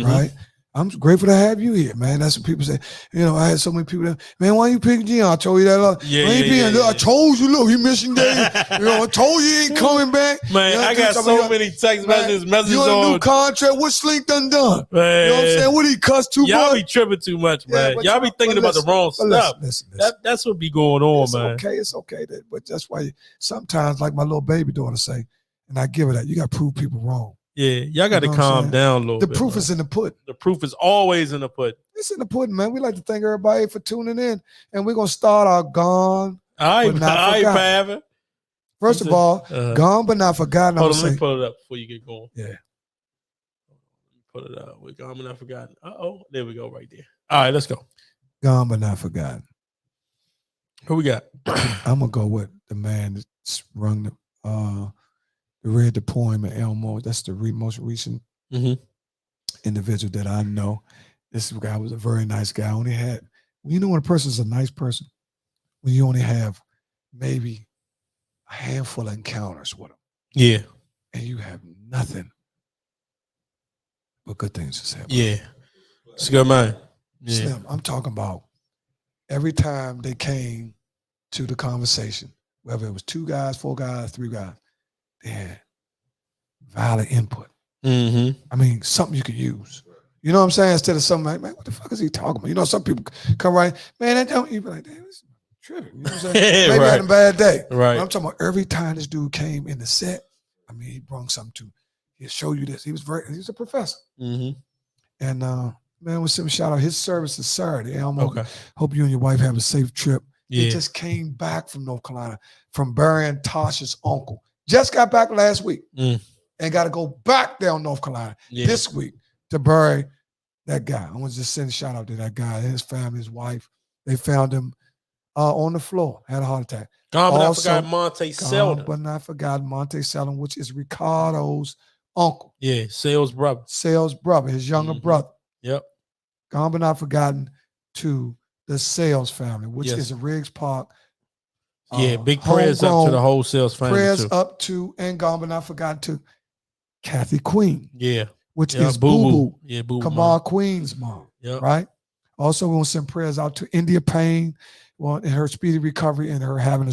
Right? I'm grateful to have you here, man. That's what people say. You know, I had so many people that, man, why you picking Deon? I told you that. I told you, look, he missing days. You know, I told you he ain't coming back. Man, you know, I got so many text messages you on a new contract? What Slink done? Man. You know what I'm saying? What he cuss too much? Y'all be tripping too much, man. Y'all be thinking about the wrong stuff. Listen. That's what be going on, man. It's okay. But that's why sometimes, like my little baby daughter say, and I give her that, you got to prove people wrong. Yeah, y'all got to calm down a little bit. The proof is in the pudding. The proof is always in the pudding. It's in the pudding, man. We like to thank everybody for tuning in. And we're going to start our Gone But Not Forgotten. First of all, Gone But Not Forgotten. Hold on, let me pull it up before you get going. Yeah. Put it up. We're Gone But Not Forgotten. There we go right there. All right, let's go. Gone But Not Forgotten. Who we got? I'm going to go with the man that rung read the poem at Elmo. That's the most recent individual that I know. This guy was a very nice guy. Only had, you know, when a person's a nice person, when you only have maybe a handful of encounters with them. Yeah. And you have nothing but good things to say about Yeah. It's a good man. Yeah. Slim, I'm talking about every time they came to the conversation, whether it was 2 guys, 4 guys, 3 guys, they had valid input. I mean, something you could use. You know what I'm saying? Instead of something like, man, what the fuck is he talking about? You know, some people come right, man, that don't, you be like, damn, this is tripping. You know what I'm saying? Maybe had a bad day. Right. But I'm talking about every time this dude came in the set, I mean, he brought something to, he'll show you this. He was a professor. And man, we'll send a shout out. His service is Saturday. Elmo, hope you and your wife have a safe trip. He just came back from North Carolina, from burying Tasha's uncle. Just got back last week and got to go back down North Carolina this week to bury that guy. I want to just send a shout out to that guy, his family, his wife. They found him on the floor, had a heart attack. But I forgot Monte Seldon. But not forgotten Monte Seldon, which is Ricardo's uncle. Yeah, Sale's brother. Sale's brother, his younger brother. Yep. Gone but not forgotten to the Sales family, which is a Riggs Park. Big prayers up to the whole Sales family. Prayers up to, and gone but not forgotten to Kathy Queen. Yeah. Which is Boo Boo. Yeah, Boo Boo. Kamal Queen's mom. Yep. Right? Also, we want to send prayers out to India Payne, in her speedy recovery and her having a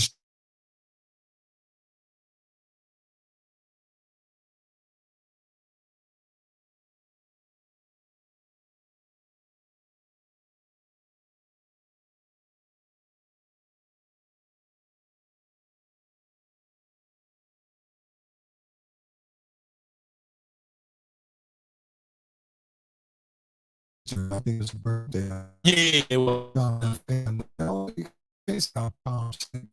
I think it's a birthday. Yeah, it was.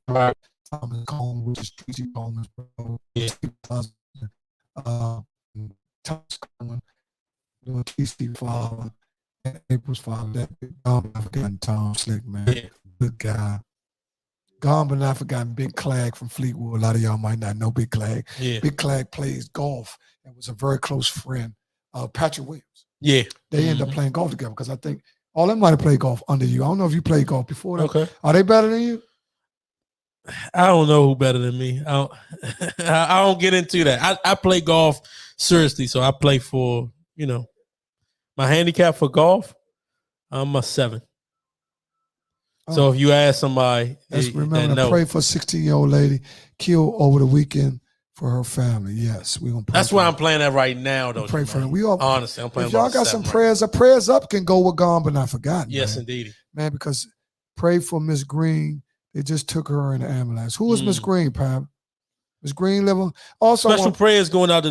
Right. Thomas Coleman, which is Tracy Coleman's brother. Yeah. Thomas Coleman, TC father, and April's father. That I've forgotten Tom Slick, man. Yeah. Good guy. Gone but not forgotten Big Clag from Fleetwood. A lot of y'all might not know Big Clag. Yeah. Big Clag plays golf and was a very close friend of Patrick Williams. Yeah. They ended up playing golf together because I think all them might have played golf under you. I don't know if you played golf before that. Okay. Are they better than you? I don't know who better than me. I don't get into that. I play golf seriously, so I play for, my handicap for golf. I'm a 7. Oh. So if you ask somebody, Let's that remember to know. pray for a 16-year-old lady killed over the weekend for her family. Yes, we're gonna pray. That's for where her. I'm playing at right now, though. Pray for her. Jermaine. We all Honestly, I'm playing. If y'all about got a some 7 prayers, prayers up can go with gone but not forgotten. Yes, man. indeed. Man, because pray for Miss Green. They just took her in the ambulance. Who was Miss Green, Pam? Miss Green living. Also, special prayers going out to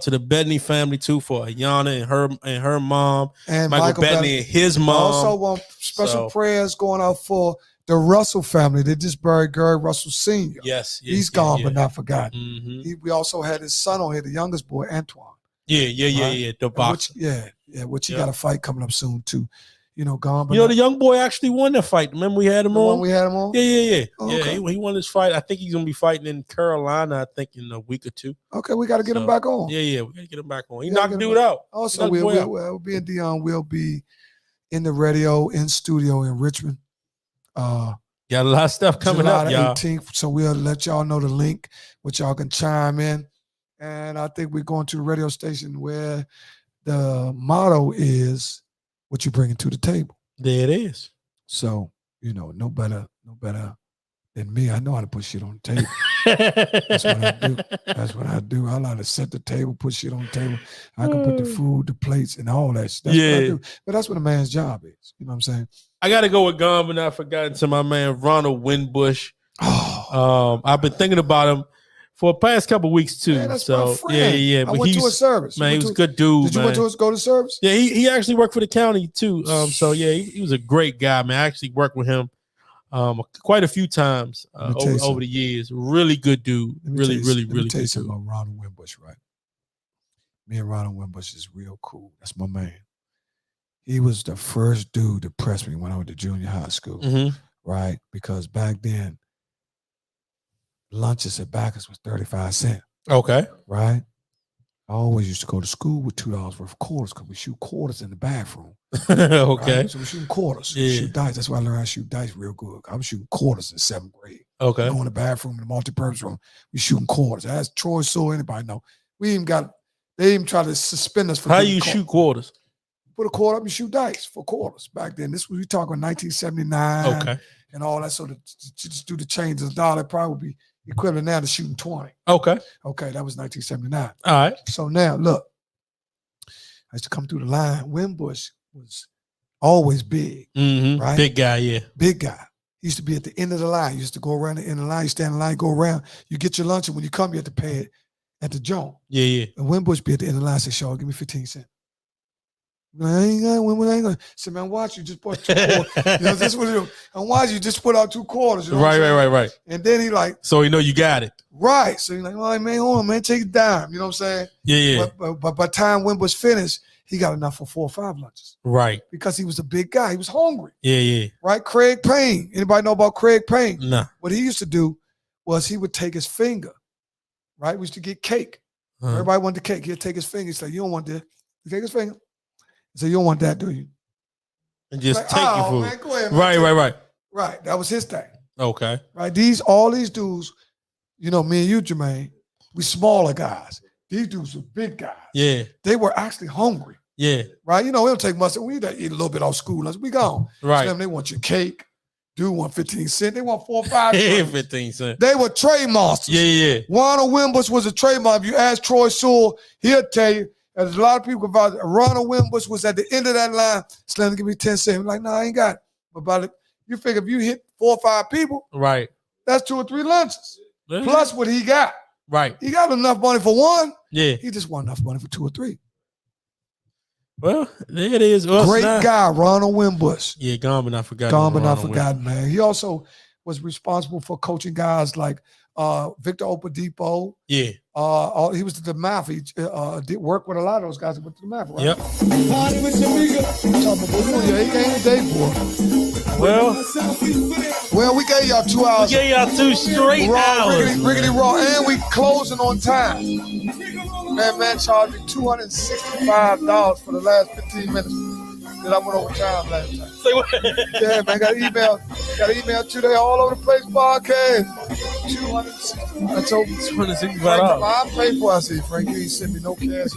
the Bettany family too for Ayana and her mom, and Michael Bettany and his mom. Also want special prayers going out for the Russell family. They just buried Gary Russell Sr. Yes, he's gone but not forgotten. Mm-hmm. We also had his son on here, the youngest boy, Antoine. Yeah. The boxer. Which he got a fight coming up soon too. You know, gone. But the young boy actually won the fight. Remember we had him on? We had him on? Yeah. Oh, yeah, okay. he won his fight. I think he's going to be fighting in Carolina, I think, in a week or 2. Okay, we got to get him back on. Yeah, we got to get him back on. He knocked dude out. Also, we'll be in Deon. We'll be in the radio, in studio in Richmond. Got a lot of stuff coming July up, y'all. 18th, so we'll let y'all know the link, which y'all can chime in. And I think we're going to the radio station where the motto is what you bringing to the table. There it is. So, no better than me. I know how to put shit on the table. That's what I do. I like to set the table, put shit on the table. I can put the food, the plates, and all that stuff. What I do. But that's what a man's job is. You know what I'm saying? I got to go with gone but not forgotten to my man Ronald Winbush. I've been thinking about him for the past couple of weeks too. Man, that's so my friend. yeah. I went to his service. Man, he was a good dude. Did you go to service? Yeah, he actually worked for the county too. So yeah, he was a great guy, man. I actually worked with him quite a few times over the years. Really good dude. Really Let me good tell you dude. something about Ronald Winbush, right? Me and Ronald Winbush is real cool. That's my man. He was the first dude to press me when I went to junior high school, right? Because back then, lunches at Bacchus was 35 cents. Okay. Right? I always used to go to school with $2 worth of quarters because we shoot quarters in the bathroom. Okay. Right? So we shooting quarters. Yeah. We shoot dice. That's why I learned how to shoot dice real good. I was shooting quarters in 7th grade. Okay. We go in the bathroom, in the multi-purpose room. We shooting quarters. That's Troy Sewell. Anybody know? They even try to suspend us for how you shoot quarters? Put a quarter up and shoot dice for quarters. Back then, this was we talking 1979. Okay. And all that. So to just do the change of the dollar, probably would be equivalent now to shooting 20. Okay. That was 1979. All right. So now, look, I used to come through the line. Winbush was always big, right? Big guy, yeah. Big guy. He used to be at the end of the line. You used to go around the end of the line, you stand in line, go around. You get your lunch, and when you come, you have to pay it at the joint. Yeah. And Winbush be at the end of the line, say, "Shaw, give me 15 cents." I ain't gonna say, man, watch you just put 2 quarters. This what it is. And watch you just put out 2 quarters. Right. And then he like, so you got it. Right. So you're like, all right, man, hold on, man, take a dime. You know what I'm saying? Yeah. But by the time Winbush finished, he got enough for 4 or 5 lunches. Right. Because he was a big guy. He was hungry. Yeah. Right? Craig Payne. Anybody know about Craig Payne? Nah. What he used to do was he would take his finger, right? We used to get cake. Everybody wanted the cake. He'd take his finger. He'd say, you don't want this. He take his finger. He said, you don't want that, do you? And just like, take your food. Man, go ahead, man. Right. Right. That was his thing. Okay. Right. All these dudes, me and you, Jermaine, we smaller guys. These dudes were big guys. Yeah. They were actually hungry. Yeah. Right. We don't take much. We eat a little bit off school lunch. We gone. Right. So they want your cake. Dude want 15 cents. They want 4 or 5 cents. 15 cents. They were trade monsters. Yeah. Ronald Winbush was a trade monster. If you ask Troy Sewell, he'll tell you. And there's a lot of people about it. Ronald Winbush was at the end of that line. Slim, give me 10 cents. I'm like, no, I ain't got it. But you figure if you hit 4 or 5 people, right, that's 2 or 3 lunches. Plus what he got. Right. He got enough money for 1. Yeah. He just want enough money for 2 or 3. Well, there it is. Great guy, Ronald Winbush. Yeah, gone but not forgotten. Gone but not forgotten, man. He also was responsible for coaching guys like Victor Oladipo. Yeah. He was the math. He did work with a lot of those guys that went to the math, right? Yep. He came today, boy. Well, we gave y'all 2 hours. We gave y'all 2 straight hours. Riggedy raw, and we closing on time. Man charged me $265 for the last 15 minutes. That I went over time last time. Say what? Yeah, man, got an email today all over the place podcast. $260. I told him $265. I paid for it. I said, Frank, you ain't sent me no cash.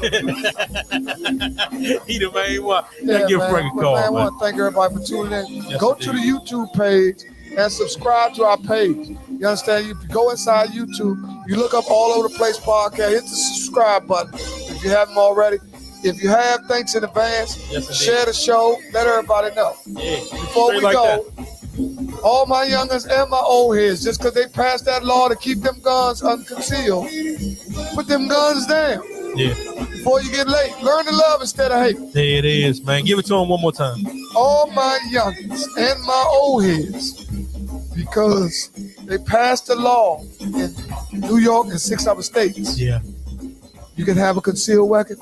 He the main one. Yeah, Give man. Frank a But, call, man. I man. want to thank everybody for tuning in. Yes, Go indeed. to the YouTube page and subscribe to our page. You understand? You go inside YouTube, you look up All Over the Place podcast, hit the subscribe button if you haven't already. If you have, thanks in advance. Yes, indeed. Share the show. Let everybody know. Yeah. Before we Straight like go, all my youngins and my old heads, just because they passed that law to keep them guns unconcealed, put them guns down Yeah. before you get late. Learn to love instead of hate. There it is, man. Give it to him one more time. All my youngins and my old heads, because they passed the law in New York and 6 other states. Yeah. You can have a concealed weapon,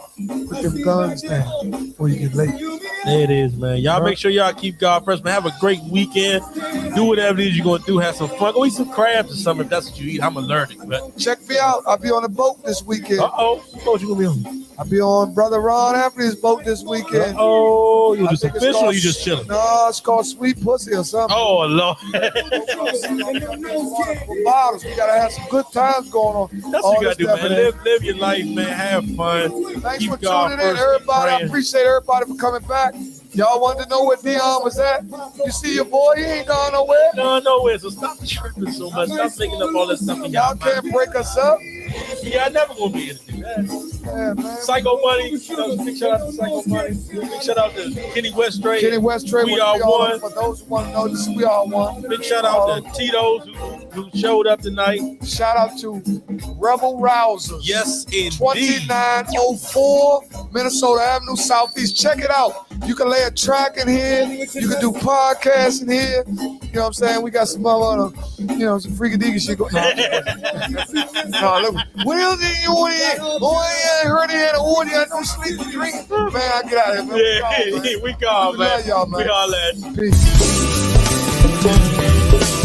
put them guns down before you get late. There it is, man. Y'all make sure y'all keep God first, man. Have a great weekend. Do whatever it is you're going to do. Have some fun. Go eat some crabs or something if that's what you eat. I'm allergic, but. Check me out. I'll be on a boat this weekend. Uh-oh. What boat you going to be on? I'll be on Brother Ron Anthony's boat this weekend. Oh, you I just think it's official or called- you just chilling? No, it's called Sweet Pussy or something. Oh, Lord. Bottles. We gotta have some good times going on. That's All what you got to this do, man. stuff, Live your life, man. Have fun. Thanks Keep for God tuning in, first. everybody. I Praying. appreciate everybody for coming back. Y'all wanted to know where Deon was at? You see your boy? He ain't gone nowhere. No, nowhere. So stop tripping so much. Stop making up all that stuff in Y'all y'all can't mind. break us up. Yeah, I never gonna be able to do that. Yeah, man. Psycho Money. Big shout out to Psycho Money. Big shout out to Kenny West Straight. Kenny West Trey, We are one. For those who want to know, this we all one. Big shout out to Tito's who showed up tonight. Shout out to Rebel Rousers. Yes, indeed. 2904 Minnesota Avenue Southeast. Check it out. You can lay a track in here. You can do podcasts in here. You know what I'm saying? We got some other, some freaky deaky shit going on. No, look. Well, then you want to boy, I heard he had an order. I don't sleep and drink. Man, I get out of here, man. Yeah, we gone, We man. love y'all, man. We all at you. Peace.